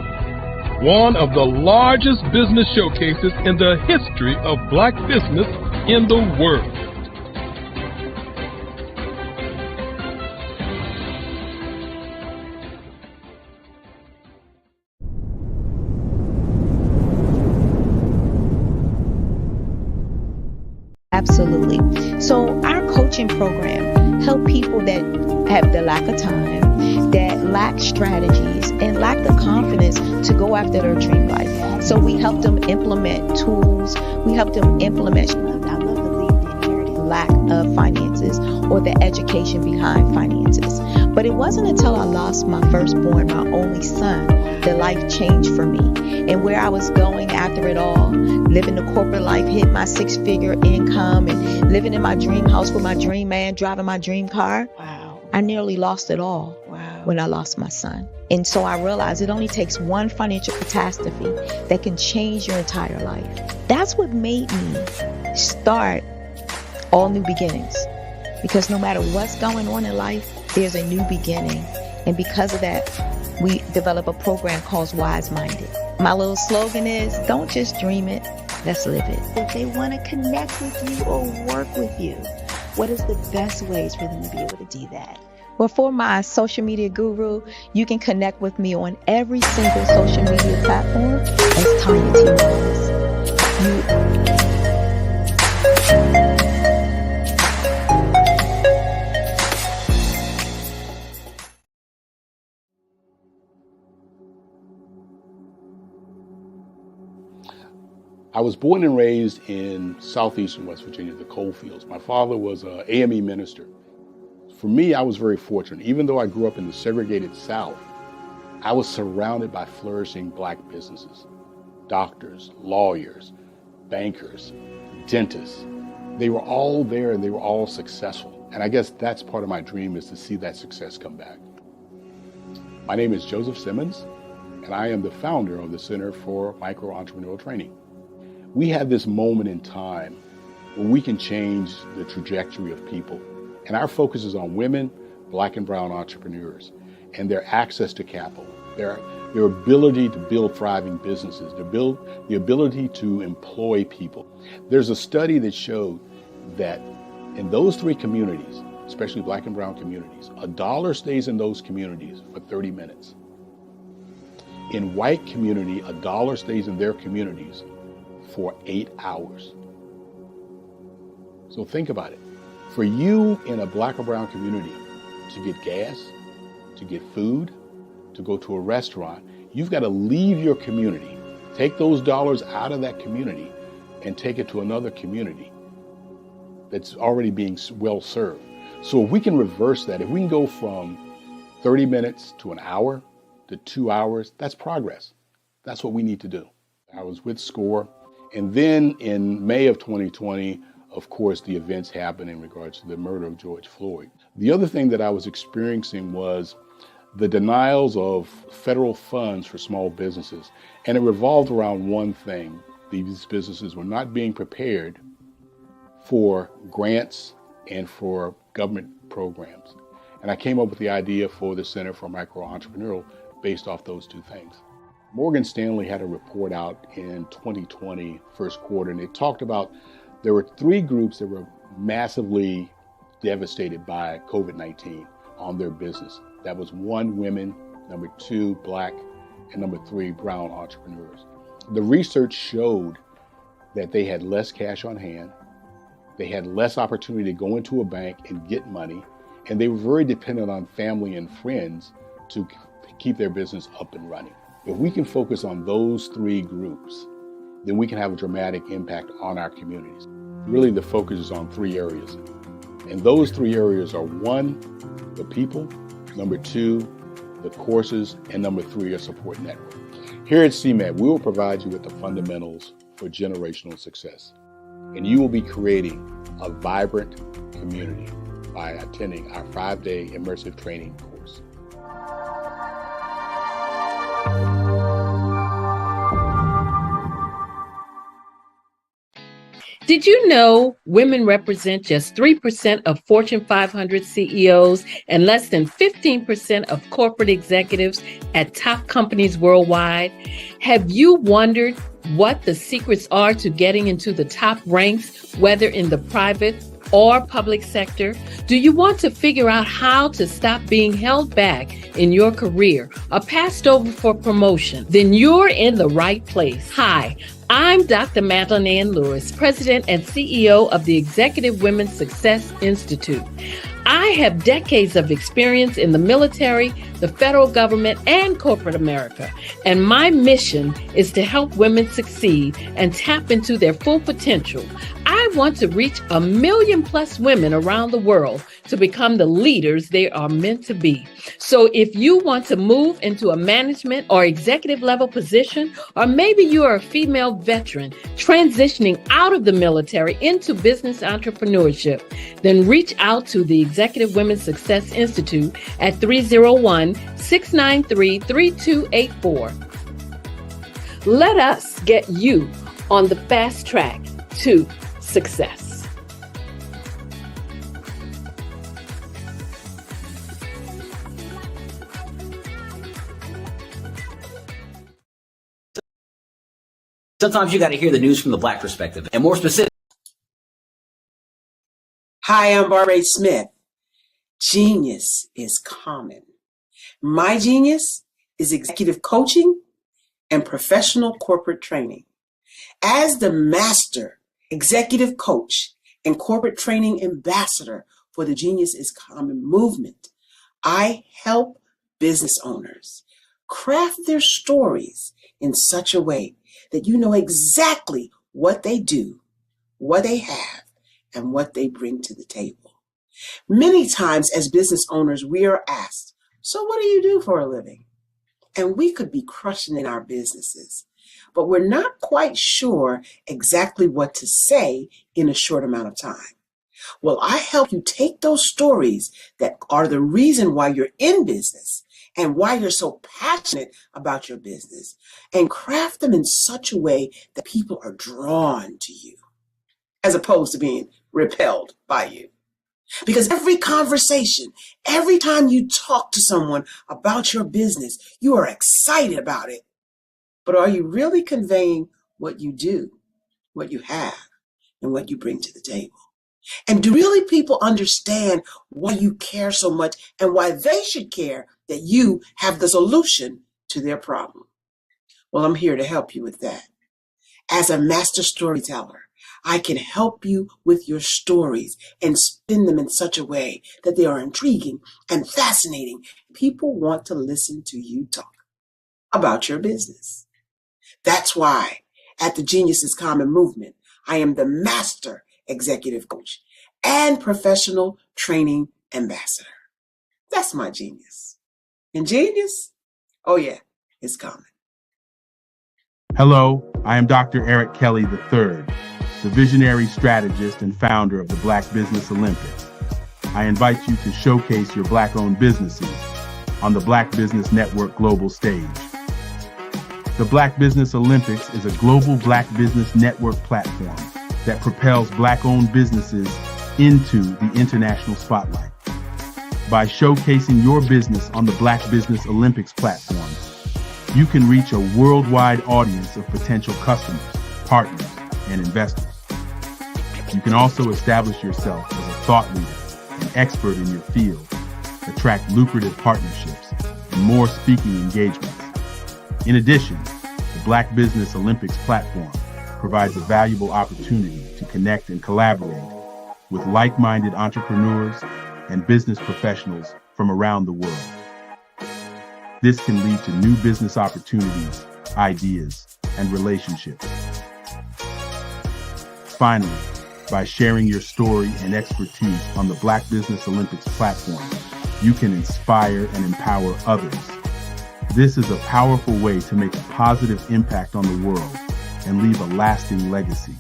one of the largest business showcases in the history of Black business in the world. Absolutely. So our coaching program help people that have the lack of time, that lack strategies, and lack the confidence to go after their dream life. So we help them implement tools. We help them implement, I love to leave the inherited lack of finances or the education behind finances. But it wasn't until I lost my firstborn, my only son, that life changed for me. And where I was going after it all, living the corporate life, hit my 6-figure income, and living in my dream house with my dream man, driving my dream car. Wow. I nearly lost it all. Wow. When I lost my son. And so I realized it only takes one financial catastrophe that can change your entire life. That's what made me start All New Beginnings. Because no matter what's going on in life, there's a new beginning. And because of that, we develop a program called Wise Minded. My little slogan is, don't just dream it, let's live it. If they want to connect with you or work with you, what is the best ways for them to be able to do that? Well, for my social media guru, you can connect with me on every single social media platform as Tanya T. Wallace. I was born and raised in southeastern West Virginia, the coal fields. My father was an AME minister. For me, I was very fortunate. Even though I grew up in the segregated South, I was surrounded by flourishing Black businesses. Doctors, lawyers, bankers, dentists. They were all there and they were all successful. And I guess that's part of my dream, is to see that success come back. My name is Joseph Simmons, and I am the founder of the Center for Micro Entrepreneurial Training. We had this moment in time where we can change the trajectory of people. And our focus is on women, Black and brown entrepreneurs, and their access to capital, their ability to build thriving businesses, the ability to employ people. There's a study that showed that in those three communities, especially Black and brown communities, $1 stays in those communities for 30 minutes. In white community, $1 stays in their communities for 8 hours. So think about it. For you in a Black or brown community to get gas, to get food, to go to a restaurant, you've got to leave your community, take those dollars out of that community and take it to another community that's already being well served. So if we can reverse that, if we can go from 30 minutes to an hour to 2 hours, that's progress. That's what we need to do. I was with SCORE, and then in May of 2020, of course, the events happened in regards to the murder of George Floyd. The other thing that I was experiencing was the denials of federal funds for small businesses. And it revolved around one thing. These businesses were not being prepared for grants and for government programs. And I came up with the idea for the Center for Micro-Entrepreneurial based off those two things. Morgan Stanley had a report out in 2020, first quarter, and it talked about there were 3 groups that were massively devastated by COVID-19 on their business. That was 1, women, number 2, Black, and number 3, brown entrepreneurs. The research showed that they had less cash on hand, they had less opportunity to go into a bank and get money, and they were very dependent on family and friends to keep their business up and running. If we can focus on those 3 groups, then we can have a dramatic impact on our communities. Really, the focus is on 3 areas. And those 3 areas are 1, the people, number 2, the courses, and number 3, a support network. Here at CMAT, we will provide you with the fundamentals for generational success. And you will be creating a vibrant community by attending our 5-day immersive training course. Did you know women represent just 3% of Fortune 500 CEOs and less than 15% of corporate executives at top companies worldwide? Have you wondered what the secrets are to getting into the top ranks, whether in the private or public sector? Do you want to figure out how to stop being held back in your career or passed over for promotion? Then you're in the right place. Hi, I'm Dr. Madeline Ann Lewis, President and CEO of the Executive Women's Success Institute. I have decades of experience in the military, the federal government, and corporate America. And my mission is to help women succeed and tap into their full potential. I want to reach 1 million+ women around the world to become the leaders they are meant to be. So if you want to move into a management or executive level position, or maybe you are a female veteran transitioning out of the military into business entrepreneurship, then reach out to the Executive Women's Success Institute at 301-693-3284. Let us get you on the fast track to success. Sometimes you got to hear the news from the Black perspective, and more specific. Hi, I'm Barbara Smith. Genius is common. My genius is executive coaching and professional corporate training. As the master executive coach and corporate training ambassador for the Genius is Common movement, I help business owners craft their stories in such a way that you know exactly what they do, what they have, and what they bring to the table. Many times as business owners, we are asked, so what do you do for a living? And we could be crushing in our businesses, but we're not quite sure exactly what to say in a short amount of time. Well, I help you take those stories that are the reason why you're in business and why you're so passionate about your business and craft them in such a way that people are drawn to you. as opposed to being repelled by you. Because every conversation, every time you talk to someone about your business, you are excited about it. But are you really conveying what you do, what you have, and what you bring to the table? And do really people understand why you care so much and why they should care that you have the solution to their problem? Well, I'm here to help you with that. As a master storyteller, I can help you with your stories and spin them in such a way that they are intriguing and fascinating. People want to listen to you talk about your business. That's why at the Genius is Common movement, I am the master executive coach and professional training ambassador. That's my genius. And genius, oh yeah, it's common. Hello, I am Dr. Eric Kelly III, the visionary strategist and founder of the Black Business Olympics. I invite you to showcase your Black-owned businesses on the Black Business Network global stage. The Black Business Olympics is a global Black Business Network platform that propels Black-owned businesses into the international spotlight. By showcasing your business on the Black Business Olympics platform, you can reach a worldwide audience of potential customers, partners, and investors. You can also establish yourself as a thought leader and expert in your field, attract lucrative partnerships, and more speaking engagements. In addition, the Black Business Olympics platform provides a valuable opportunity to connect and collaborate with like-minded entrepreneurs and business professionals from around the world. This can lead to new business opportunities, ideas, and relationships. Finally, by sharing your story and expertise on the Black Business Olympics platform, you can inspire and empower others. This is a powerful way to make a positive impact on the world and leave a lasting legacy.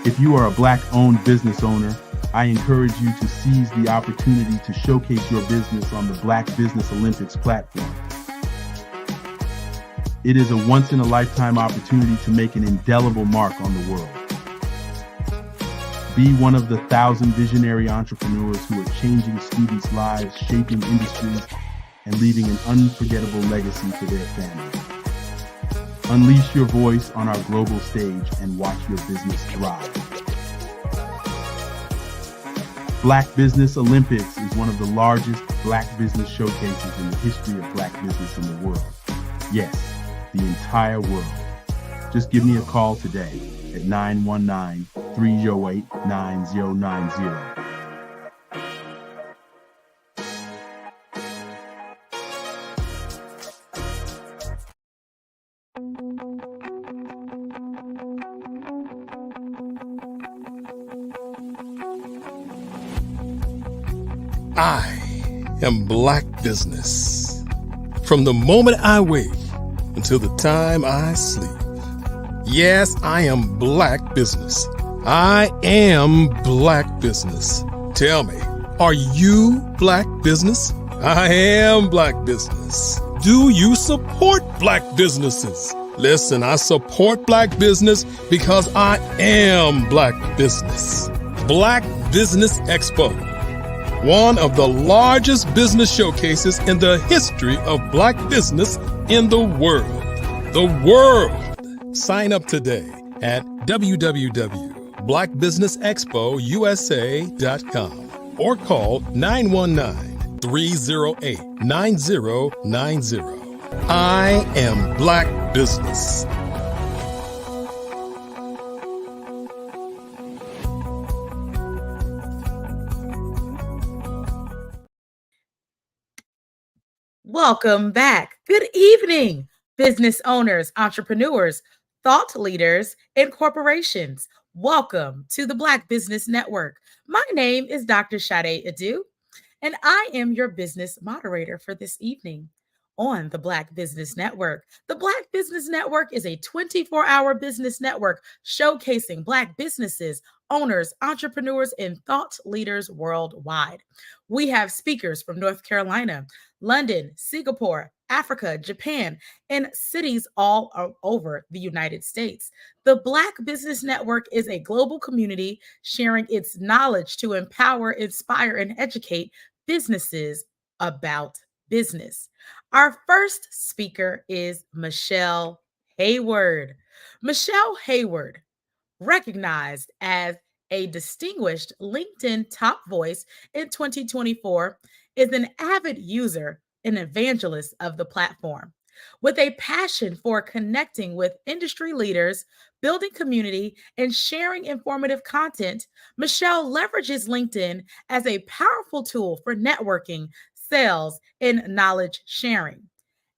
If you are a Black-owned business owner, I encourage you to seize the opportunity to showcase your business on the Black Business Olympics platform. It is a once-in-a-lifetime opportunity to make an indelible mark on the world. Be one of the 1,000 visionary entrepreneurs who are changing students' lives, shaping industries, and leaving an unforgettable legacy for their families. Unleash your voice on our global stage and watch your business thrive. Black Business Olympics is one of the largest Black business showcases in the history of Black business in the world. Yes, the entire world. Just give me a call today at 919-308-9090. I am Black Business. From the moment I wake until the time I sleep. Yes, I am Black Business. I am Black Business. Tell me, are you Black Business? I am Black Business. Do you support Black businesses? Listen, I support Black business because I am Black Business. Black Business Expo, one of the largest business showcases in the history of Black business in the world. The world! Sign up today at www.blackbusinessexpousa.com or call 919-308-9090. I am Black Business. Welcome back. Good evening, business owners, entrepreneurs, thought leaders, and corporations. Welcome to the Black Business Network. My name is Dr. Sade Adu, and I am your business moderator for this evening on the Black Business Network. The Black Business Network is a 24-hour business network showcasing Black businesses, owners, entrepreneurs, and thought leaders worldwide. We have speakers from North Carolina, London, Singapore, Africa, Japan, and cities all over the United States. The Black Business Network is a global community sharing its knowledge to empower, inspire, and educate businesses about business. Our first speaker is Michelle Hayward. Michelle Hayward, recognized as a distinguished LinkedIn top voice in 2024, is an avid user and evangelist of the platform. With a passion for connecting with industry leaders, building community, and sharing informative content, Michelle leverages LinkedIn as a powerful tool for networking, sales, and knowledge sharing.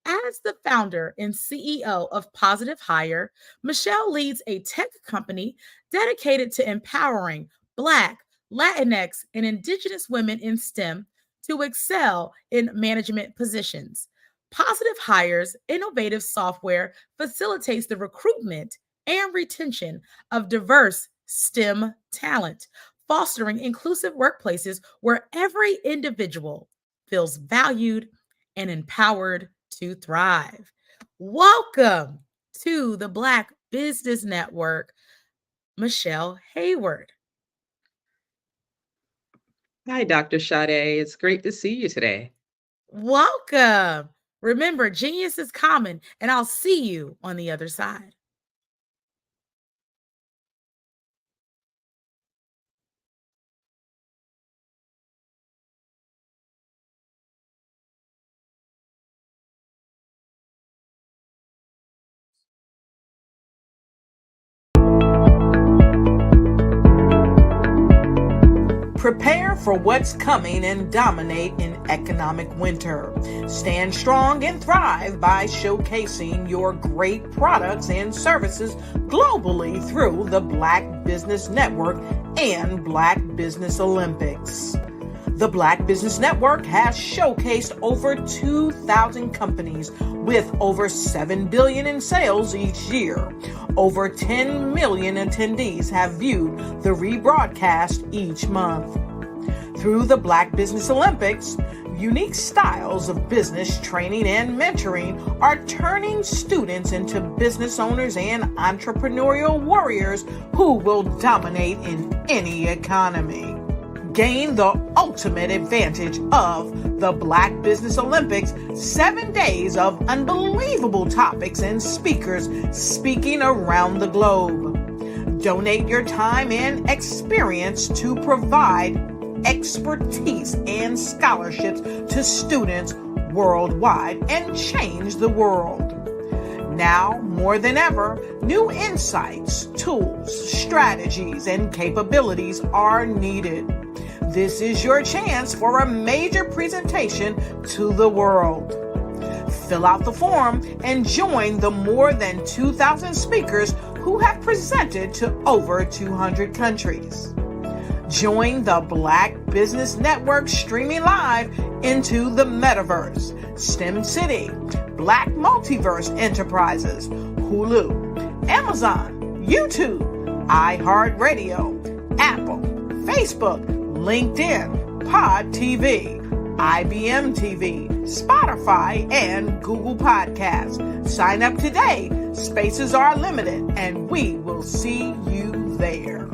As the founder and CEO of Positive Hire, Michelle leads a tech company dedicated to empowering Black, Latinx, and Indigenous women in STEM to excel in management positions. Positive Hire's innovative software facilitates the recruitment and retention of diverse STEM talent, fostering inclusive workplaces where every individual feels valued and empowered to thrive. Welcome to the Black Business Network, Michelle Hayward. Hi, Dr. Sade. It's great to see you today. Welcome. Remember, genius is common, and I'll see you on the other side. Prepare for what's coming and dominate in economic winter. Stand strong and thrive by showcasing your great products and services globally through the Black Business Network and Black Business Olympics. The Black Business Network has showcased over 2,000 companies with over $7 billion in sales each year. Over 10 million attendees have viewed the rebroadcast each month. Through the Black Business Olympics, unique styles of business training and mentoring are turning students into business owners and entrepreneurial warriors who will dominate in any economy. Gain the ultimate advantage of the Black Business Olympics, 7 days of unbelievable topics and speakers speaking around the globe. Donate your time and experience to provide expertise and scholarships to students worldwide and change the world. Now, more than ever, new insights, tools, strategies, and capabilities are needed. This is your chance for a major presentation to the world. Fill out the form and join the more than 2,000 speakers who have presented to over 200 countries. Join the Black Business Network streaming live into the metaverse, STEM City, Black Multiverse Enterprises, Hulu, Amazon, YouTube, iHeartRadio, Apple, Facebook, LinkedIn, Pod TV, IBM TV, Spotify, and Google Podcasts. Sign up today. Spaces are limited, and we will see you there.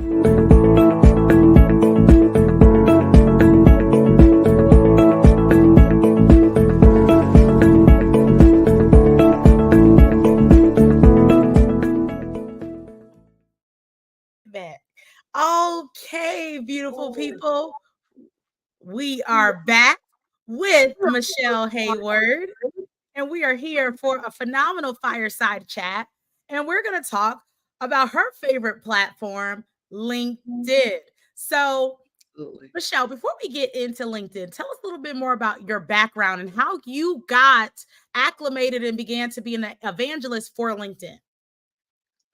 Okay, beautiful people. We are back with Michelle Hayward, and we are here for a phenomenal fireside chat. And we're going to talk about her favorite platform, LinkedIn. So, Michelle, before we get into LinkedIn, tell us a little bit more about your background and how you got acclimated and began to be an evangelist for LinkedIn.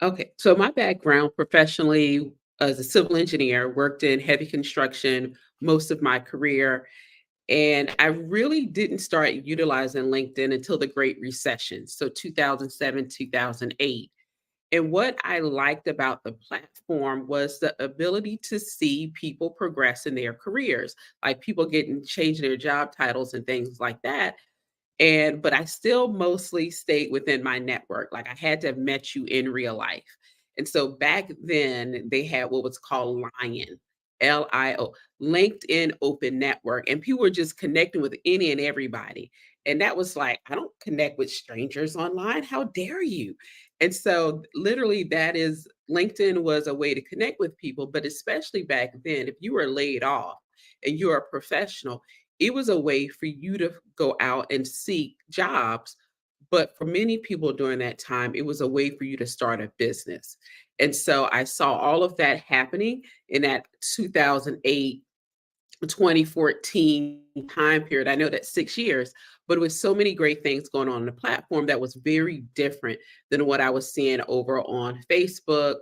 Okay, so my background professionally as a civil engineer, worked in heavy construction most of my career. And I really didn't start utilizing LinkedIn until the Great Recession, so 2007, 2008. And what I liked about the platform was the ability to see people progress in their careers, like people changing their job titles and things like that. But I still mostly stayed within my network. Like I had to have met you in real life. And so back then they had what was called Lion, LIO, LinkedIn Open Network. And people were just connecting with any and everybody. And that was like, I don't connect with strangers online. How dare you? And so literally that is LinkedIn was a way to connect with people, but especially back then, if you were laid off and you're a professional, it was a way for you to go out and seek jobs. But for many people during that time, it was a way for you to start a business. And so I saw all of that happening in that 2008, 2014 time period. I know that's 6 years, but it was so many great things going on the platform that was very different than what I was seeing over on Facebook,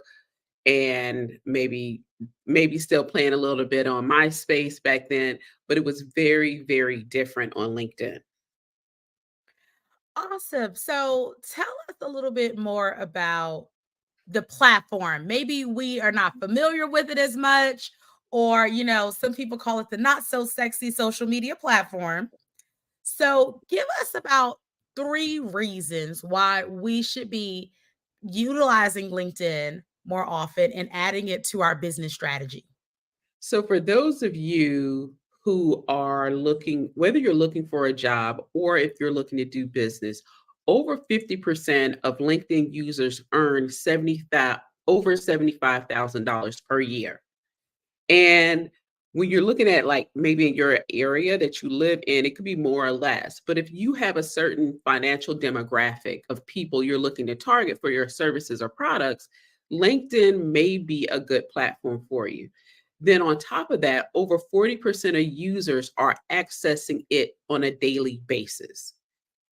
and maybe still playing a little bit on MySpace back then, but it was very, very different on LinkedIn. Awesome. So tell us a little bit more about the platform. Maybe we are not familiar with it as much, or, some people call it the not so sexy social media platform. So give us about 3 reasons why we should be utilizing LinkedIn more often and adding it to our business strategy. So for those of you who are looking, whether you're looking for a job or if you're looking to do business, over 50% of LinkedIn users earn over $75,000 per year. And when you're looking at like maybe in your area that you live in, it could be more or less. But if you have a certain financial demographic of people you're looking to target for your services or products, LinkedIn may be a good platform for you. Then on top of that, over 40% of users are accessing it on a daily basis.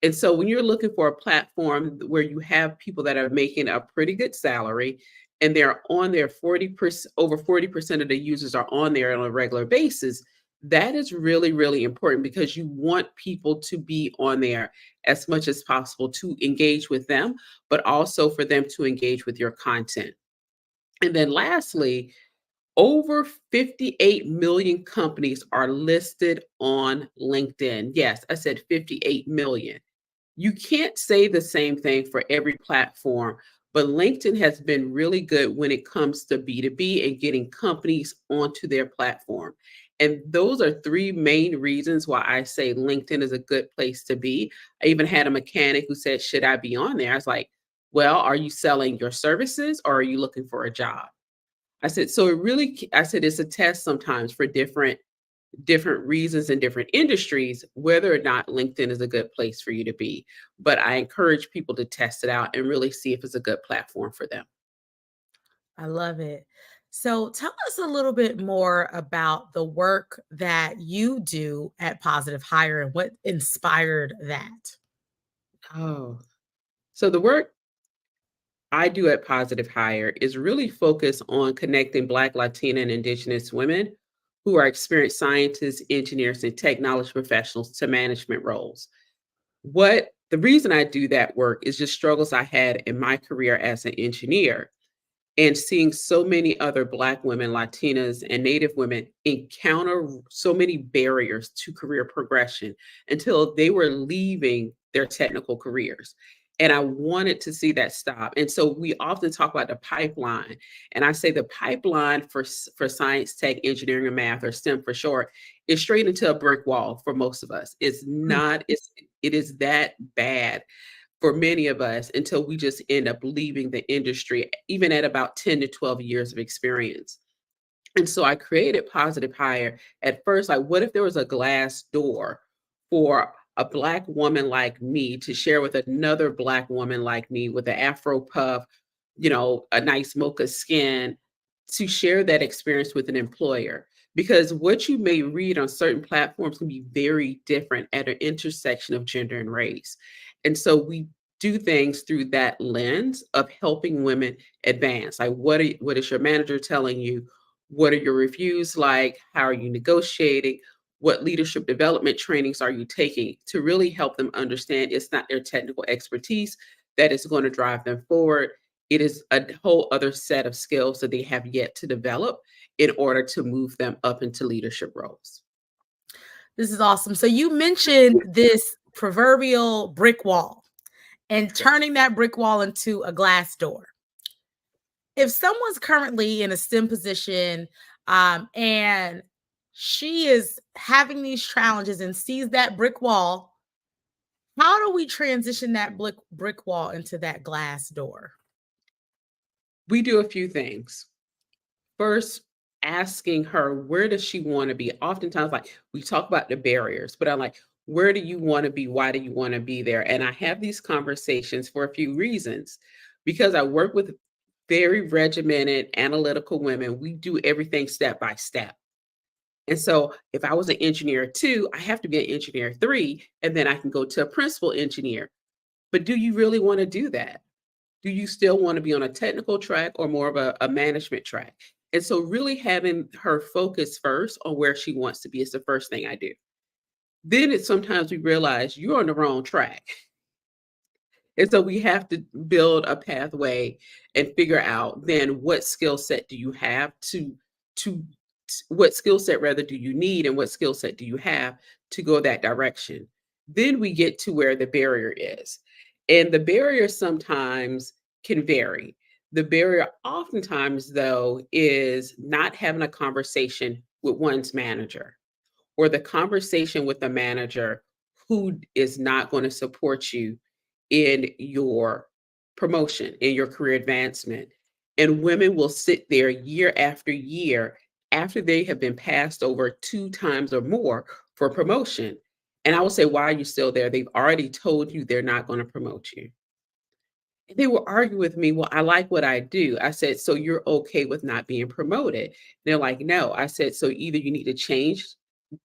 And so when you're looking for a platform where you have people that are making a pretty good salary and they're on there 40%, over 40% of the users are on there on a regular basis, that is really, really important because you want people to be on there as much as possible to engage with them, but also for them to engage with your content. And then lastly, over 58 million companies are listed on LinkedIn. Yes, I said 58 million. You can't say the same thing for every platform, but LinkedIn has been really good when it comes to B2B and getting companies onto their platform. And those are 3 main reasons why I say LinkedIn is a good place to be. I even had a mechanic who said, should I be on there? I was like, well, are you selling your services or are you looking for a job? I said, so I said, it's a test sometimes for different reasons in different industries, whether or not LinkedIn is a good place for you to be. But I encourage people to test it out and really see if it's a good platform for them. I love it. So tell us a little bit more about the work that you do at Positive Hire and what inspired that. Oh, so the work I do at Positive Hire is really focused on connecting Black, Latina, and Indigenous women who are experienced scientists, engineers, and technology professionals to management roles. The reason I do that work is just struggles I had in my career as an engineer and seeing so many other Black women, Latinas, and Native women encounter so many barriers to career progression until they were leaving their technical careers. And I wanted to see that stop. And so we often talk about the pipeline. And I say the pipeline for science, tech, engineering, and math, or STEM for short, is straight into a brick wall for most of us. It is that bad for many of us until we just end up leaving the industry, even at about 10 to 12 years of experience. And so I created Positive Hire at first, like, what if there was a glass door for a Black woman like me to share with another Black woman like me with an Afro puff, a nice mocha skin, to share that experience with an employer? Because what you may read on certain platforms can be very different at an intersection of gender and race. And so we do things through that lens of helping women advance. Like, what is your manager telling you? What are your reviews like? How are you negotiating? What leadership development trainings are you taking to really help them understand it's not their technical expertise that is going to drive them forward. It is a whole other set of skills that they have yet to develop in order to move them up into leadership roles. This is awesome. So you mentioned this proverbial brick wall and turning that brick wall into a glass door. If someone's currently in a STEM position and she is having these challenges and sees that brick wall, how do we transition that brick wall into that glass door? We do a few things. First, asking her, where does she want to be? Oftentimes, like we talk about the barriers, but I'm like, where do you want to be? Why do you want to be there? And I have these conversations for a few reasons. Because I work with very regimented, analytical women, we do everything step by step. And so if I was an engineer 2, I have to be an engineer 3, and then I can go to a principal engineer. But do you really want to do that? Do you still want to be on a technical track or more of a management track? And so really having her focus first on where she wants to be is the first thing I do. Then it's sometimes we realize you're on the wrong track. And so we have to build a pathway and figure out then what skill set do you have to what skill set rather do you need and what skill set do you have to go that direction. Then we get to where the barrier is. And the barrier sometimes can vary. The barrier oftentimes, though, is not having a conversation with one's manager or the conversation with the manager who is not going to support you in your promotion, in your career advancement. And women will sit there year after year after they have been passed over 2 times or more for promotion. And I will say, why are you still there? They've already told you they're not going to promote you. And they will argue with me, well, I like what I do. I said, so you're okay with not being promoted? And they're like, no. I said, so either you need to change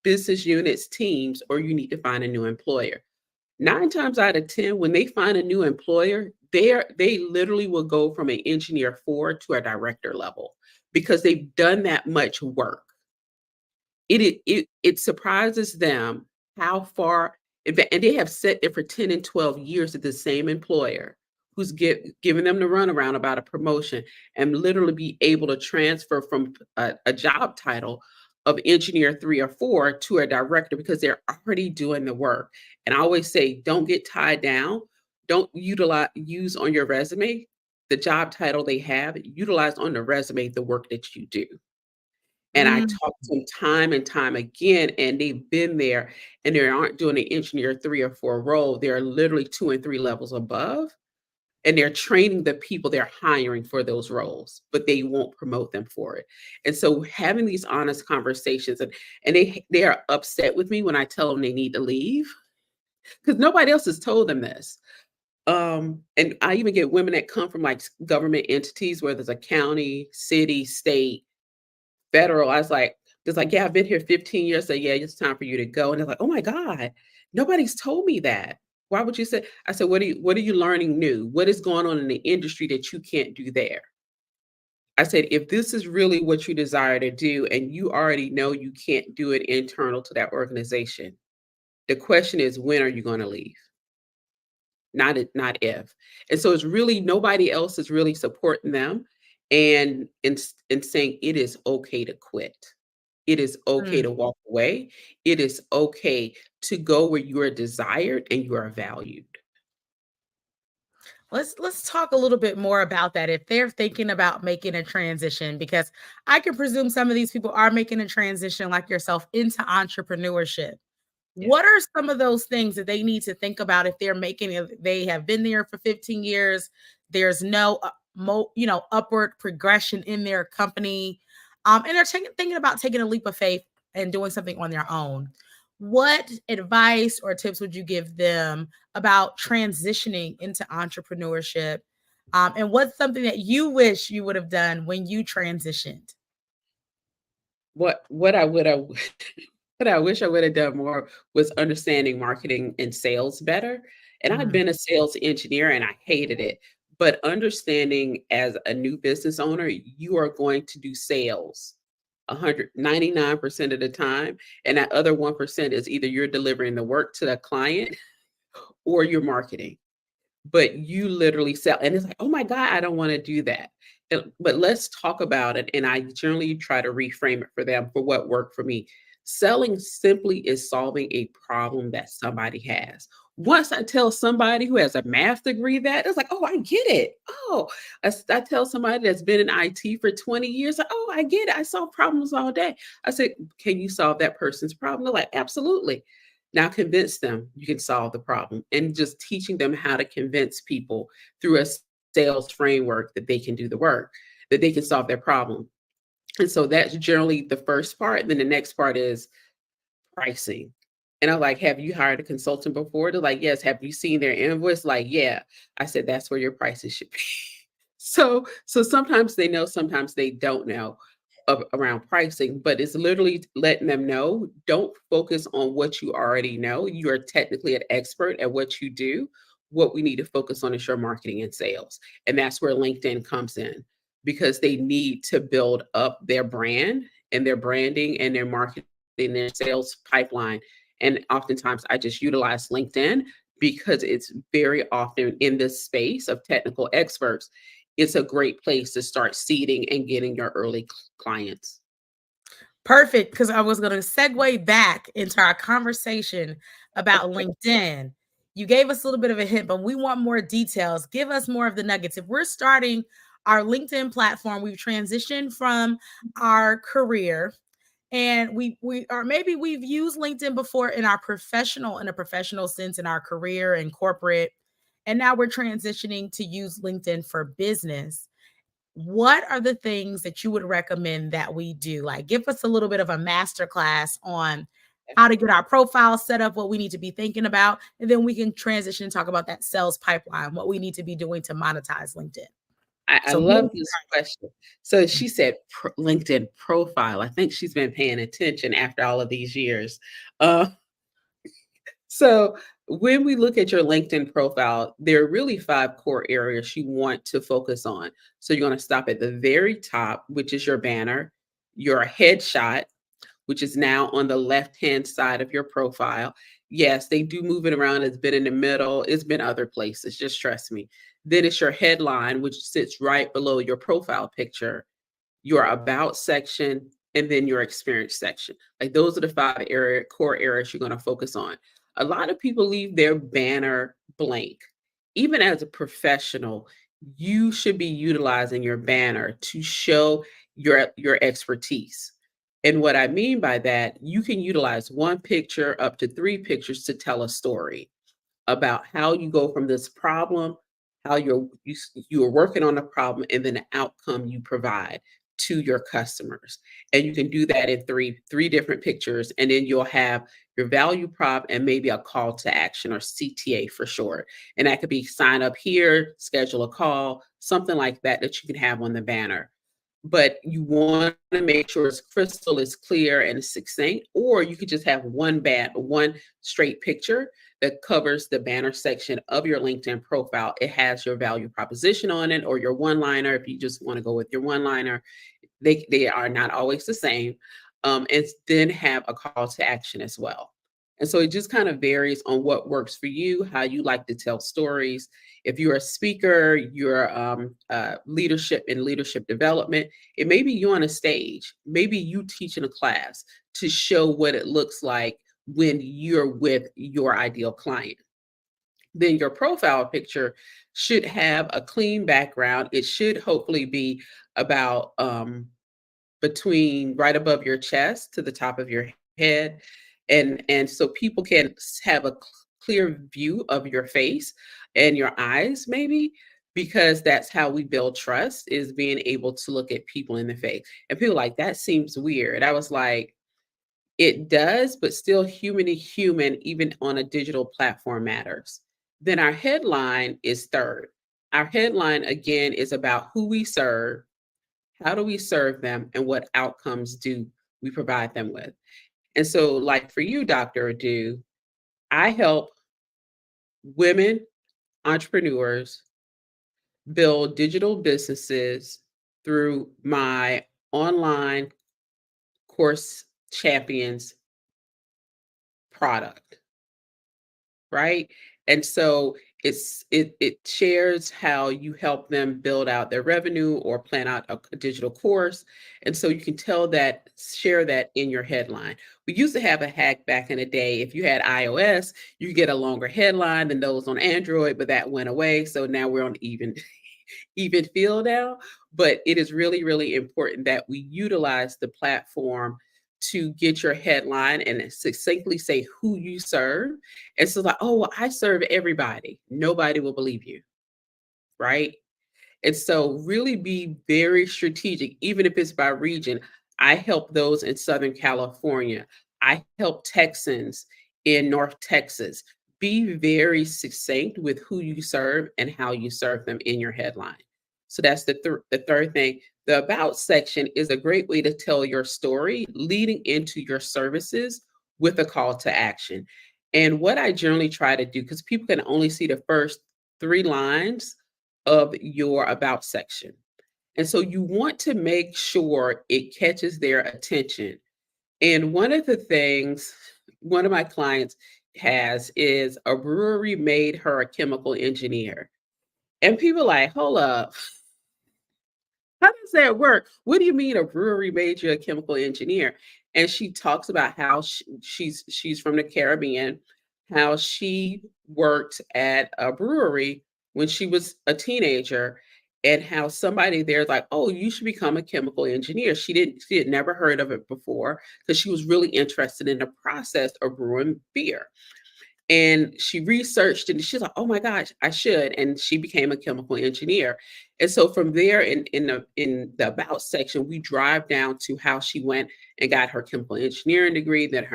business units, teams, or you need to find a new employer. 9 times out of 10, when they find a new employer, they literally will go from an engineer 4 to a director level because they've done that much work. It surprises them how far, and they have sat there for 10 and 12 years at the same employer who's giving them the runaround about a promotion and literally be able to transfer from a job title of engineer 3 or 4 to a director because they're already doing the work. And I always say, don't get tied down. Don't use on your resume the job title they have. Utilize on the resume the work that you do. And I talk to them time and time again, and they've been there, and they aren't doing an engineer 3 or 4 role. They're literally 2 and 3 levels above, and they're training the people they're hiring for those roles, but they won't promote them for it. And so having these honest conversations, and they are upset with me when I tell them they need to leave because nobody else has told them this. And I even get women that come from like government entities, whether it's a county, city, state, federal. I was like, it's like, yeah, I've been here 15 years. So yeah, it's time for you to go. And they're like, oh my God, nobody's told me that. Why would you say? I said, what are you learning new? What is going on in the industry that you can't do there? I said, if this is really what you desire to do, and you already know you can't do it internal to that organization, the question is, when are you going to leave? Not if. And so it's really nobody else is really supporting them and saying it is okay to quit. It is okay to walk away. It is okay to go where you are desired and you are valued. Let's talk a little bit more about that. If they're thinking about making a transition, because I can presume some of these people are making a transition like yourself into entrepreneurship. Yeah. What are some of those things that they need to think about if they're they have been there for 15 years, there's no upward progression in their company, and they're thinking about taking a leap of faith and doing something on their own? What advice or tips would you give them about transitioning into entrepreneurship? And what's something that you wish you would have done when you transitioned? What I would have what I wish I would have done more was understanding marketing and sales better. And I'd been a sales engineer and I hated it. But understanding as a new business owner, you are going to do sales 199% of the time. And that other 1% is either you're delivering the work to the client or you're marketing. But you literally sell. And it's like, oh my God, I don't want to do that. But let's talk about it. And I generally try to reframe it for them for what worked for me. Selling simply is solving a problem that somebody has. Once I tell somebody who has a math degree that, it's like, oh, I get it. Oh, I tell somebody that's been in IT for 20 years, like, oh, I get it. I solve problems all day. I said, can you solve that person's problem? They're like, absolutely. Now convince them you can solve the problem, and just teaching them how to convince people through a sales framework that they can do the work, that they can solve their problem. And so that's generally the first part. Then the next part is pricing. And I'm like, have you hired a consultant before? They're like, yes. Have you seen their invoice? Like, yeah. I said, that's where your prices should be. So sometimes they know, sometimes they don't know around pricing, but it's literally letting them know, don't focus on what you already know. You are technically an expert at what you do. What we need to focus on is your marketing and sales. And that's where LinkedIn comes in, because they need to build up their brand and their branding and their marketing, their sales pipeline. And oftentimes I just utilize LinkedIn because it's very often in this space of technical experts. It's a great place to start seeding and getting your early clients. Perfect, because I was going to segue back into our conversation about LinkedIn. You gave us a little bit of a hint, but we want more details. Give us more of the nuggets. If we're starting our LinkedIn platform, we've transitioned from our career, and we or maybe we've used LinkedIn before in a professional sense in our career and corporate, and now we're transitioning to use LinkedIn for business. What are the things that you would recommend that we do? Like, give us a little bit of a master class on how to get our profile set up, what we need to be thinking about, and then we can transition and talk about that sales pipeline, what we need to be doing to monetize LinkedIn. I love this question. So she said LinkedIn profile. I think she's been paying attention after all of these years. So when we look at your LinkedIn profile, there are really 5 core areas you want to focus on. So you're going to stop at the very top, which is your banner, your headshot, which is now on the left-hand side of your profile. Yes, they do move it around. It's been in the middle. It's been other places. Just trust me. Then it's your headline, which sits right below your profile picture, your about section, and then your experience section. Like, those are the 5 core areas you're going to focus on. A lot of people leave their banner blank. Even as a professional, you should be utilizing your banner to show your expertise. And what I mean by that, you can utilize 1 picture up to 3 pictures to tell a story about how you go from this problem, how you're working on a problem, and then the outcome you provide to your customers. And you can do that in three different pictures, and then you'll have your value prop and maybe a call to action, or CTA for short. And that could be sign up here, schedule a call, something like that that you can have on the banner. But you want to make sure it's crystal, it's clear, and it's succinct. Or you could just have one straight picture that covers the banner section of your LinkedIn profile. It has your value proposition on it, or your one-liner if you just want to go with your one-liner. They are not always the same. And then have a call to action as well. And so it just kind of varies on what works for you, how you like to tell stories. If you're a speaker, you're leadership and leadership development, it may be you on a stage, maybe you teaching a class to show what it looks like when you're with your ideal client. Then your profile picture should have a clean background. It should hopefully be about between right above your chest to the top of your head. And so people can have a clear view of your face and your eyes, maybe, because that's how we build trust, is being able to look at people in the face. And people like, that seems weird. I was like, it does, but still human to human, even on a digital platform, matters. Then our headline is third. Our headline, again, is about who we serve, how do we serve them, and what outcomes do we provide them with. And so, like for you, Dr. Adu, I help women entrepreneurs build digital businesses through my online course champions product, right? And so it shares how you help them build out their revenue or plan out a digital course. And so you can share that in your headline. We used to have a hack back in the day. If you had iOS, you get a longer headline than those on Android, but that went away. So now we're on even feel now. But it is really, really important that we utilize the platform to get your headline and succinctly say who you serve. And so like, oh, well, I serve everybody. Nobody will believe you, right? And so really be very strategic, even if it's by region. I help those in Southern California. I help Texans in North Texas. Be very succinct with who you serve and how you serve them in your headline. So that's the third thing. The about section is a great way to tell your story leading into your services with a call to action. And what I generally try to do, because people can only see the first 3 lines of your about section. And so you want to make sure it catches their attention. And one of the things one of my clients has is a brewery made her a chemical engineer. And people are like, hold up. How does that work? What do you mean a brewery made you a chemical engineer? And she talks about how she's from the Caribbean, how she worked at a brewery when she was a teenager, and how somebody there's like, oh, you should become a chemical engineer. She had never heard of it before because she was really interested in the process of brewing beer. And she researched and she's like, oh my gosh, I should. And she became a chemical engineer. And so from there in the about section, we drive down to how she went and got her chemical engineering degree, then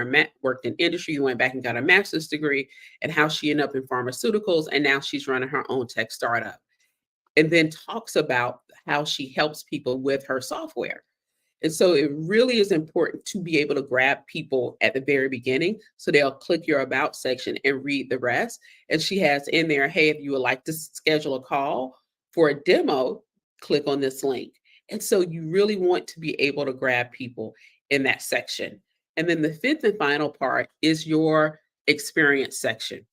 worked in industry, went back and got a master's degree, and how she ended up in pharmaceuticals. And now she's running her own tech startup. And then talks about how she helps people with her software. And so it really is important to be able to grab people at the very beginning so they'll click your about section and read the rest. And she has in there, hey, if you would like to schedule a call for a demo, click on this link. And so you really want to be able to grab people in that section. And then the fifth and final part is your experience section.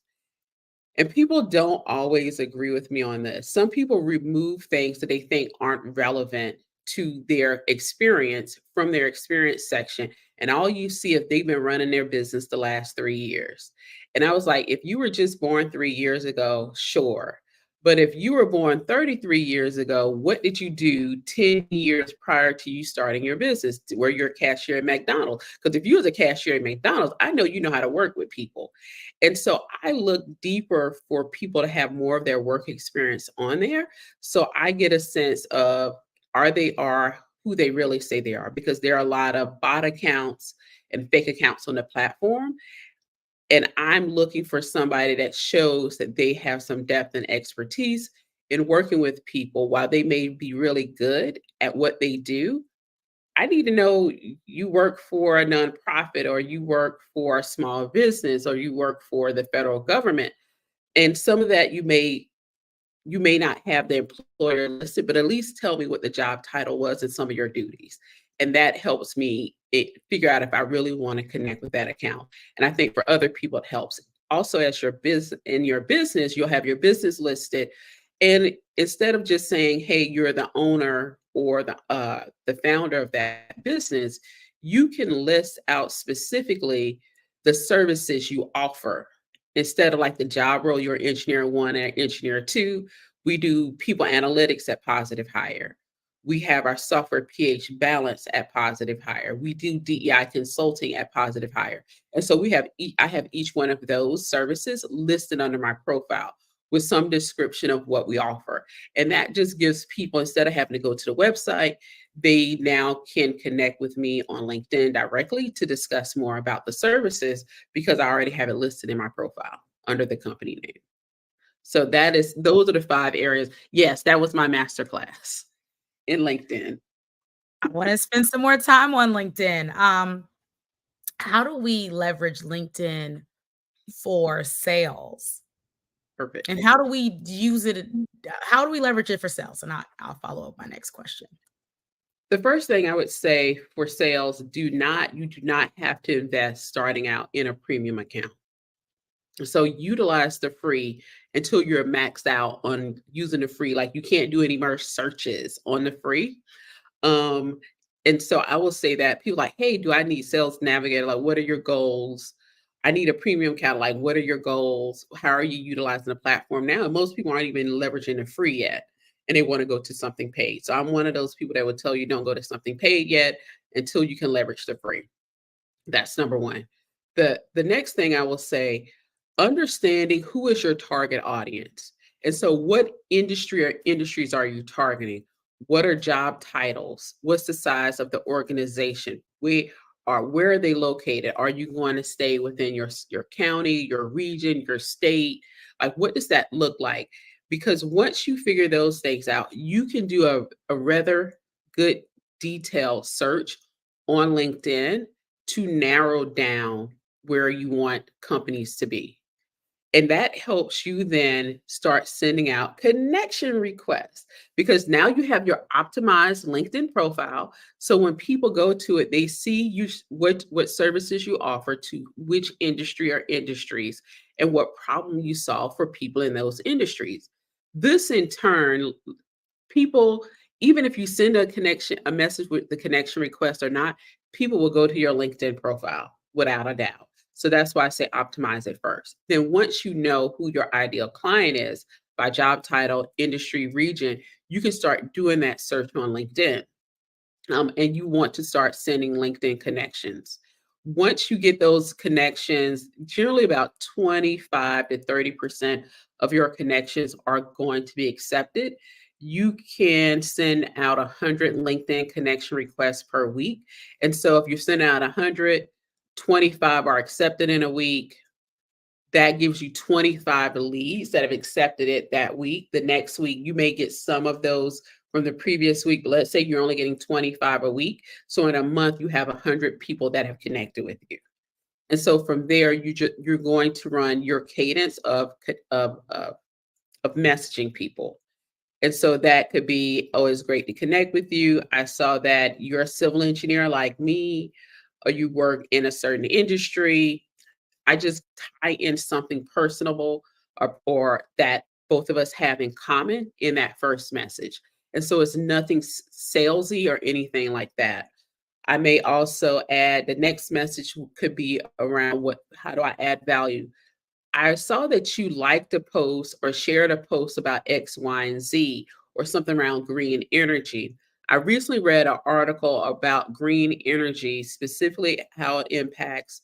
And people don't always agree with me on this. Some people remove things that they think aren't relevant to their experience from their experience section. And all you see if they've been running their business the last 3 years. And I was like, if you were just born 3 years ago, sure. But if you were born 33 years ago, what did you do 10 years prior to you starting your business? Were you a cashier at McDonald's? Because if you was a cashier at McDonald's, I know you know how to work with people. And so I look deeper for people to have more of their work experience on there. So I get a sense of are who they really say they are, because there are a lot of bot accounts and fake accounts on the platform. And I'm looking for somebody that shows that they have some depth and expertise in working with people. While they may be really good at what they do, I need to know you work for a nonprofit, or you work for a small business, or you work for the federal government. And some of that you may not have the employer listed, but at least tell me what the job title was and some of your duties. And that helps me figure out if I really want to connect with that account. And I think for other people, it helps. Also, as your business, you'll have your business listed. And instead of just saying, hey, you're the owner or the founder of that business, you can list out specifically the services you offer. Instead of like the job role, you're engineer 1 and engineer 2, we do people analytics at Positive Hire. We have our software pH balance at Positive Hire. We do DEI consulting at Positive Hire. And so I have each one of those services listed under my profile with some description of what we offer. And that just gives people, instead of having to go to the website, they now can connect with me on LinkedIn directly to discuss more about the services, because I already have it listed in my profile under the company name. So those are the 5 areas. Yes, that was my masterclass in LinkedIn. I want to spend some more time on LinkedIn. How do we leverage LinkedIn for sales? Perfect. And how do we use it? How do we leverage it for sales? And I'll follow up my next question. The first thing I would say for sales, you do not have to invest starting out in a premium account. So utilize the free until you're maxed out on using the free. Like you can't do any more searches on the free. Um, and so I will say that people like, hey, do I need Sales Navigator? Like, what are your goals? I need a premium account. Like, what are your goals? How are you utilizing the platform now? And most people aren't even leveraging the free yet, and they want to go to something paid. So I'm one of those people that would tell you don't go to something paid yet until you can leverage the free. That's number one. The next thing I will say, understanding who is your target audience. And so what industry or industries are you targeting? What are job titles? What's the size of the organization? Where are they located? Are you going to stay within your county, your region, your state? Like what does that look like? Because once you figure those things out, you can do a rather good detailed search on LinkedIn to narrow down where you want companies to be. And that helps you then start sending out connection requests because now you have your optimized LinkedIn profile. So when people go to it, they see you what services you offer to which industry or industries and what problem you solve for people in those industries. This in turn, people, even if you send a message with the connection request or not, people will go to your LinkedIn profile without a doubt. So that's why I say optimize it first. Then once you know who your ideal client is by job title, industry, region, you can start doing that search on LinkedIn. And you want to start sending LinkedIn connections. Once you get those connections, generally about 25 to 30% of your connections are going to be accepted. You can send out 100 LinkedIn connection requests per week. And so if you send out 100, 25 are accepted in a week. That gives you 25 leads that have accepted it that week. The next week, you may get some of those from the previous week, but let's say you're only getting 25 a week. So in a month, you have 100 people that have connected with you. And so from there, you're going to run your cadence of messaging people. And so that could be, oh, it's great to connect with you. I saw that you're a civil engineer like me, or you work in a certain industry. I just tie in something personable or that both of us have in common in that first message. And so it's nothing salesy or anything like that. I may also add the next message could be around how do I add value? I saw that you liked a post or shared a post about X, Y, and Z or something around green energy. I recently read an article about green energy, specifically how it impacts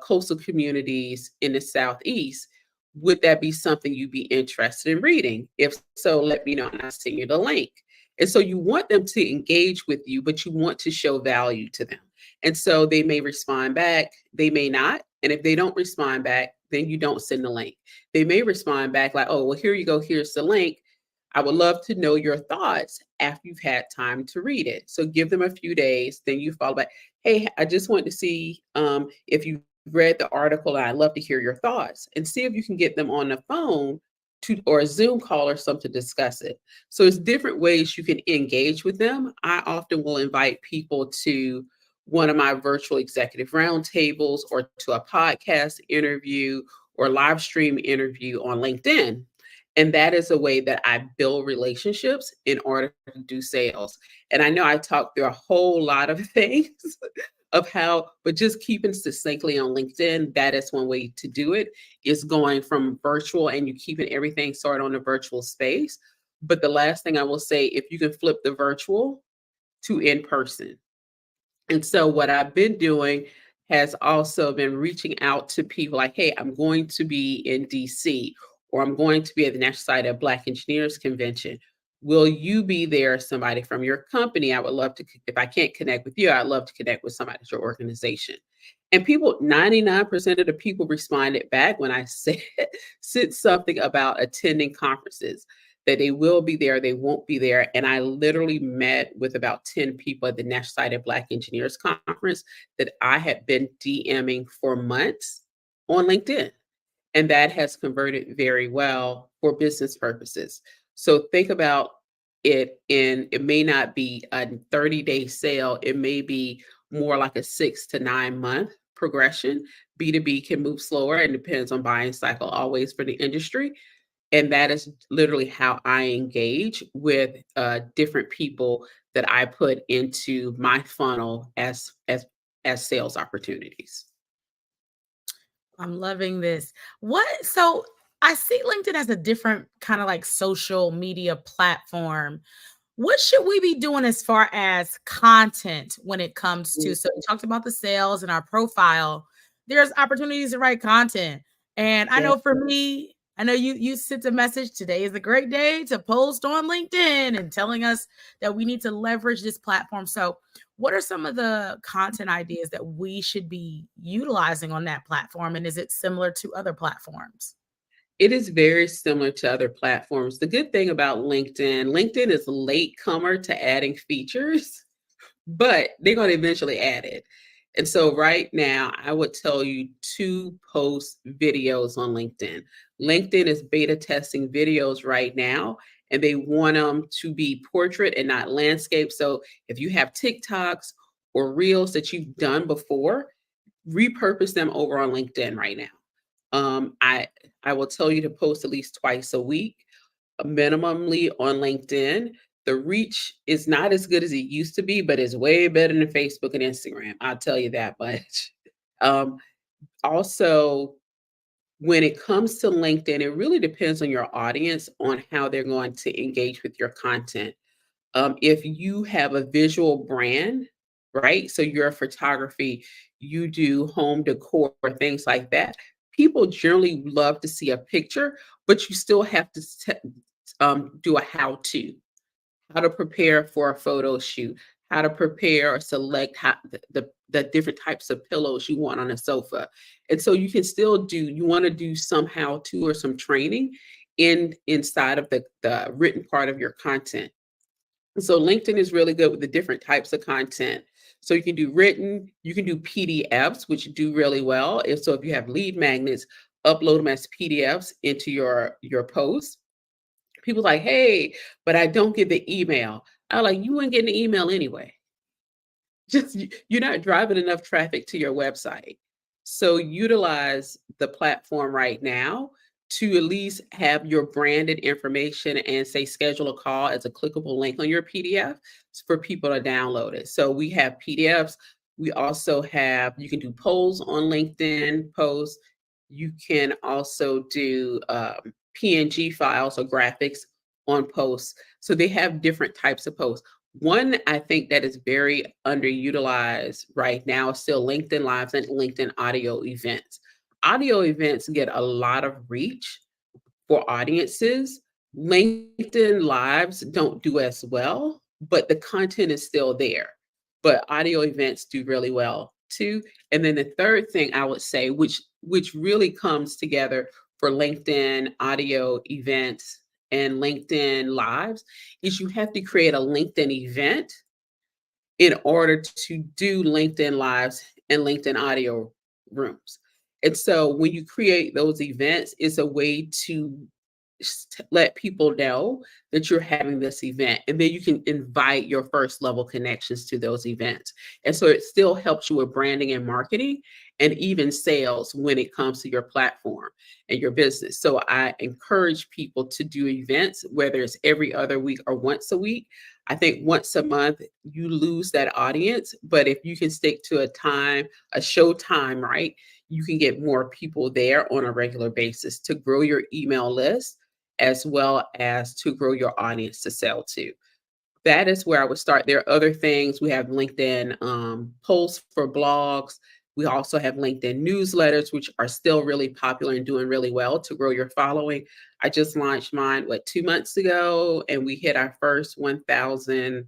coastal communities in the Southeast. Would that be something you'd be interested in reading? If so, let me know and I'll send you the link. And so you want them to engage with you, but you want to show value to them. And so they may respond back, they may not. And if they don't respond back, then you don't send the link. They may respond back like, oh, well, here you go, here's the link. I would love to know your thoughts after you've had time to read it. So give them a few days, then you follow back. Hey, I just want to see if you read the article and I'd love to hear your thoughts and see if you can get them on the phone or a Zoom call or something to discuss it. So it's different ways you can engage with them. I often will invite people to one of my virtual executive roundtables or to a podcast interview or live stream interview on LinkedIn. And that is a way that I build relationships in order to do sales. And I know I talked through a whole lot of things of how, but just keeping succinctly on LinkedIn, that is one way to do it, is going from virtual and you keeping everything sort of on the virtual space. But the last thing I will say, if you can flip the virtual to in person. And so what I've been doing has also been reaching out to people like, hey, I'm going to be in DC, or I'm going to be at the National Society of Black Engineers Convention. Will you be there, somebody from your company? I would love to, if I can't connect with you, I'd love to connect with somebody at your organization. And people, 99% of the people responded back when I said something about attending conferences, that they will be there, they won't be there. And I literally met with about 10 people at the National Society of Black Engineers Conference that I had been DMing for months on LinkedIn. And that has converted very well for business purposes. So think about it may not be a 30-day sale. It may be more like a 6 to 9 month progression. B2B can move slower and depends on buying cycle always for the industry. And that is literally how I engage with different people that I put into my funnel as sales opportunities. I'm loving this. So I see LinkedIn as a different kind of like social media platform. What should we be doing as far as content when it comes to, so we talked about the sales and our profile. There's opportunities to write content. And I Yeah. know for me, I know you sent a message, today is a great day to post on LinkedIn and telling us that we need to leverage this platform. So what are some of the content ideas that we should be utilizing on that platform? And is it similar to other platforms? It is very similar to other platforms. The good thing about LinkedIn is a late comer to adding features, but they're going to eventually add it. And so right now, I would tell you to post videos on LinkedIn. LinkedIn is beta testing videos right now, and they want them to be portrait and not landscape. So if you have TikToks or Reels that you've done before, repurpose them over on LinkedIn right now. I will tell you to post at least twice a week, minimally on LinkedIn. The reach is not as good as it used to be, but it's way better than Facebook and Instagram. I'll tell you that much. Also, when it comes to LinkedIn, it really depends on your audience on how they're going to engage with your content. If you have a visual brand, right? So you're a photography, you do home decor, things like that. People generally love to see a picture, but you still have to do a how to prepare for a photo shoot, how to prepare or select the different types of pillows you want on a sofa. And so you can still you want to do some how to or some training inside of the written part of your content. So LinkedIn is really good with the different types of content. So you can do written, you can do PDFs, which do really well. If you have lead magnets, upload them as PDFs into your posts. People like, hey, but I don't get the email. I like, you wouldn't get an email anyway. You're not driving enough traffic to your website. So utilize the platform right now to at least have your branded information and say schedule a call as a clickable link on your PDF for people to download it. So we have PDFs. We also have, you can do polls on LinkedIn posts. You can also do PNG files or graphics on posts. So they have different types of posts. One, I think that is very underutilized right now is still LinkedIn Lives and LinkedIn audio events. Audio events get a lot of reach for audiences. LinkedIn Lives don't do as well, but the content is still there. But audio events do really well too. And then the third thing I would say, which really comes together for LinkedIn audio events and LinkedIn Lives, is you have to create a LinkedIn event in order to do LinkedIn Lives and LinkedIn audio rooms. And so when you create those events, it's a way to let people know that you're having this event, and then you can invite your first level connections to those events. And so it still helps you with branding and marketing and even sales when it comes to your platform and your business. So I encourage people to do events, whether it's every other week or once a week. I think once a month you lose that audience, but if you can stick to a show time, right, you can get more people there on a regular basis to grow your email list as well as to grow your audience to sell to. That is where I would start. There are other things. We have LinkedIn posts for blogs. We also have LinkedIn newsletters, which are still really popular and doing really well to grow your following. I just launched mine, 2 months ago, and we hit our first 1,000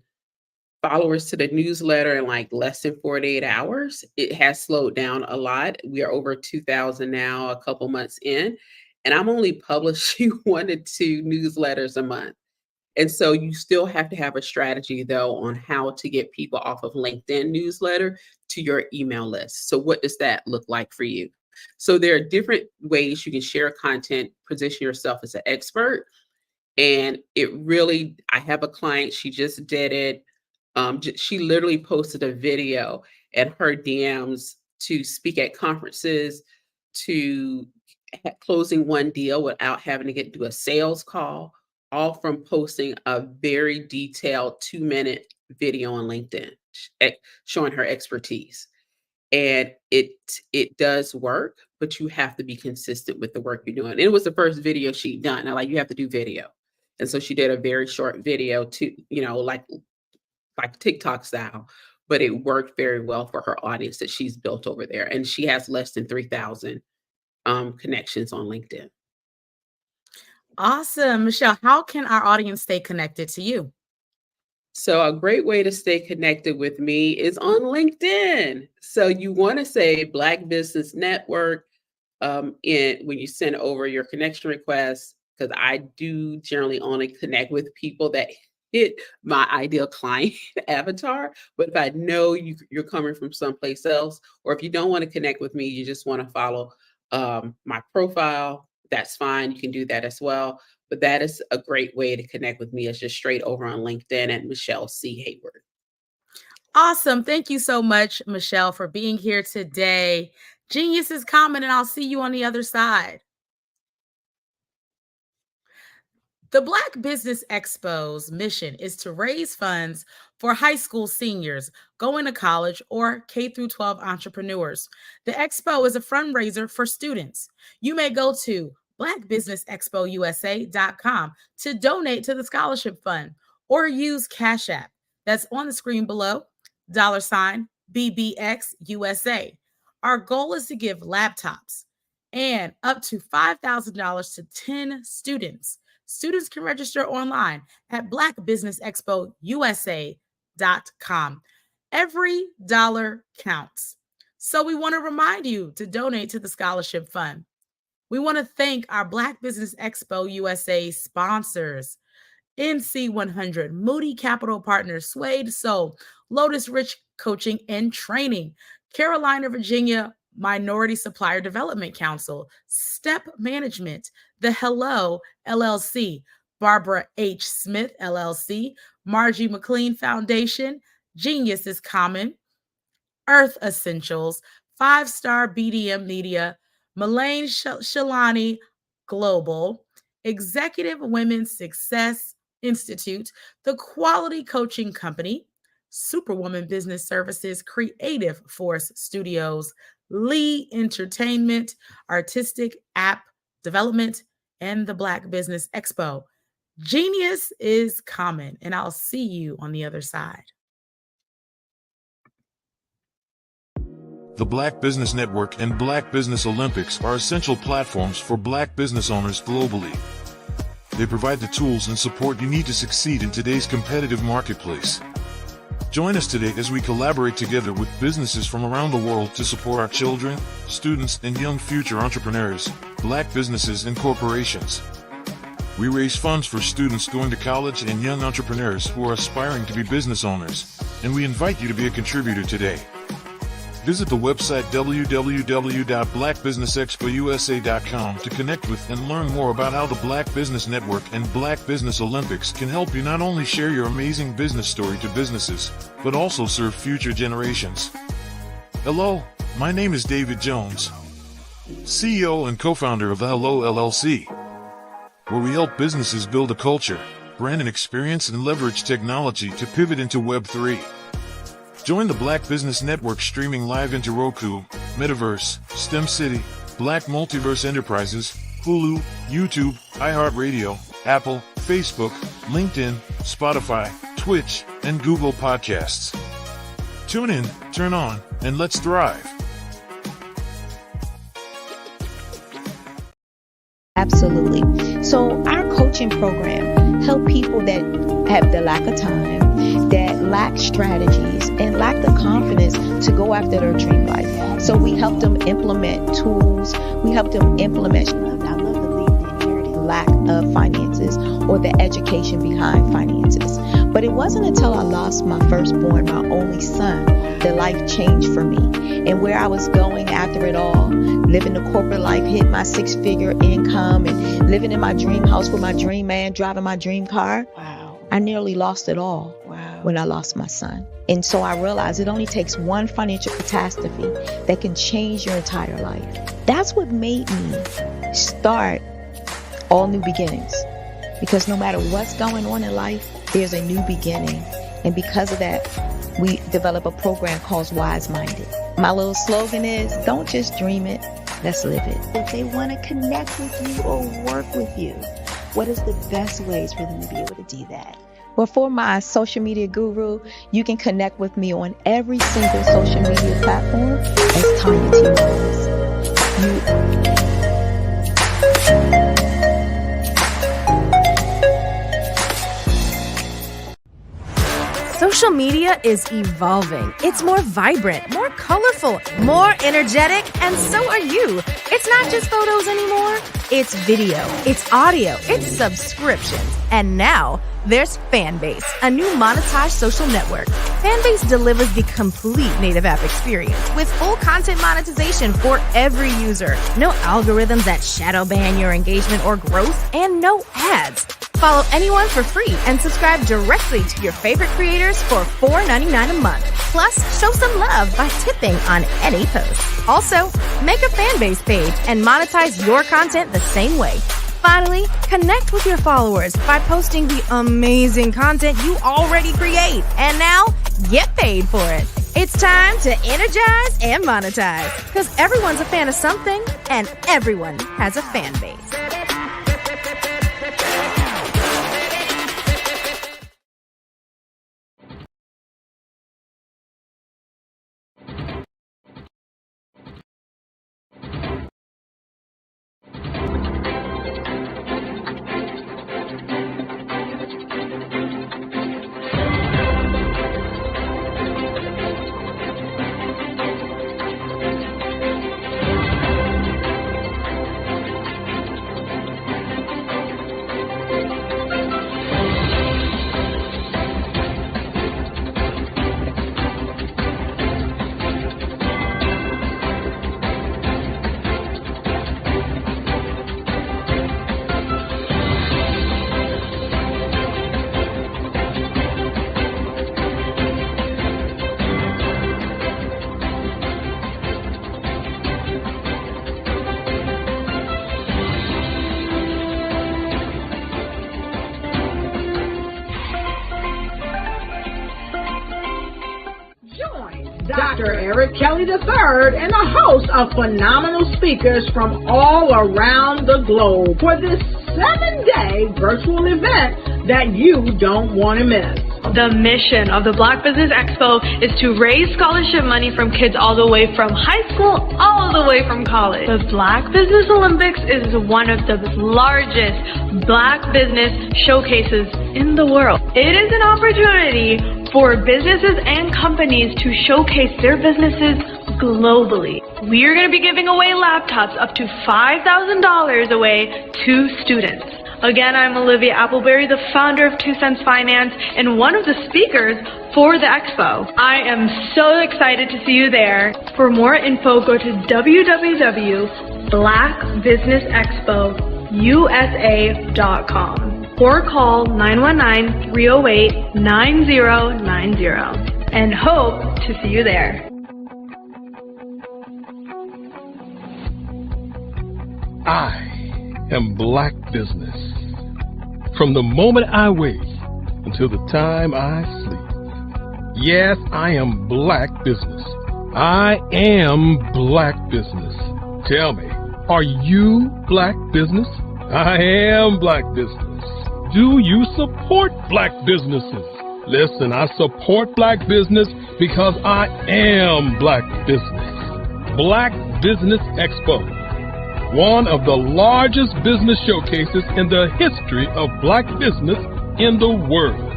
followers to the newsletter in like less than 48 hours. It has slowed down a lot. We are over 2,000 now, a couple months in, and I'm only publishing 1 to 2 newsletters a month. And so you still have to have a strategy though on how to get people off of LinkedIn newsletter to your email list. So what does that look like for you? So there are different ways you can share content, position yourself as an expert. And I have a client, she just did it. She literally posted a video and her DMs to speak at conferences, to closing one deal without having to do a sales call, all from posting a very detailed 2-minute video on LinkedIn showing her expertise. And it does work, but you have to be consistent with the work you're doing. And it was the first video she'd done. I you have to do video. And so she did a very short video to, like TikTok style, but it worked very well for her audience that she's built over there. And she has less than 3,000 connections on LinkedIn. Awesome. Michelle, how can our audience stay connected to you? So a great way to stay connected with me is on LinkedIn. So you want to say Black Business Network when you send over your connection request, because I do generally only connect with people that hit my ideal client avatar. But if I know you're coming from someplace else, or if you don't want to connect with me, you just want to follow my profile, that's fine. You can do that as well. But that is a great way to connect with me. It's just straight over on LinkedIn at Michelle C. Hayward. Awesome. Thank you so much, Michelle, for being here today. Genius is common, and I'll see you on the other side. The Black Business Expo's mission is to raise funds for high school seniors going to college or K-12 entrepreneurs. The expo is a fundraiser for students. You may go to blackbusinessexpousa.com to donate to the scholarship fund or use Cash App that's on the screen below, $BBXUSA. Our goal is to give laptops and up to $5,000 to 10 students. Students can register online at blackbusinessexpousa.com. Every dollar counts. So we want to remind you to donate to the scholarship fund. We want to thank our Black Business Expo USA sponsors, NC100, Moody Capital Partners, Suede Soul, Lotus Rich Coaching and Training, Carolina, Virginia Minority Supplier Development Council, Step Management, The Hello LLC, Barbara H. Smith LLC, Margie McLean Foundation, Genius is Common, Earth Essentials, 5-Star BDM Media, Melaine Shalani Global, Executive Women's Success Institute, The Quality Coaching Company, Superwoman Business Services, Creative Force Studios, Lee Entertainment, Artistic App Development, and the Black Business Expo. Genius is common, and I'll see you on the other side. The Black Business Network and Black Business Olympics are essential platforms for Black business owners globally. They provide the tools and support you need to succeed in today's competitive marketplace. Join us today as we collaborate together with businesses from around the world to support our children, students, and young future entrepreneurs, Black businesses, and corporations. We raise funds for students going to college and young entrepreneurs who are aspiring to be business owners, and we invite you to be a contributor today. Visit the website www.blackbusinessexpousa.com to connect with and learn more about how the Black Business Network and Black Business Olympics can help you not only share your amazing business story to businesses, but also serve future generations. Hello, my name is David Jones, CEO and co-founder of the Hello LLC, where we help businesses build a culture, brand and experience, and leverage technology to pivot into Web3. Join the Black Business Network streaming live into Roku, Metaverse, STEM City, Black Multiverse Enterprises, Hulu, YouTube, iHeartRadio, Apple, Facebook, LinkedIn, Spotify, Twitch, and Google Podcasts. Tune in, turn on, and let's thrive. Absolutely. So our coaching program help people that have the lack of time, that lack strategies, and lack the confidence to go after their dream life. So we help them implement tools. We help them implement, I love to leave the inherited lack of finances or the education behind finances. But it wasn't until I lost my firstborn, my only son, that life changed for me. And where I was going after it all, living the corporate life, hitting my 6-figure income, and living in my dream house with my dream man, driving my dream car. Wow. I nearly lost it all when I lost my son. And so I realized it only takes one financial catastrophe that can change your entire life. That's what made me start All New Beginnings. Because no matter what's going on in life, there's a new beginning. And because of that, we develop a program called Wise Minded. My little slogan is, don't just dream it, let's live it. If they want to connect with you or work with you, what is the best ways for them to be able to do that? Well, for my social media guru, you can connect with me on every single social media platform as Tanya T. Rose. Social media is evolving. It's more vibrant, more colorful, more energetic, and so are you. It's not just photos anymore. It's video, it's audio, it's subscriptions. And now there's Fanbase, a new monetized social network. Fanbase delivers the complete native app experience with full content monetization for every user. No algorithms that shadow ban your engagement or growth, and no ads. Follow anyone for free and subscribe directly to your favorite creators for $4.99 a month. Plus, show some love by tipping on any post. Also, make a Fanbase page and monetize your content the same way. Finally, connect with your followers by posting the amazing content you already create. And now, get paid for it. It's time to energize and monetize, because everyone's a fan of something and everyone has a fan base. Dr. Eric Kelly III and a host of phenomenal speakers from all around the globe for this 7-day virtual event that you don't want to miss. The mission of the Black Business Expo is to raise scholarship money from kids all the way from high school, all the way from college. The Black Business Olympics is one of the largest Black business showcases in the world. It is an opportunity for businesses and companies to showcase their businesses globally. We are going to be giving away laptops up to $5,000 away to students. Again, I'm Olivia Appleberry, the founder of 2 Cents Finance and one of the speakers for the expo. I am so excited to see you there. For more info, go to www.blackbusinessexpousa.com or call 919-308-9090 and hope to see you there. I am Black Business. From the moment I wake until the time I sleep. Yes, I am Black Business. I am Black Business. Tell me, are you Black Business? I am Black Business. Do you support Black businesses? Listen, I support Black business because I am Black Business. Black Business Expo, one of the largest business showcases in the history of Black business in the world.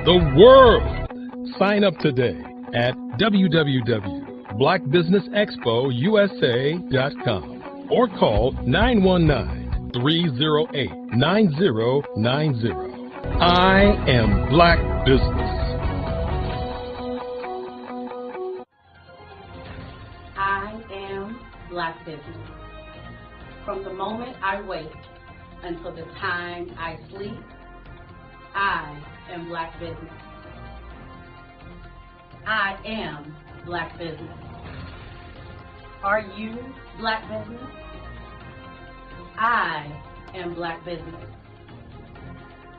The world! Sign up today at www.blackbusinessexpousa.com or call 919-308-9090. I am Black Business. I am Black Business. From the moment I wake until the time I sleep, I am Black business. I am Black business. Are you Black business? I am Black business.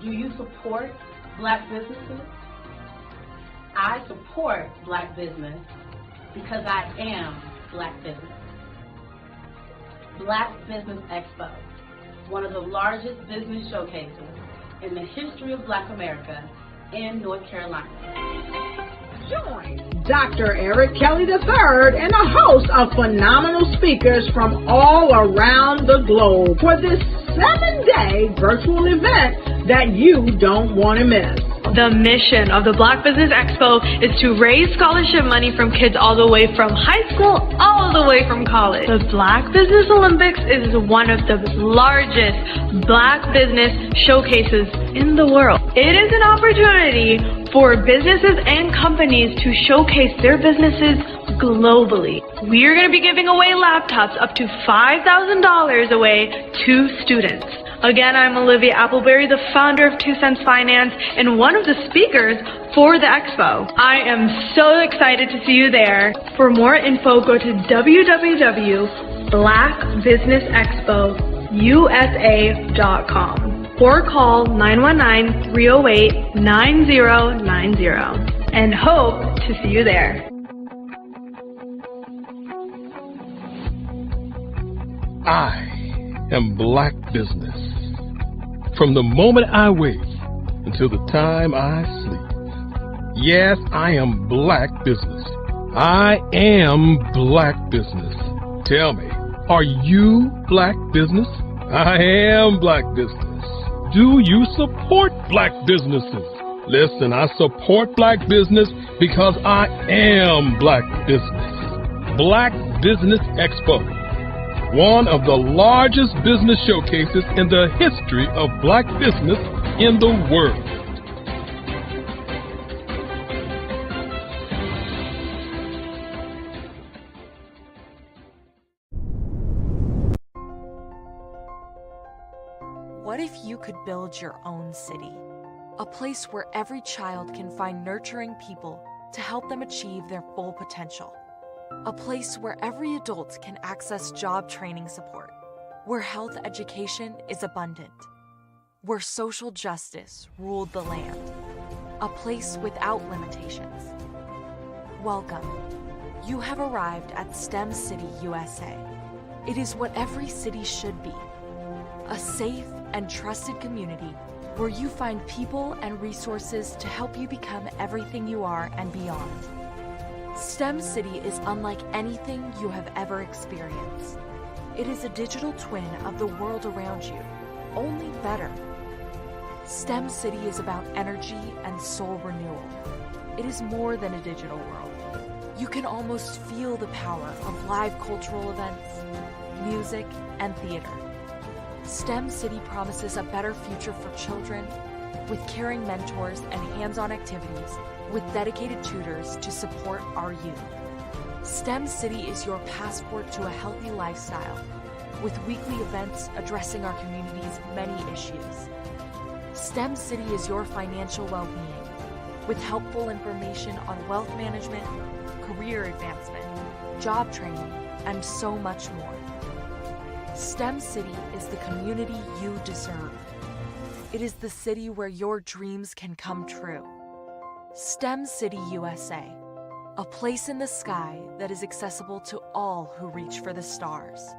Do you support Black businesses? I support Black business because I am Black business. Black Business Expo, one of the largest business showcases in the history of Black America in North Carolina. Join Dr. Eric Kelly III and a host of phenomenal speakers from all around the globe for this 7-day virtual event that you don't want to miss. The mission of the Black Business Expo is to raise scholarship money from kids all the way from high school, all the way from college. The Black Business Olympics is one of the largest Black business showcases in the world. It is an opportunity for businesses and companies to showcase their businesses globally. We are going to be giving away laptops up to $5,000 away to students. Again, I'm Olivia Appleberry, the founder of 2 Cents Finance and one of the speakers for the expo. I am so excited to see you there. For more info, go to www.blackbusinessexpousa.com or call 919-308-9090 and hope to see you there. I am Black business. From the moment I wake until the time I sleep. Yes, I am Black business. I am Black business. Tell me, are you Black business? I am Black business. Do you support Black businesses? Listen, I support Black business because I am Black business. Black Business Expo, one of the largest business showcases in the history of Black business in the world. What if you could build your own city? A place where every child can find nurturing people to help them achieve their full potential. A place where every adult can access job training support, where health education is abundant, where social justice ruled the land. A place without limitations. Welcome. You have arrived at STEM City USA. It is what every city should be. A safe and trusted community where you find people and resources to help you become everything you are and beyond. STEM City is unlike anything you have ever experienced. It is a digital twin of the world around you, only better. STEM City is about energy and soul renewal. It is more than a digital world. You can almost feel the power of live cultural events, music, and theater. STEM City promises a better future for children with caring mentors and hands-on activities with dedicated tutors to support our youth. STEM City is your passport to a healthy lifestyle with weekly events addressing our community's many issues. STEM City is your financial well-being with helpful information on wealth management, career advancement, job training, and so much more. STEM City is the community you deserve. It is the city where your dreams can come true. STEM City USA, a place in the sky that is accessible to all who reach for the stars.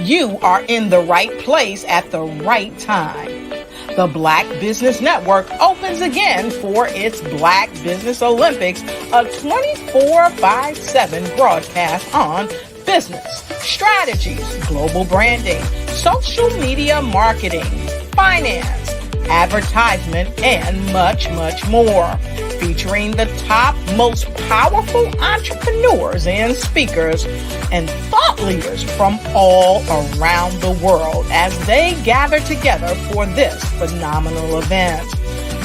You are in the right place at the right time. The Black Business Network opens again for its Black Business Olympics, a 24/7 broadcast on business, strategies, global branding, social media marketing, finance, advertisement, and much, much more. Featuring the top, most powerful entrepreneurs and speakers and thought leaders from all around the world as they gather together for this phenomenal event.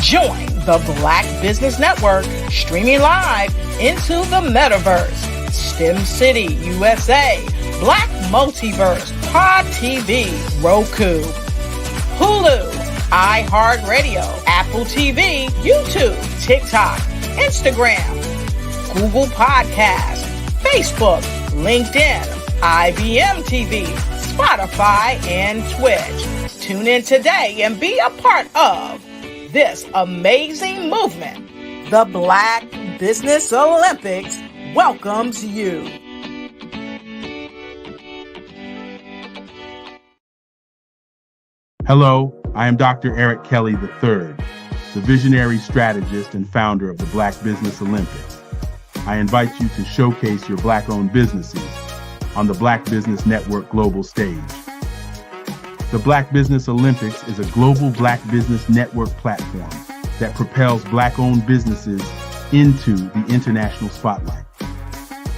Join the Black Business Network, streaming live into the metaverse. STEM City USA, Black Multiverse, Pod TV, Roku, Hulu, iHeartRadio, Apple TV, YouTube, TikTok, Instagram, Google Podcasts, Facebook, LinkedIn, IBM TV, Spotify, and Twitch. Tune in today and be a part of this amazing movement. The Black Business Olympics welcomes you. Hello, I am Dr. Eric Kelly III, the visionary strategist and founder of the Black Business Olympics. I invite you to showcase your Black-owned businesses on the Black Business Network global stage. The Black Business Olympics is a global Black Business Network platform that propels Black-owned businesses into the international spotlight.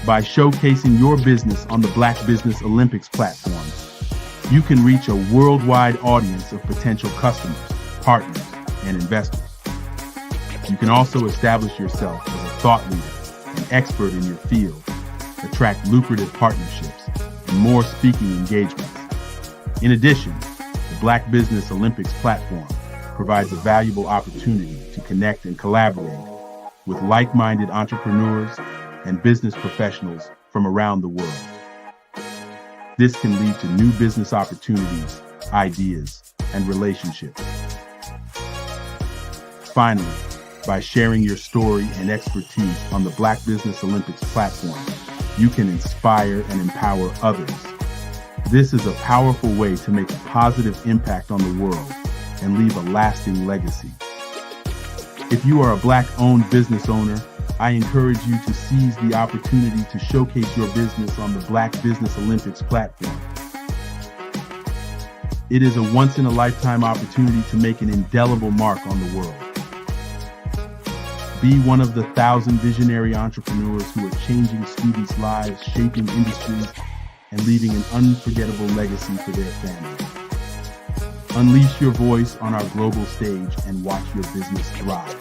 By showcasing your business on the Black Business Olympics platform, you can reach a worldwide audience of potential customers, partners, and investors. You can also establish yourself as a thought leader and expert in your field, attract lucrative partnerships, and more speaking engagements. In addition, the Black Business Olympics platform provides a valuable opportunity to connect and collaborate with like-minded entrepreneurs and business professionals from around the world. This can lead to new business opportunities, ideas, and relationships. Finally, by sharing your story and expertise on the Black Business Olympics platform, you can inspire and empower others. This is a powerful way to make a positive impact on the world and leave a lasting legacy. If you are a Black-owned business owner, I encourage you to seize the opportunity to showcase your business on the Black Business Olympics platform. It is a once-in-a-lifetime opportunity to make an indelible mark on the world. Be one of the 1,000 visionary entrepreneurs who are changing students' lives, shaping industries, and leaving an unforgettable legacy for their families. Unleash your voice on our global stage and watch your business thrive.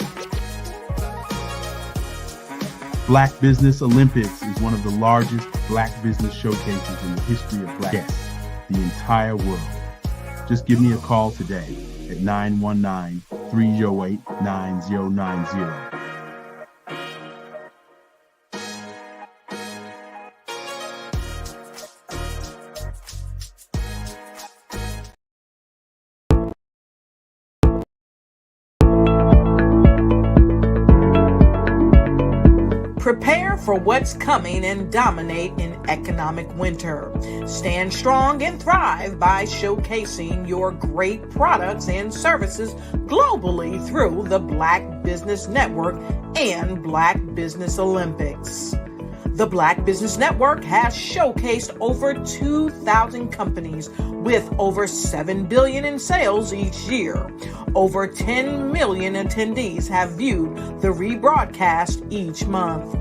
Black Business Olympics is one of the largest Black business showcases in the history of Black guests, the entire world. Just give me a call today at 919-308-9090. Prepare for what's coming and dominate in economic winter. Stand strong and thrive by showcasing your great products and services globally through the Black Business Network and Black Business Olympics. The Black Business Network has showcased over 2,000 companies with over $7 billion in sales each year. Over 10 million attendees have viewed the rebroadcast each month.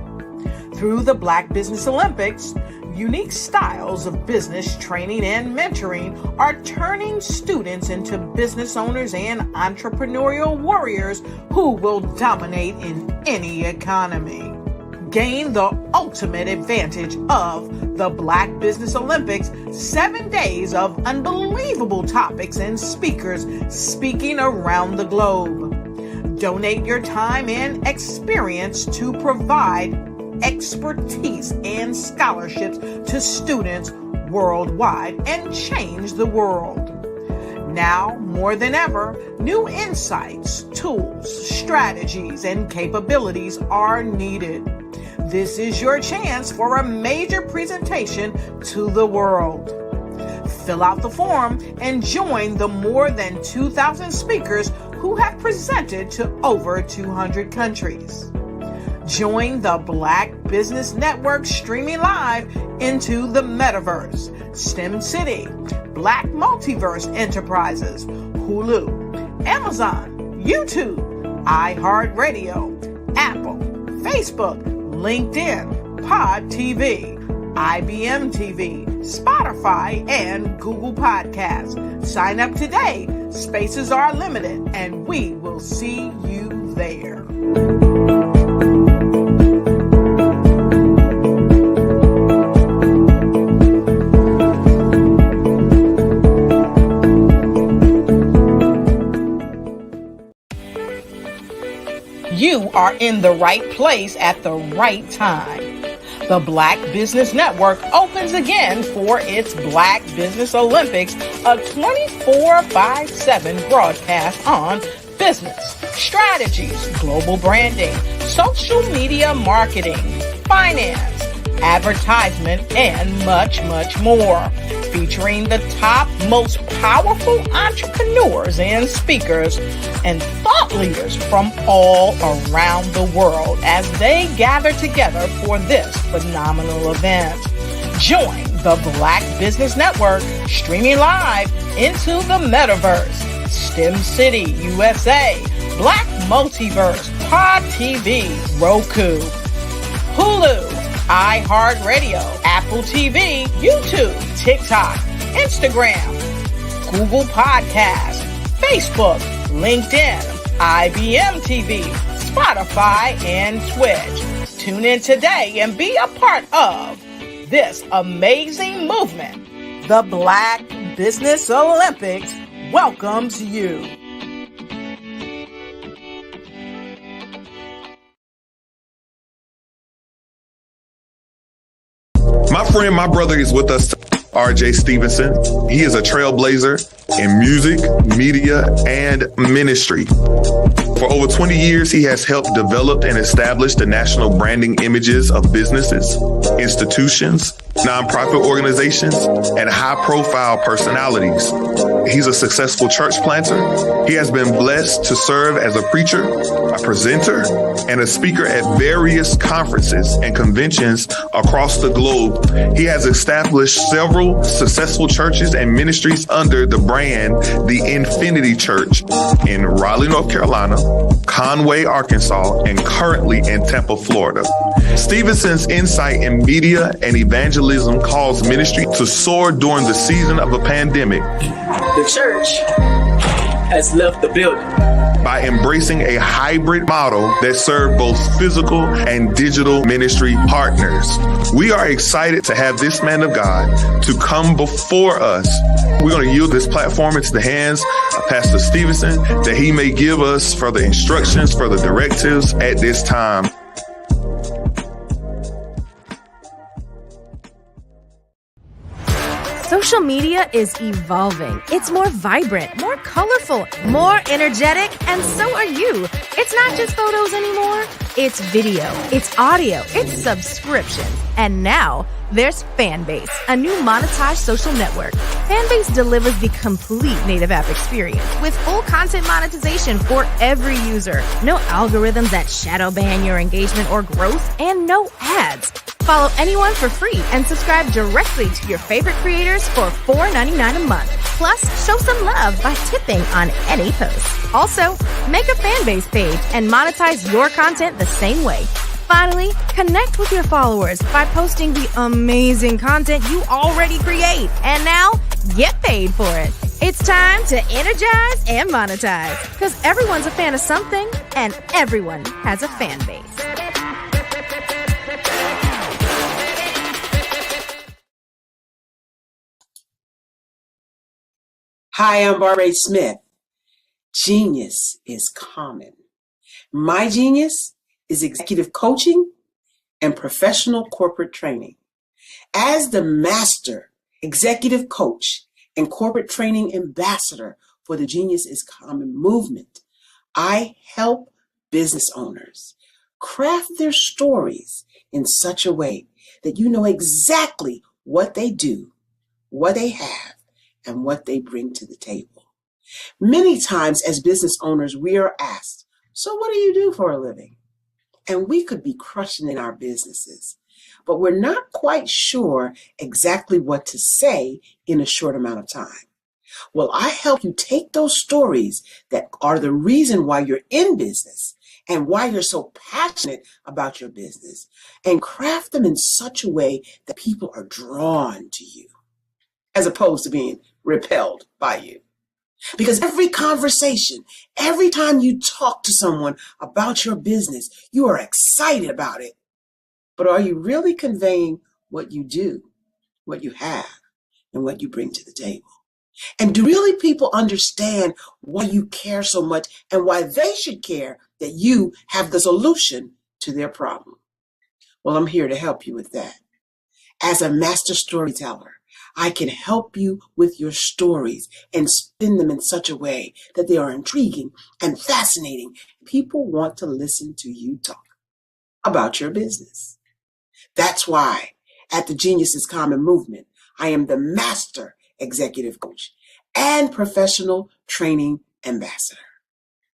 Through the Black Business Olympics, unique styles of business training and mentoring are turning students into business owners and entrepreneurial warriors who will dominate in any economy. Gain the ultimate advantage of the Black Business Olympics, 7 days of unbelievable topics and speakers speaking around the globe. Donate your time and experience to provide expertise and scholarships to students worldwide and change the world. Now, more than ever, new insights, tools, strategies, and capabilities are needed. This is your chance for a major presentation to the world. Fill out the form and join the more than 2,000 speakers who have presented to over 200 countries. Join the Black Business Network streaming live into the metaverse, STEM City, Black Multiverse Enterprises, Hulu, Amazon, YouTube, iHeartRadio, Apple, Facebook, LinkedIn, Pod TV, IBM TV, Spotify, and Google Podcasts. Sign up today. Spaces are limited, and we will see you there. You are in the right place at the right time. The Black Business Network opens again for its Black Business Olympics, a 24/7 broadcast on business, strategies, global branding, social media marketing, finance, advertisement, and much, much more. Featuring the top, most powerful entrepreneurs and speakers and thought leaders from all around the world as they gather together for this phenomenal event. Join the Black Business Network streaming live into the metaverse, STEM City USA, Black Multiverse, Pod TV, Roku, Hulu, iHeartRadio, Apple TV, YouTube, TikTok, Instagram, Google Podcasts, Facebook, LinkedIn, IBM TV, Spotify, and Twitch. Tune in today and be a part of this amazing movement. The Black Business Olympics welcomes you. My friend, my brother is with us, RJ Stevenson. He is a trailblazer in music, media, and ministry. For over 20 years, he has helped develop and establish the national branding images of businesses, institutions, nonprofit organizations, and high-profile personalities. He's a successful church planter. He has been blessed to serve as a preacher, a presenter, and a speaker at various conferences and conventions across the globe. He has established several successful churches and ministries under the brand The Infinity Church in Raleigh, North Carolina, Conway, Arkansas, and currently in Tampa, Florida. Stevenson's insight in media and evangelism caused ministry to soar during the season of a pandemic. The church has left the building by embracing a hybrid model that served both physical and digital ministry partners. We are excited to have this man of God to come before us. We're going to yield this platform into the hands of Pastor Stevenson that he may give us further instructions, further directives at this time. Social media is evolving. It's more vibrant, more colorful, more energetic, and so are you. It's not just photos anymore. It's video, it's audio, it's subscriptions. And now there's Fanbase, a new monetized social network. Fanbase delivers the complete native app experience with full content monetization for every user. No algorithms that shadow ban your engagement or growth, and no ads. Follow anyone for free and subscribe directly to your favorite creators for $4.99 a month. Plus, show some love by tipping on any post. Also, make a Fanbase page and monetize your content the same way. Finally, connect with your followers by posting the amazing content you already create. And now, get paid for it. It's time to energize and monetize, because everyone's a fan of something and everyone has a fan base. Hi, I'm Barbara Smith. Genius is common. My genius is executive coaching and professional corporate training. As the master executive coach and corporate training ambassador for the Genius is Common movement, I help business owners craft their stories in such a way that you know exactly what they do, what they have, and what they bring to the table. Many times as business owners, we are asked, so what do you do for a living? And we could be crushing in our businesses, but we're not quite sure exactly what to say in a short amount of time. Well, I help you take those stories that are the reason why you're in business and why you're so passionate about your business and craft them in such a way that people are drawn to you, as opposed to being repelled by you. Because every conversation, every time you talk to someone about your business, you are excited about it. But are you really conveying what you do, what you have, and what you bring to the table? And do really people understand why you care so much and why they should care that you have the solution to their problem? Well, I'm here to help you with that. As a master storyteller, I can help you with your stories and spin them in such a way that they are intriguing and fascinating. People want to listen to you talk about your business. That's why at the Genius is Common movement, I am the master executive coach and professional training ambassador.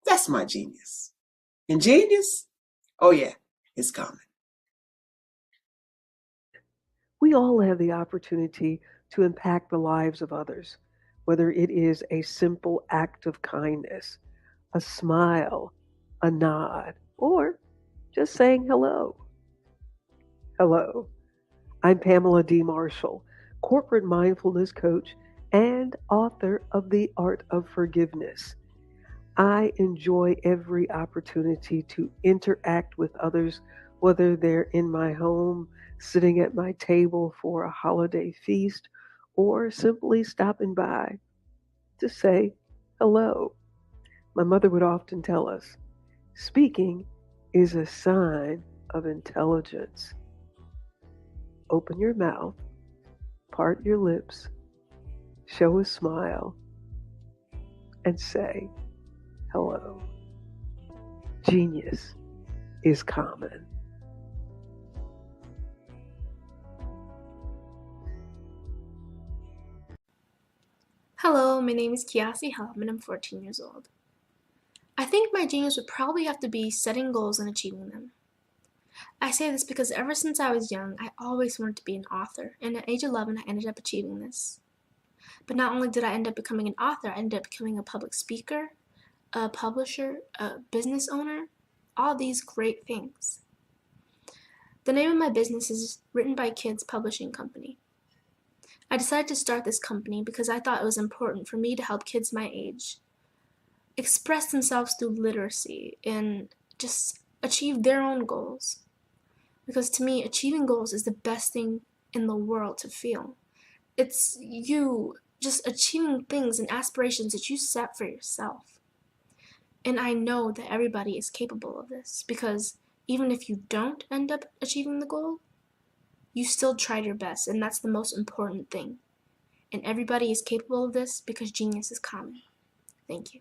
That's my genius. And genius? Oh yeah, it's common. We all have the opportunity to impact the lives of others, whether it is a simple act of kindness, a smile, a nod, or just saying hello. Hello, I'm Pamela D. Marshall, corporate mindfulness coach and author of The Art of Forgiveness. I enjoy every opportunity to interact with others, whether they're in my home, sitting at my table for a holiday feast, or simply stopping by to say hello. My mother would often tell us, speaking is a sign of intelligence. Open your mouth, part your lips, show a smile, and say hello. Genius is common. Hello, my name is Kiasi Helm and I'm 14 years old. I think my genius would probably have to be setting goals and achieving them. I say this because ever since I was young, I always wanted to be an author, and at age 11, I ended up achieving this. But not only did I end up becoming an author, I ended up becoming a public speaker, a publisher, a business owner, all these great things. The name of my business is Written by Kids Publishing Company. I decided to start this company because I thought it was important for me to help kids my age express themselves through literacy and just achieve their own goals. Because to me, achieving goals is the best thing in the world to feel. It's you just achieving things and aspirations that you set for yourself. And I know that everybody is capable of this because even if you don't end up achieving the goal, you still tried your best, and that's the most important thing. And everybody is capable of this because genius is common. Thank you.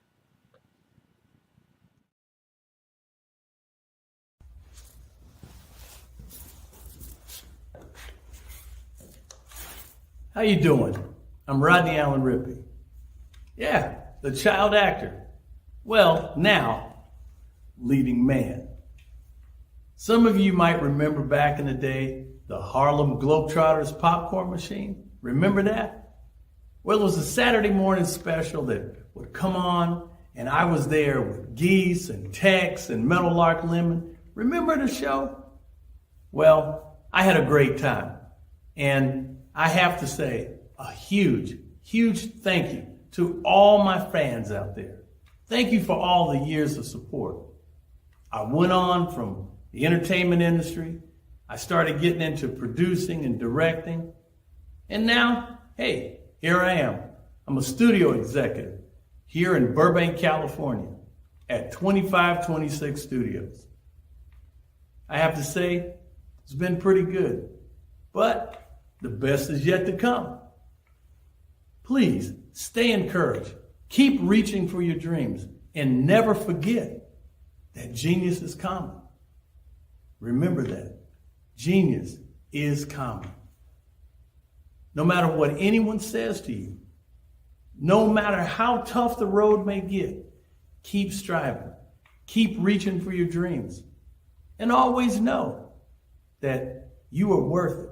How you doing? I'm Rodney Allen Rippey. Yeah, the child actor. Well, now, leading man. Some of you might remember back in the day, the Harlem Globetrotters popcorn machine. Remember that? Well, it was a Saturday morning special that would come on, and I was there with Geese and Tex and Meadowlark Lemon. Remember the show? Well, I had a great time. And I have to say a huge, huge thank you to all my fans out there. Thank you for all the years of support. I went on from the entertainment industry. I started getting into producing and directing. And now, hey, here I am. I'm a studio executive here in Burbank, California at 2526 Studios. I have to say, it's been pretty good, but the best is yet to come. Please stay encouraged. Keep reaching for your dreams and never forget that genius is common. Remember that. Genius is common. No matter what anyone says to you, no matter how tough the road may get, keep striving. Keep reaching for your dreams. And always know that you are worth it.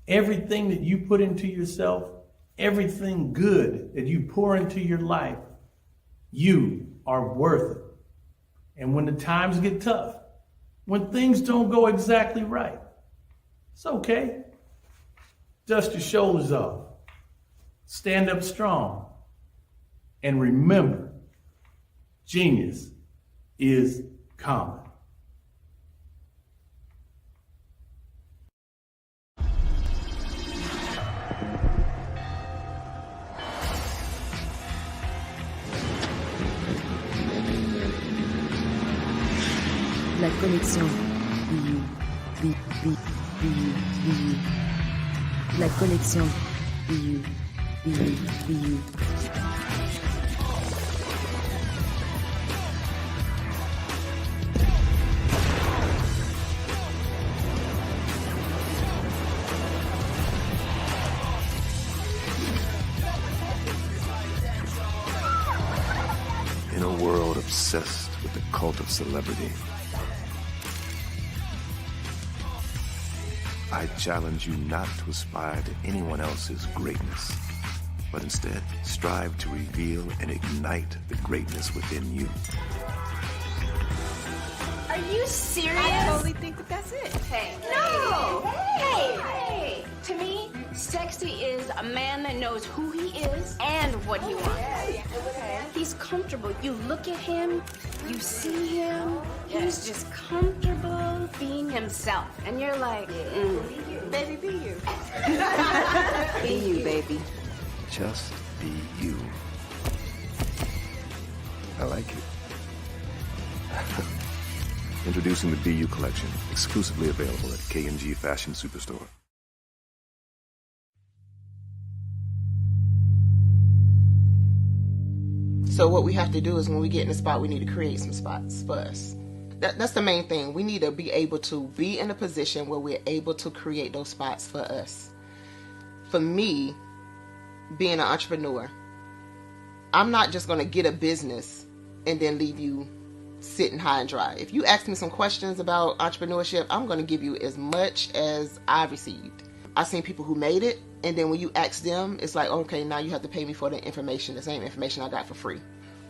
Everything that you put into yourself, everything good that you pour into your life, you are worth it. And when the times get tough, when things don't go exactly right, it's okay. Dust your shoulders off. Stand up strong And remember, genius is common. La connexion. La connexion. In a world obsessed with the cult of celebrity, I challenge you not to aspire to anyone else's greatness, but instead strive to reveal and ignite the greatness within you. Are you serious? I totally think that that's it. Hey. No! Hey! To me, sexy is a man that knows who he is and what he wants. Okay. He's comfortable. You look at him, you see him, he's just comfortable being himself. And you're like, Baby, be you. Be you, baby. Just be you. I like it. Introducing the Be You collection, exclusively available at K&G Fashion Superstore. So what we have to do is when we get in the spot, we need to create some spots for us. That's the main thing. We need to be able to be in a position where we're able to create those spots for us. For me, being an entrepreneur, I'm not just going to get a business and then leave you sitting high and dry. If you ask me some questions about entrepreneurship, I'm going to give you as much as I've received. I've seen people who made it, and then when you ask them, it's like, okay, now you have to pay me for the information, the same information I got for free.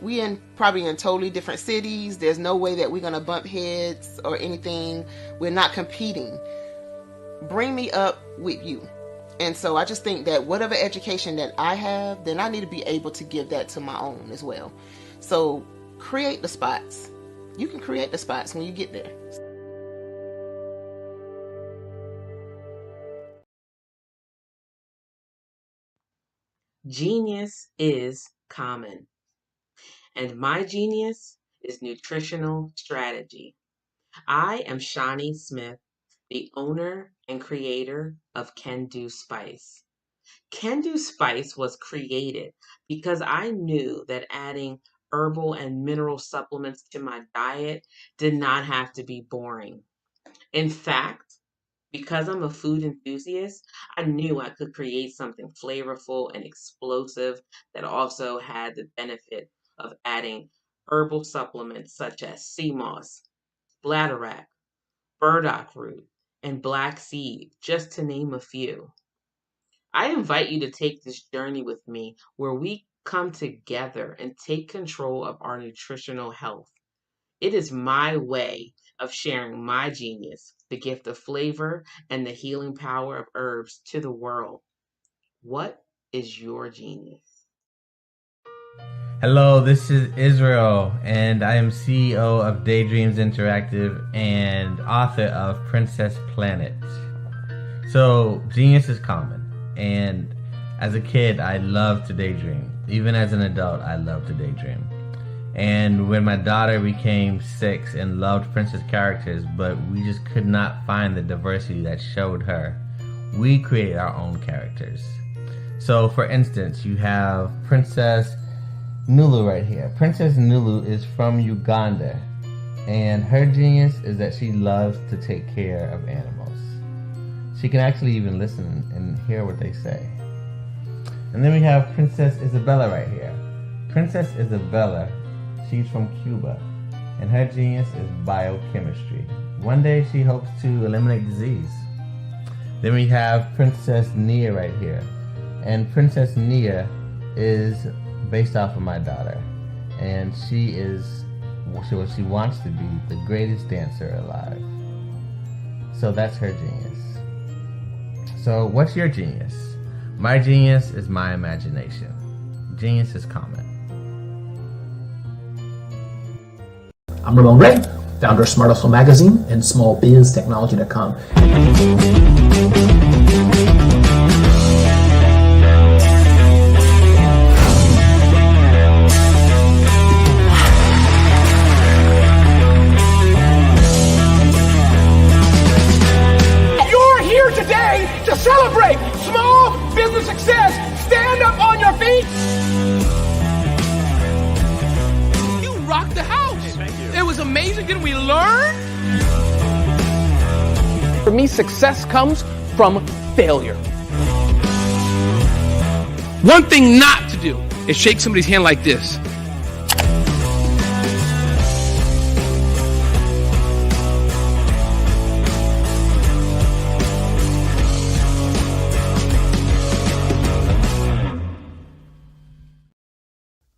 We probably in totally different cities. There's no way that we're going to bump heads or anything. We're not competing. Bring me up with you. And so I just think that whatever education that I have, then I need to be able to give that to my own as well. So create the spots. You can create the spots when you get there. Genius is common. And my genius is nutritional strategy. I am Shawnee Smith, the owner and creator of Can Do Spice. Can Do Spice was created because I knew that adding herbal and mineral supplements to my diet did not have to be boring. In fact, because I'm a food enthusiast, I knew I could create something flavorful and explosive that also had the benefit of adding herbal supplements such as sea moss, bladderwrack, burdock root, and black seed, just to name a few. I invite you to take this journey with me where we come together and take control of our nutritional health. It is my way of sharing my genius, the gift of flavor and the healing power of herbs to the world. What is your genius? Hello, this is Israel, and I am CEO of Daydreams Interactive and author of Princess Planet. So, genius is common, and as a kid, I loved to daydream. Even as an adult, I love to daydream. And when my daughter became 6 and loved princess characters, but we just could not find the diversity that showed her, we created our own characters. So, for instance, you have Princess Nulu right here. Princess Nulu is from Uganda, and her genius is that she loves to take care of animals. She can actually even listen and hear what they say. And then we have Princess Isabella right here. Princess Isabella, she's from Cuba, and her genius is biochemistry. One day she hopes to eliminate disease. Then we have Princess Nia right here, and Princess Nia is based off of my daughter, and she is what she wants to be, the greatest dancer alive. So that's her genius. So what's your genius? My genius is my imagination. Genius is common. I'm Ramon Ray, founder of Smart Hustle Magazine and smallbiztechnology.com. You're here today to celebrate small business success. Stand up on your feet. You rocked the house. Hey, thank you. It was amazing. Didn't we learn? For me, success comes from failure. One thing not to do is shake somebody's hand like this.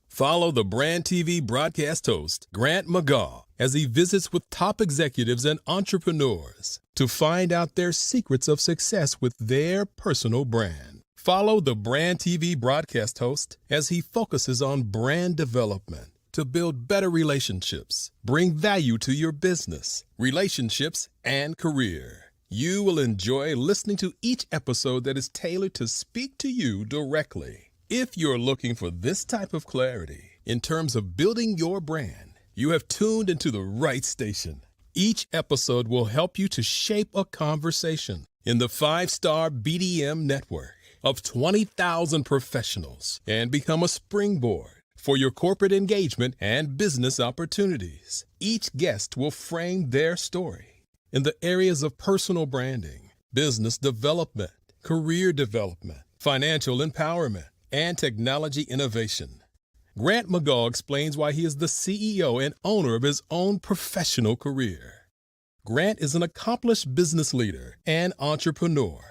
Follow the Brand TV broadcast host, Grant McGaw, as he visits with top executives and entrepreneurs to find out their secrets of success with their personal brand. Follow the Brand TV broadcast host as he focuses on brand development to build better relationships, bring value to your business, relationships, and career. You will enjoy listening to each episode that is tailored to speak to you directly. If you're looking for this type of clarity in terms of building your brand, you have tuned into the right station. Each episode will help you to shape a conversation in the 5-star BDM network of 20,000 professionals and become a springboard for your corporate engagement and business opportunities. Each guest will frame their story in the areas of personal branding, business development, career development, financial empowerment, and technology innovation. Grant McGaw explains why he is the CEO and owner of his own professional career. Grant is an accomplished business leader and entrepreneur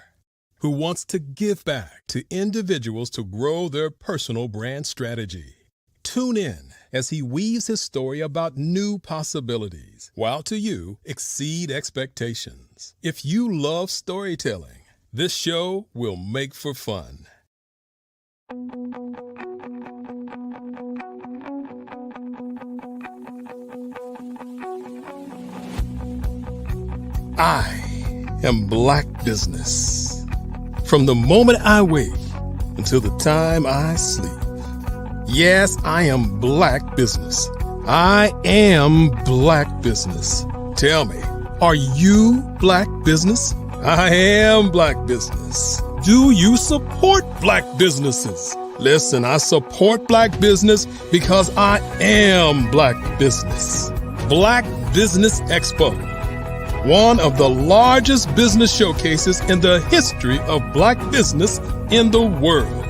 who wants to give back to individuals to grow their personal brand strategy. Tune in as he weaves his story about new possibilities, while to you exceed expectations. If you love storytelling, this show will make for fun. I am Black Business. From the moment I wake until the time I sleep. Yes, I am Black Business. I am Black Business. Tell me, are you Black Business? I am Black Business. Do you support Black businesses? Listen, I support Black business because I am Black Business. Black Business Expo, one of the largest business showcases in the history of Black business in the world.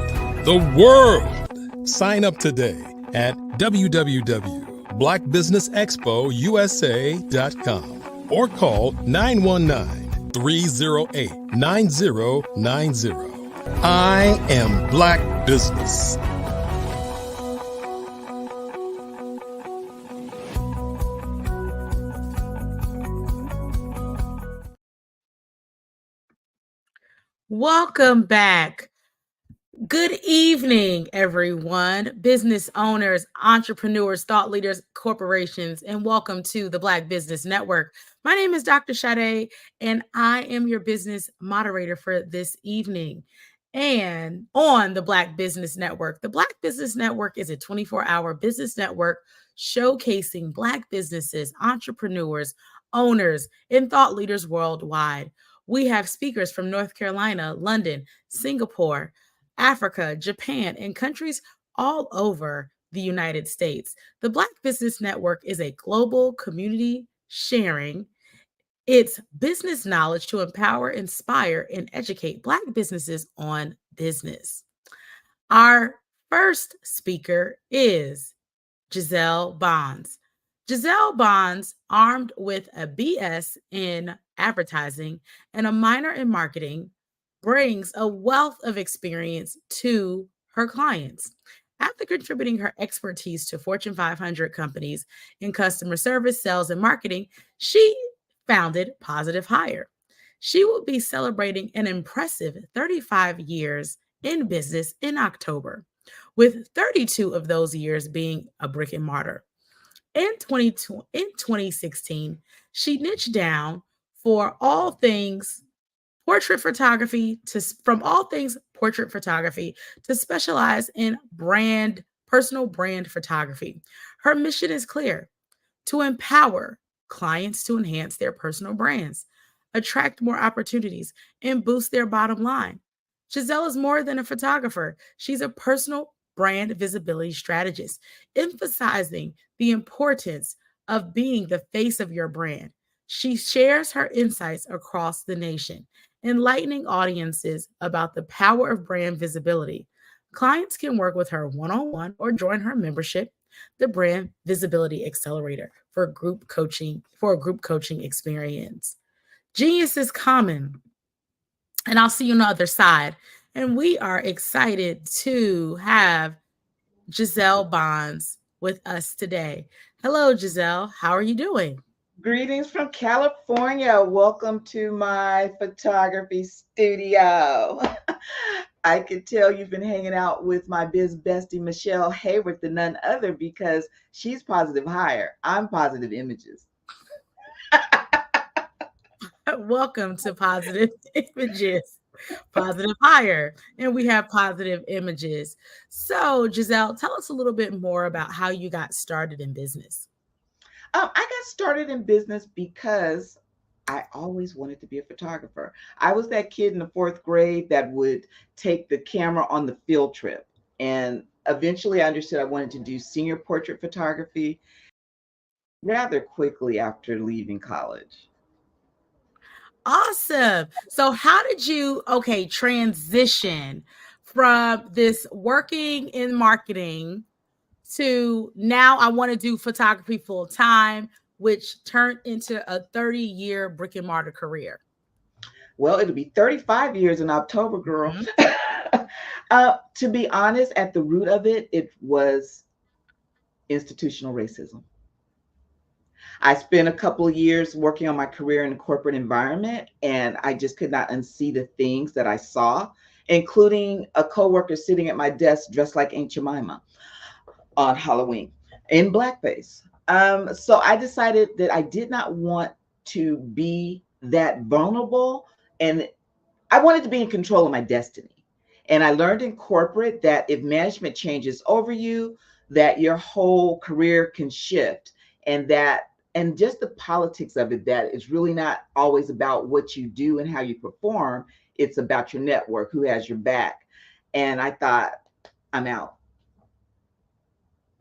The world! Sign up today at www.blackbusinessexpousa.com or call 919-308-9090. I am Black Business. Welcome back. Good evening, everyone, business owners, entrepreneurs, thought leaders, corporations, and welcome to the Black Business Network. My name is Dr. Sade, and I am your business moderator for this evening. And on the Black Business Network, the Black Business Network is a 24-hour business network showcasing Black businesses, entrepreneurs, owners, and thought leaders worldwide. We have speakers from North Carolina, London, Singapore, Africa, Japan, and countries all over the United States. The Black Business Network is a global community sharing its business knowledge to empower, inspire, and educate Black businesses on business. Our first speaker is Giselle Bonds. Giselle Bonds, armed with a BS in advertising and a minor in marketing, brings a wealth of experience to her clients. After contributing her expertise to Fortune 500 companies in customer service, sales, and marketing, she founded Positive Hire. She will be celebrating an impressive 35 years in business in October, with 32 of those years being a brick and mortar. In 2016, she niched down for all things portrait photography to from all things portrait photography to specialize in personal brand photography. Her mission is clear: to empower clients to enhance their personal brands, attract more opportunities, and boost their bottom line. Giselle is more than a photographer. She's a personal brand visibility strategist, emphasizing the importance of being the face of your brand. She shares her insights across the nation, enlightening audiences about the power of brand visibility. Clients can work with her one on one or join her membership, the Brand Visibility Accelerator, for a group coaching experience. Genius is common, and I'll see you on the other side. And we are excited to have Giselle Bonds with us today. Hello, Giselle. How are you doing? Greetings from California. Welcome to my photography studio. I could tell you've been hanging out with my biz bestie, Michelle Hayward, the none other, because she's positive hire. I'm positive images. Welcome to Positive Images, Positive Hire, and we have positive images. So, Giselle, tell us a little bit more about how you got started in business. I got started in business because I always wanted to be a photographer. I was that kid in the 4th grade that would take the camera on the field trip. And eventually I understood I wanted to do senior portrait photography rather quickly after leaving college. Awesome. So how did you, transition from this working in marketing to now I want to do photography full time, which turned into a 30-year brick and mortar career? Well, it'll be 35 years in October, girl. To be honest, at the root of it, it was institutional racism. I spent a couple of years working on my career in a corporate environment, and I just could not unsee the things that I saw, including a coworker sitting at my desk dressed like Aunt Jemima on Halloween in blackface. So I decided that I did not want to be that vulnerable, and I wanted to be in control of my destiny. And I learned in corporate that if management changes over you, that your whole career can shift, and just the politics of it, that it's really not always about what you do and how you perform. It's about your network, who has your back. And I thought, I'm out.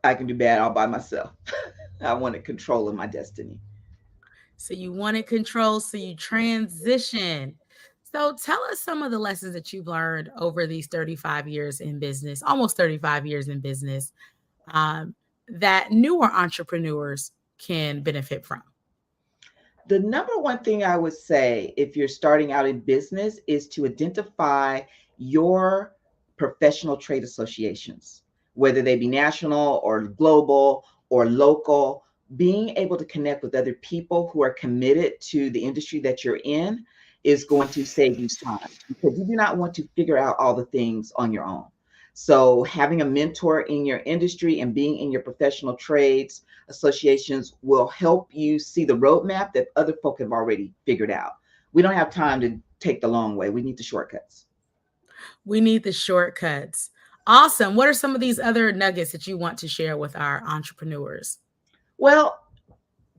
I can do bad all by myself. I wanted control of my destiny. So you wanted control, so you transitioned. So tell us some of the lessons that you've learned over these 35 years in business, almost 35 years in business, that newer entrepreneurs can benefit from. The number one thing I would say if you're starting out in business is to identify your professional trade associations, whether they be national or global or local. Being able to connect with other people who are committed to the industry that you're in is going to save you time, because you do not want to figure out all the things on your own. So having a mentor in your industry and being in your professional trades associations will help you see the roadmap that other folk have already figured out. We don't have time to take the long way. We need the shortcuts. We need the shortcuts. Awesome. What are some of these other nuggets that you want to share with our entrepreneurs? Well,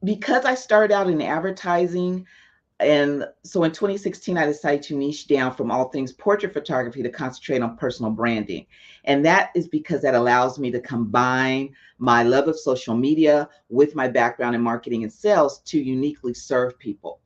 because I started out in advertising, and so in 2016, I decided to niche down from all things portrait photography to concentrate on personal branding. And that is because that allows me to combine my love of social media with my background in marketing and sales to uniquely serve people.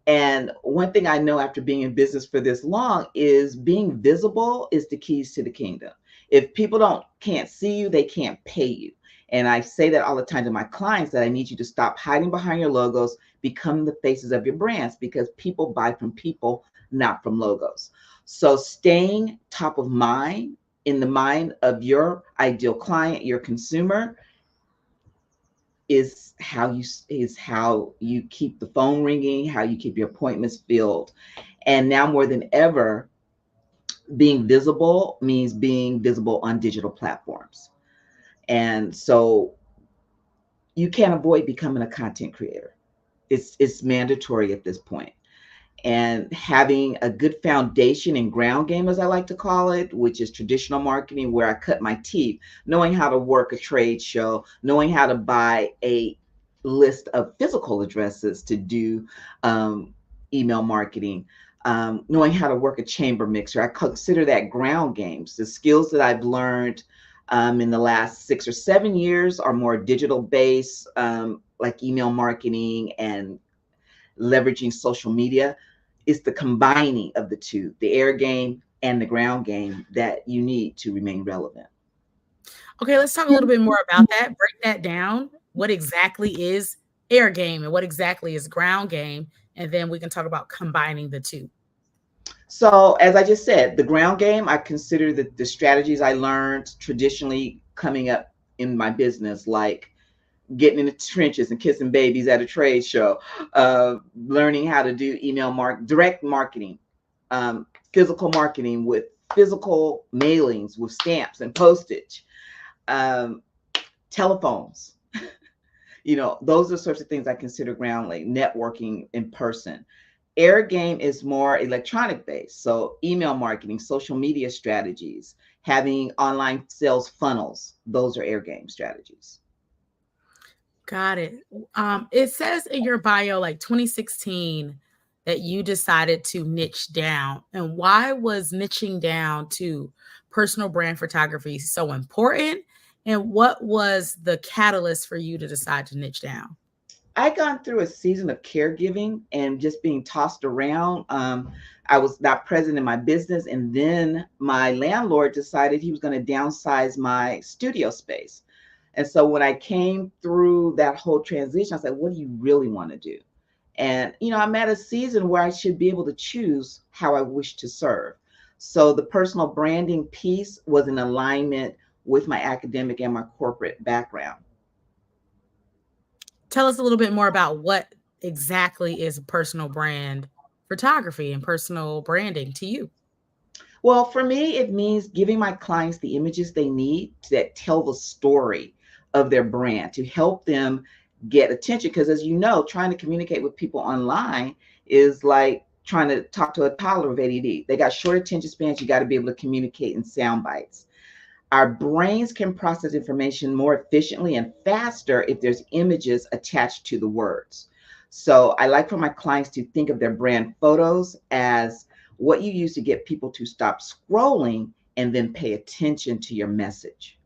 And one thing I know after being in business for this long is being visible is the keys to the kingdom. If people can't see you, they can't pay you. And I say that all the time to my clients, that I need you to stop hiding behind your logos, become the faces of your brands, because people buy from people, not from logos. So staying top of mind in the mind of your ideal client, your consumer, is how you keep the phone ringing, how you keep your appointments filled. And now more than ever, being visible means being visible on digital platforms. And so you can't avoid becoming a content creator. It's mandatory at this point. And having a good foundation and ground game, as I like to call it, which is traditional marketing, where I cut my teeth, knowing how to work a trade show, knowing how to buy a list of physical addresses to do email marketing, knowing how to work a chamber mixer. I consider that ground games. The skills that I've learned in the last 6 or 7 years are more digital based, like email marketing and leveraging social media. It's the combining of the two, the air game and the ground game, that you need to remain relevant. Okay, let's talk a little bit more about that. Break that down. What exactly is air game and what exactly is ground game? And then we can talk about combining the two. So, as I just said, the ground game, I consider the strategies I learned traditionally coming up in my business, like getting in the trenches and kissing babies at a trade show, learning how to do direct marketing, physical marketing with physical mailings with stamps and postage, telephones. Those are the sorts of things I consider ground, like networking in person. Air game is more electronic based. So email marketing, social media strategies, having online sales funnels, those are air game strategies. Got it. It says in your bio, like 2016, that you decided to niche down. And why was niching down to personal brand photography so important? And what was the catalyst for you to decide to niche down? I'd gone through a season of caregiving and just being tossed around. I was not present in my business. And then my landlord decided he was going to downsize my studio space. And so when I came through that whole transition, I said, what do you really want to do? And, I'm at a season where I should be able to choose how I wish to serve. So the personal branding piece was in alignment with my academic and my corporate background. Tell us a little bit more about what exactly is personal brand photography and personal branding to you. Well, for me, it means giving my clients the images they need that tell the story of their brand to help them get attention. Because as you know, trying to communicate with people online is like trying to talk to a toddler with ADD. They got short attention spans. You got to be able to communicate in sound bites. Our brains can process information more efficiently and faster if there's images attached to the words. So I like for my clients to think of their brand photos as what you use to get people to stop scrolling and then pay attention to your message.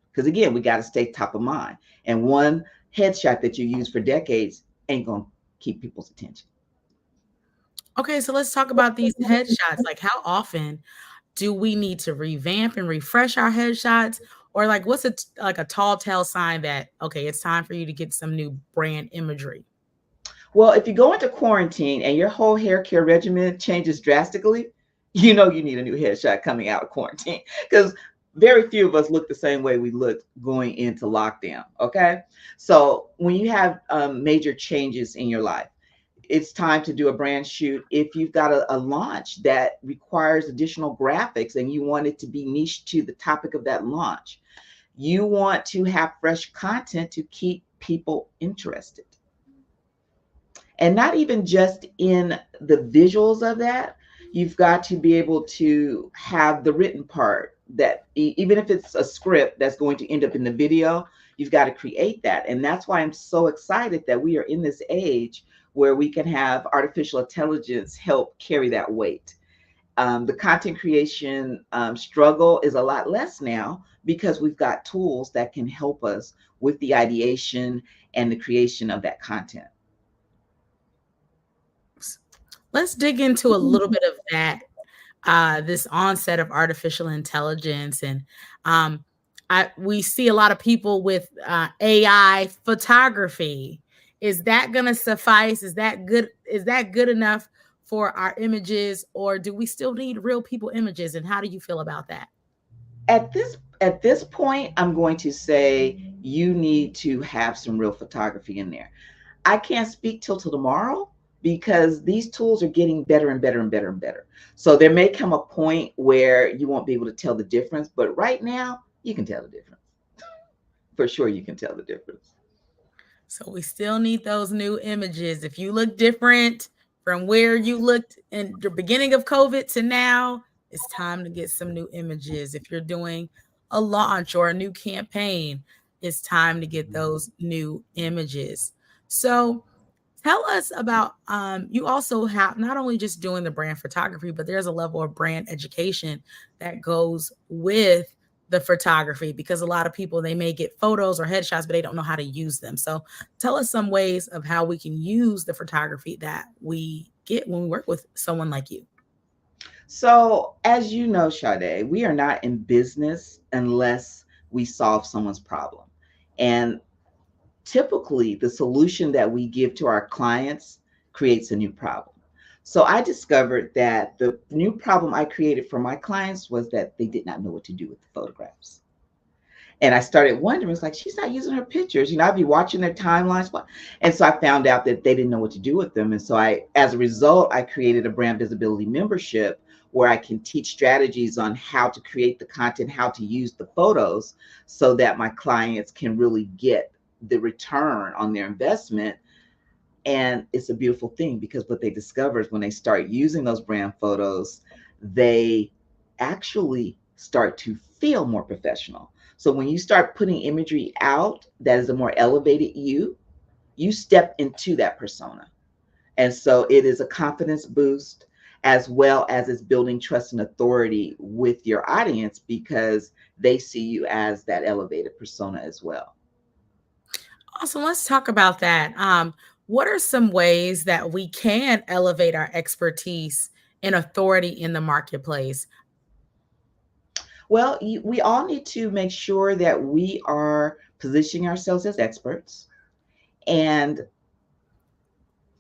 Because again, we got to stay top of mind. And one headshot that you use for decades ain't going to keep people's attention. Okay, so let's talk about these headshots. Like, how often do we need to revamp and refresh our headshots? Or like, what's a tall tale sign that, okay, it's time for you to get some new brand imagery? Well, if you go into quarantine and your whole hair care regimen changes drastically, you need a new headshot coming out of quarantine, because very few of us look the same way we looked going into lockdown. Okay. So when you have major changes in your life, it's time to do a brand shoot. If you've got a launch that requires additional graphics and you want it to be niche to the topic of that launch, you want to have fresh content to keep people interested. And not even just in the visuals of that, you've got to be able to have the written part that even if it's a script that's going to end up in the video, you've got to create that. And that's why I'm so excited that we are in this age where we can have artificial intelligence help carry that weight. The content creation struggle is a lot less now because we've got tools that can help us with the ideation and the creation of that content. Let's dig into a little bit of that, this onset of artificial intelligence. And we see a lot of people with AI photography. Is that going to suffice? Is that good? Is that good enough for our images, or do we still need real people images? And how do you feel about that? At this point, I'm going to say you need to have some real photography in there. I can't speak till tomorrow because these tools are getting better and better and better and better. So there may come a point where you won't be able to tell the difference, but right now you can tell the difference. For sure, you can tell the difference. So we still need those new images. If you look different from where you looked in the beginning of COVID to now, it's time to get some new images. If you're doing a launch or a new campaign, it's time to get those new images. So tell us about you also have not only just doing the brand photography, but there's a level of brand education that goes with the photography because a lot of people they may get photos or headshots, but they don't know how to use them. So tell us some ways of how we can use the photography that we get when we work with someone like you. So, as you know, Sade, we are not in business unless we solve someone's problem. And typically, the solution that we give to our clients creates a new problem. So, I discovered that the new problem I created for my clients was that they did not know what to do with the photographs. And I started wondering, it's like, she's not using her pictures. I'd be watching their timelines. And so I found out that they didn't know what to do with them. And so as a result, I created a brand visibility membership where I can teach strategies on how to create the content, how to use the photos so that my clients can really get the return on their investment. And it's a beautiful thing because what they discover is when they start using those brand photos, they actually start to feel more professional. So when you start putting imagery out that is a more elevated you step into that persona. And so it is a confidence boost as well as it's building trust and authority with your audience because they see you as that elevated persona as well. Awesome. Let's talk about that. What are some ways that we can elevate our expertise and authority in the marketplace? Well, we all need to make sure that we are positioning ourselves as experts. And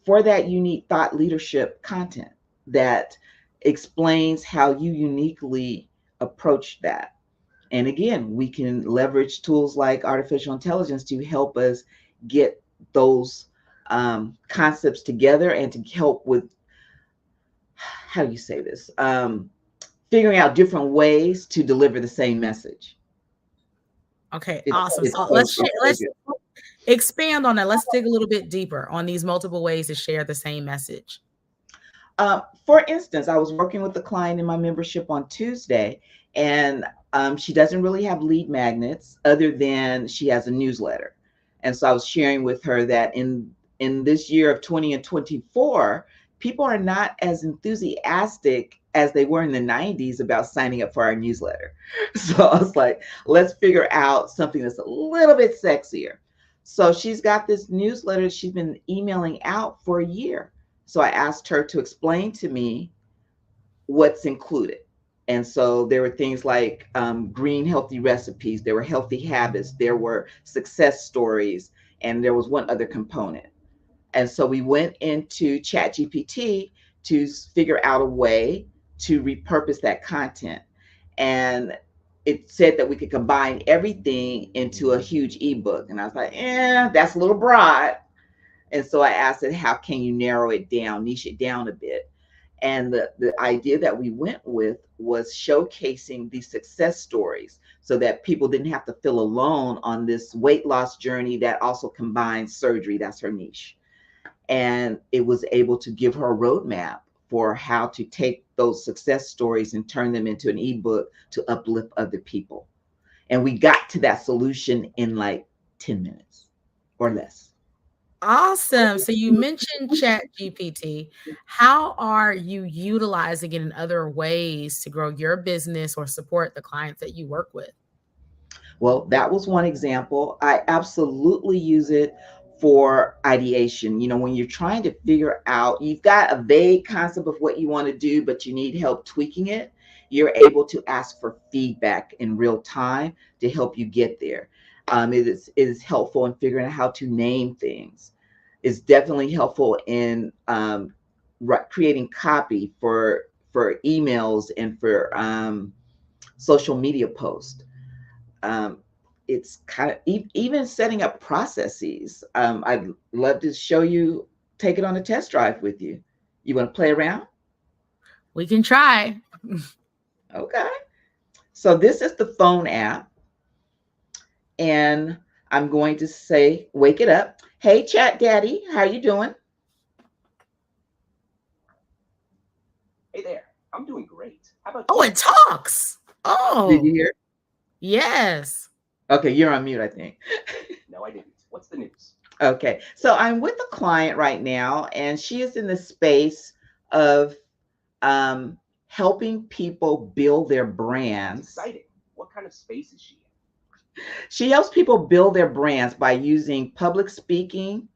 for that, you need thought leadership content that explains how you uniquely approach that. And again, we can leverage tools like artificial intelligence to help us get those concepts together and to help with, how do you say this? Figuring out different ways to deliver the same message. Okay, awesome. So let's expand on that. Let's dig a little bit deeper on these multiple ways to share the same message. For instance, I was working with a client in my membership on Tuesday, and she doesn't really have lead magnets other than she has a newsletter. And so I was sharing with her that in this year of 2024, people are not as enthusiastic as they were in the 90s about signing up for our newsletter. So I was like, let's figure out something that's a little bit sexier. So she's got this newsletter she's been emailing out for a year. So I asked her to explain to me what's included. And so there were things like green healthy recipes, there were healthy habits, there were success stories, and there was one other component. And so we went into ChatGPT to figure out a way to repurpose that content. And it said that we could combine everything into a huge ebook. And I was like, that's a little broad. And so I asked it, how can you narrow it down, niche it down a bit? And the idea that we went with was showcasing these success stories so that people didn't have to feel alone on this weight loss journey that also combines surgery. That's her niche. And it was able to give her a roadmap for how to take those success stories and turn them into an ebook to uplift other people. And we got to that solution in like 10 minutes or less. Awesome. So you mentioned Chat GPT. How are you utilizing it in other ways to grow your business or support the clients that you work with? Well, that was one example. I absolutely use it for ideation. When you're trying to figure out, you've got a vague concept of what you want to do, but you need help tweaking it, you're able to ask for feedback in real time to help you get there. It is helpful in figuring out how to name things. It's definitely helpful in creating copy for emails and for social media posts. It's kind of even setting up processes. I'd love to show you, take it on a test drive with you. You want to play around? We can try. Okay. So this is the phone app. And I'm going to say, wake it up. Hey, Chat Daddy, how you doing? Hey there, I'm doing great. How about Oh, you? it talks. Did you Oh, hear? yes. Okay, you're on mute, I think. No, I didn't. What's the news? Okay, so I'm with a client right now, and she is in the space of helping people build their brands. Exciting. What kind of space is she in? She helps people build their brands by using public speaking,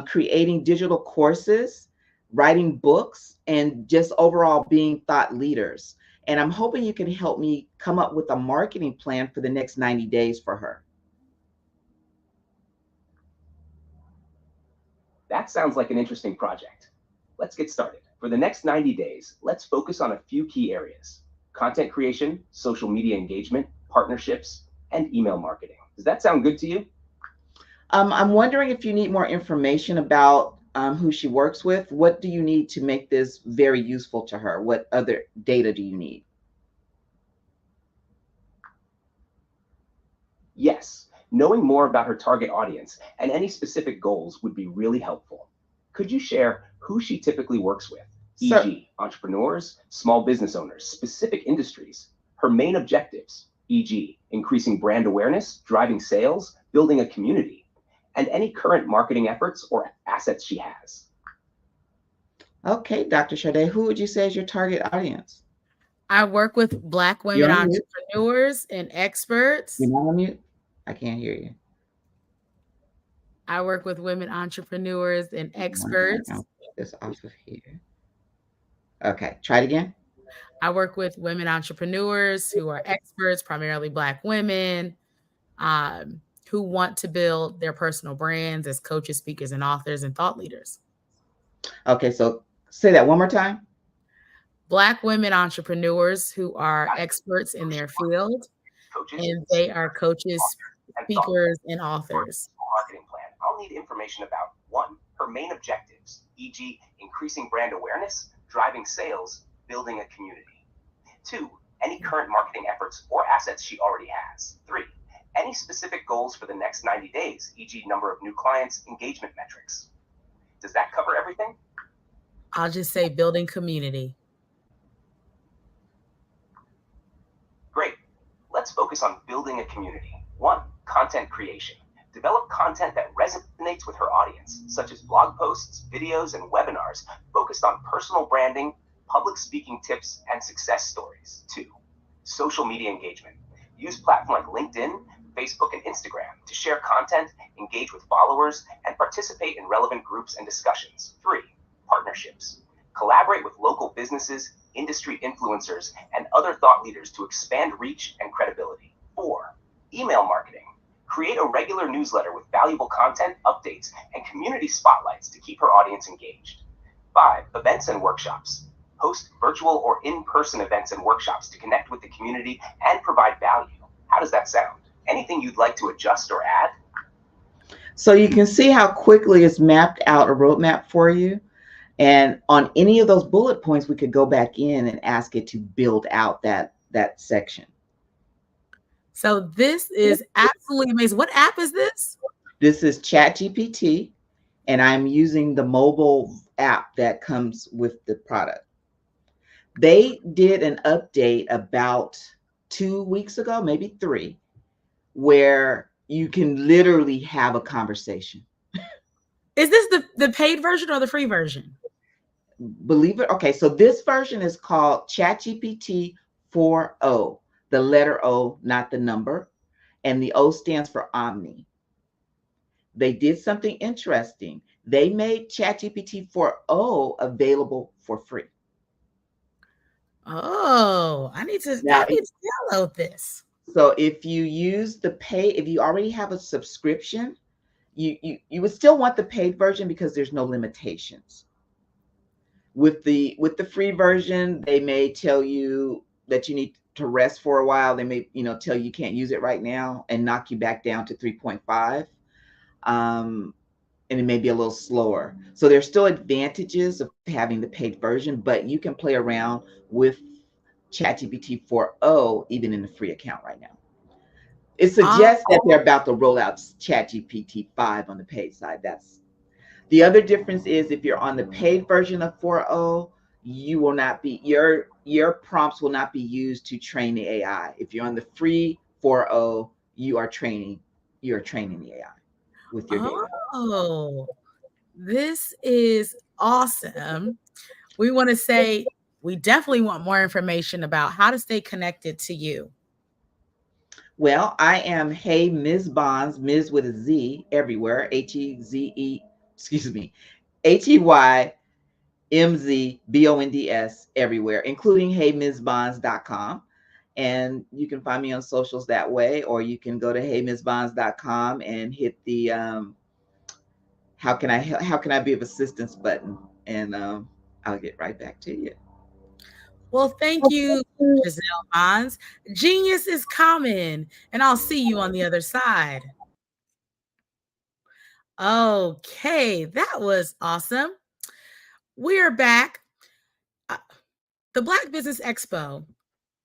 creating digital courses, writing books, and just overall being thought leaders. And I'm hoping you can help me come up with a marketing plan for the next 90 days for her. That sounds like an interesting project. Let's get started. For the next 90 days, let's focus on a few key areas: content creation, social media engagement, partnerships, and email marketing. Does that sound good to you? I'm wondering if you need more information about who she works with. What do you need to make this very useful to her? What other data do you need? Yes, knowing more about her target audience and any specific goals would be really helpful. Could you share who she typically works with, e.g., entrepreneurs, small business owners, specific industries, her main objectives, e.g., increasing brand awareness, driving sales, building a community, and any current marketing efforts or assets she has? Okay, Dr. Sade, who would you say is your target audience? I work with Black women You're on mute. entrepreneurs and experts. You're not on mute? I can't hear you. I work with women entrepreneurs and experts. I'll put this off of here. Okay, try it again. I work with women entrepreneurs who are experts, primarily Black women, who want to build their personal brands as coaches, speakers, and authors and thought leaders. Okay, so say that one more time. Black women entrepreneurs who are experts in their field, and they are coaches, speakers, and authors. Marketing plan. I'll need information about 1, her main objectives, e.g., increasing brand awareness, driving sales, building a community. 2, any current marketing efforts or assets she already has. 3, any specific goals for the next 90 days, e.g., number of new clients, engagement metrics. Does that cover everything? I'll just say building community. Great. Let's focus on building a community. 1, content creation. Develop content that resonates with her audience, such as blog posts, videos, and webinars focused on personal branding, public speaking tips, and success stories. 2, social media engagement. Use platforms like LinkedIn, Facebook, and Instagram to share content, engage with followers, and participate in relevant groups and discussions. 3, partnerships. Collaborate with local businesses, industry influencers, and other thought leaders to expand reach and credibility. 4, email marketing. Create a regular newsletter with valuable content, updates, and community spotlights to keep her audience engaged. 5, events and workshops. Host virtual or in-person events and workshops to connect with the community and provide value. How does that sound? Anything you'd like to adjust or add? So you can see how quickly it's mapped out a roadmap for you. And on any of those bullet points, we could go back in and ask it to build out that section. So this is absolutely amazing. What app is this? This is ChatGPT, and I'm using the mobile app that comes with the product. They did an update about 2 weeks ago, maybe 3, where you can literally have a conversation. Is this the paid version or the free version? Believe it. Okay, so this version is called ChatGPT 4.0. The letter O, not the number. And the O stands for Omni. They did something interesting. They made ChatGPT 4.0 available for free. Oh, I need to download this. So if you use the if you already have a subscription, you would still want the paid version because there's no limitations. With the free version, they may tell you that you need to rest for a while. They may, tell you can't use it right now and knock you back down to 3.5. And it may be a little slower. So there's still advantages of having the paid version, but you can play around with ChatGPT 4.0 even in the free account right now. It suggests that they're about to roll out ChatGPT 5 on the paid side. That's the other difference. Is if you're on the paid version of 4.0, you will not be, your prompts will not be used to train the AI. If you're on the free 4.0, you're training the AI with your data. Oh, this is awesome. We want to say we definitely want more information about how to stay connected to you. Well, I am Hey Ms. Bonds, Ms. with a Z everywhere, HeyMzBonds everywhere, including HeyMsBonds.com. And you can find me on socials that way, or you can go to HeyMsBonds.com and hit the how can I be of assistance button, and I'll get right back to you. Well, thank you, Giselle Bonds. Genius is common, and I'll see you on the other side. Okay, that was awesome. We're back. The Black Business Expo.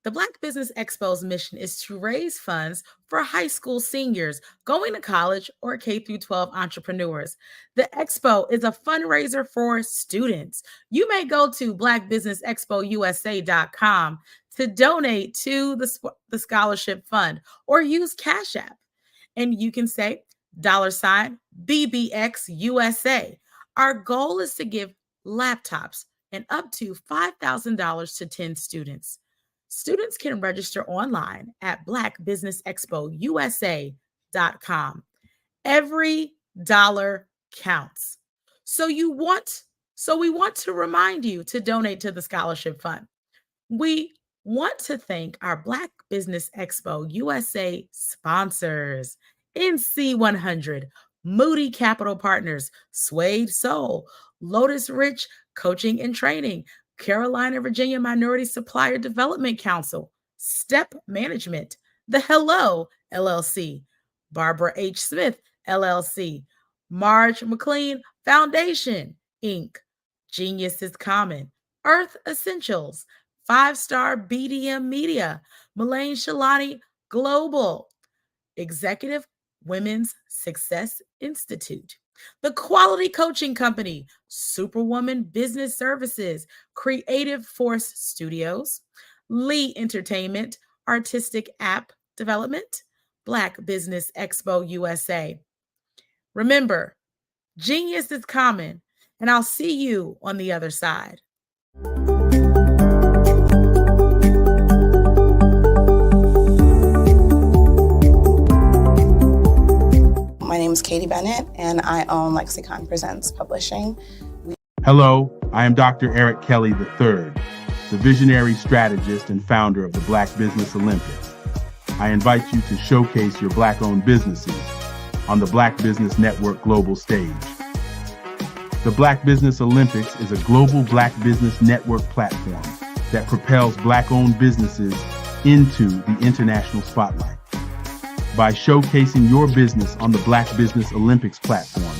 The Black Business Expo's mission is to raise funds for high school seniors going to college or K-12 entrepreneurs. The expo is a fundraiser for students. You may go to blackbusinessexpousa.com to donate to the scholarship fund or use Cash App. And you can say $BBXUSA. Our goal is to give laptops and up to $5,000 to 10 students. Students can register online at blackbusinessexpousa.com. Every dollar counts. So we want to remind you to donate to the scholarship fund. We want to thank our Black Business Expo USA sponsors: NC100, Moody Capital Partners, Suede Soul, Lotus Rich Coaching and Training, Carolina, Virginia Minority Supplier Development Council, Step Management, The Hello LLC, Barbara H. Smith LLC, Marge McLean Foundation, Inc., Genius is Common, Earth Essentials, 5-Star BDM Media, Melaine Shalani Global, Executive Women's Success Institute, The Quality Coaching Company, Superwoman Business Services, Creative Force Studios, Lee Entertainment, Artistic App Development, Black Business Expo USA. Remember, genius is common, and I'll see you on the other side. My name is Katie Bennett, and I own Lexicon Presents Publishing. Hello, I am Dr. Eric Kelly III, the visionary strategist and founder of the Black Business Olympics. I invite you to showcase your Black-owned businesses on the Black Business Network global stage. The Black Business Olympics is a global Black Business Network platform that propels Black-owned businesses into the international spotlight. By showcasing your business on the Black Business Olympics platform,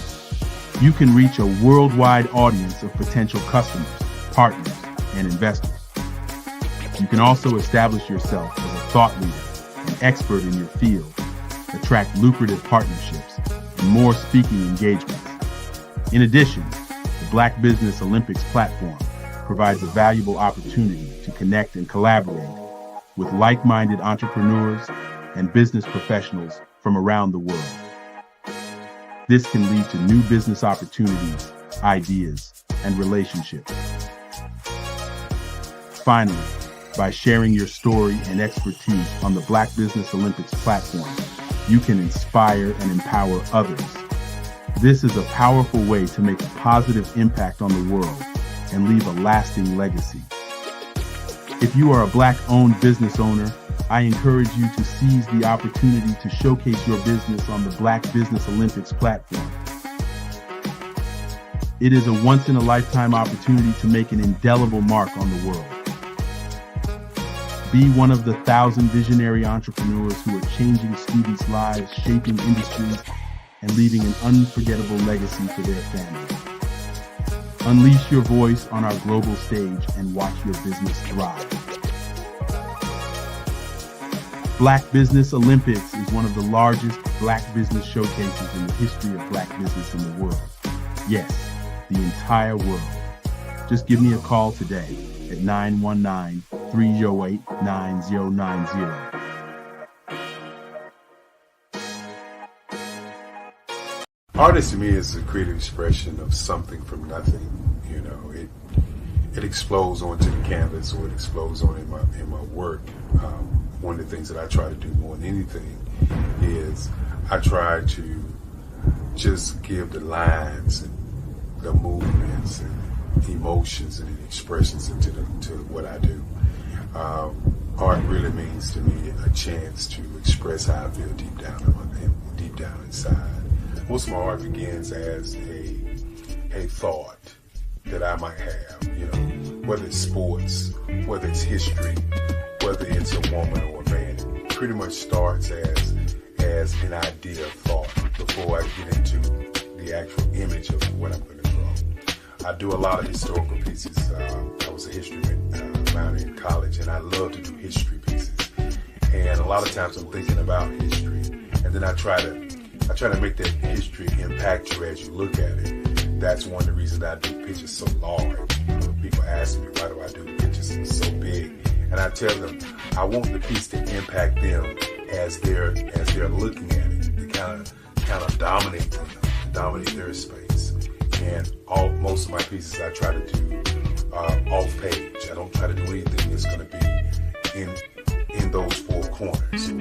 you can reach a worldwide audience of potential customers, partners, and investors. You can also establish yourself as a thought leader and expert in your field, attract lucrative partnerships, and more speaking engagements. In addition, the Black Business Olympics platform provides a valuable opportunity to connect and collaborate with like-minded entrepreneurs and business professionals from around the world. This can lead to new business opportunities, ideas, and relationships. Finally, by sharing your story and expertise on the Black Business Olympics platform, you can inspire and empower others. This is a powerful way to make a positive impact on the world and leave a lasting legacy. If you are a Black-owned business owner, I encourage you to seize the opportunity to showcase your business on the Black Business Olympics platform. It is a once-in-a-lifetime opportunity to make an indelible mark on the world. Be one of the 1,000 visionary entrepreneurs who are changing students' lives, shaping industries, and leaving an unforgettable legacy for their families. Unleash your voice on our global stage and watch your business thrive. Black Business Olympics is one of the largest black business showcases in the history of black business in the world. Yes, the entire world. Just give me a call today at 919-308-9090. Artist to me is a creative expression of something from nothing. You know, it explodes onto the canvas, or it explodes on in my work. One of the things that I try to do more than anything is I try to just give the lines and the movements and emotions and expressions into what I do. Art really means to me a chance to express how I feel deep down inside. Most of my art begins as a thought that I might have, you know, whether it's sports, whether it's history, whether it's a woman or a man. It pretty much starts as an idea of thought before I get into the actual image of what I'm going to draw. I do a lot of historical pieces. I was a history minor in college, and I love to do history pieces. And a lot of times I'm thinking about history, and then I try to make that history impact you as you look at it. That's one of the reasons that I do pictures so large. You know, people ask me, why do I do the pictures so big? And I tell them, I want the piece to impact them as they're looking at it, to kind of dominate them, dominate their space. And most of my pieces I try to do off page. I don't try to do anything that's going to be in those four corners. So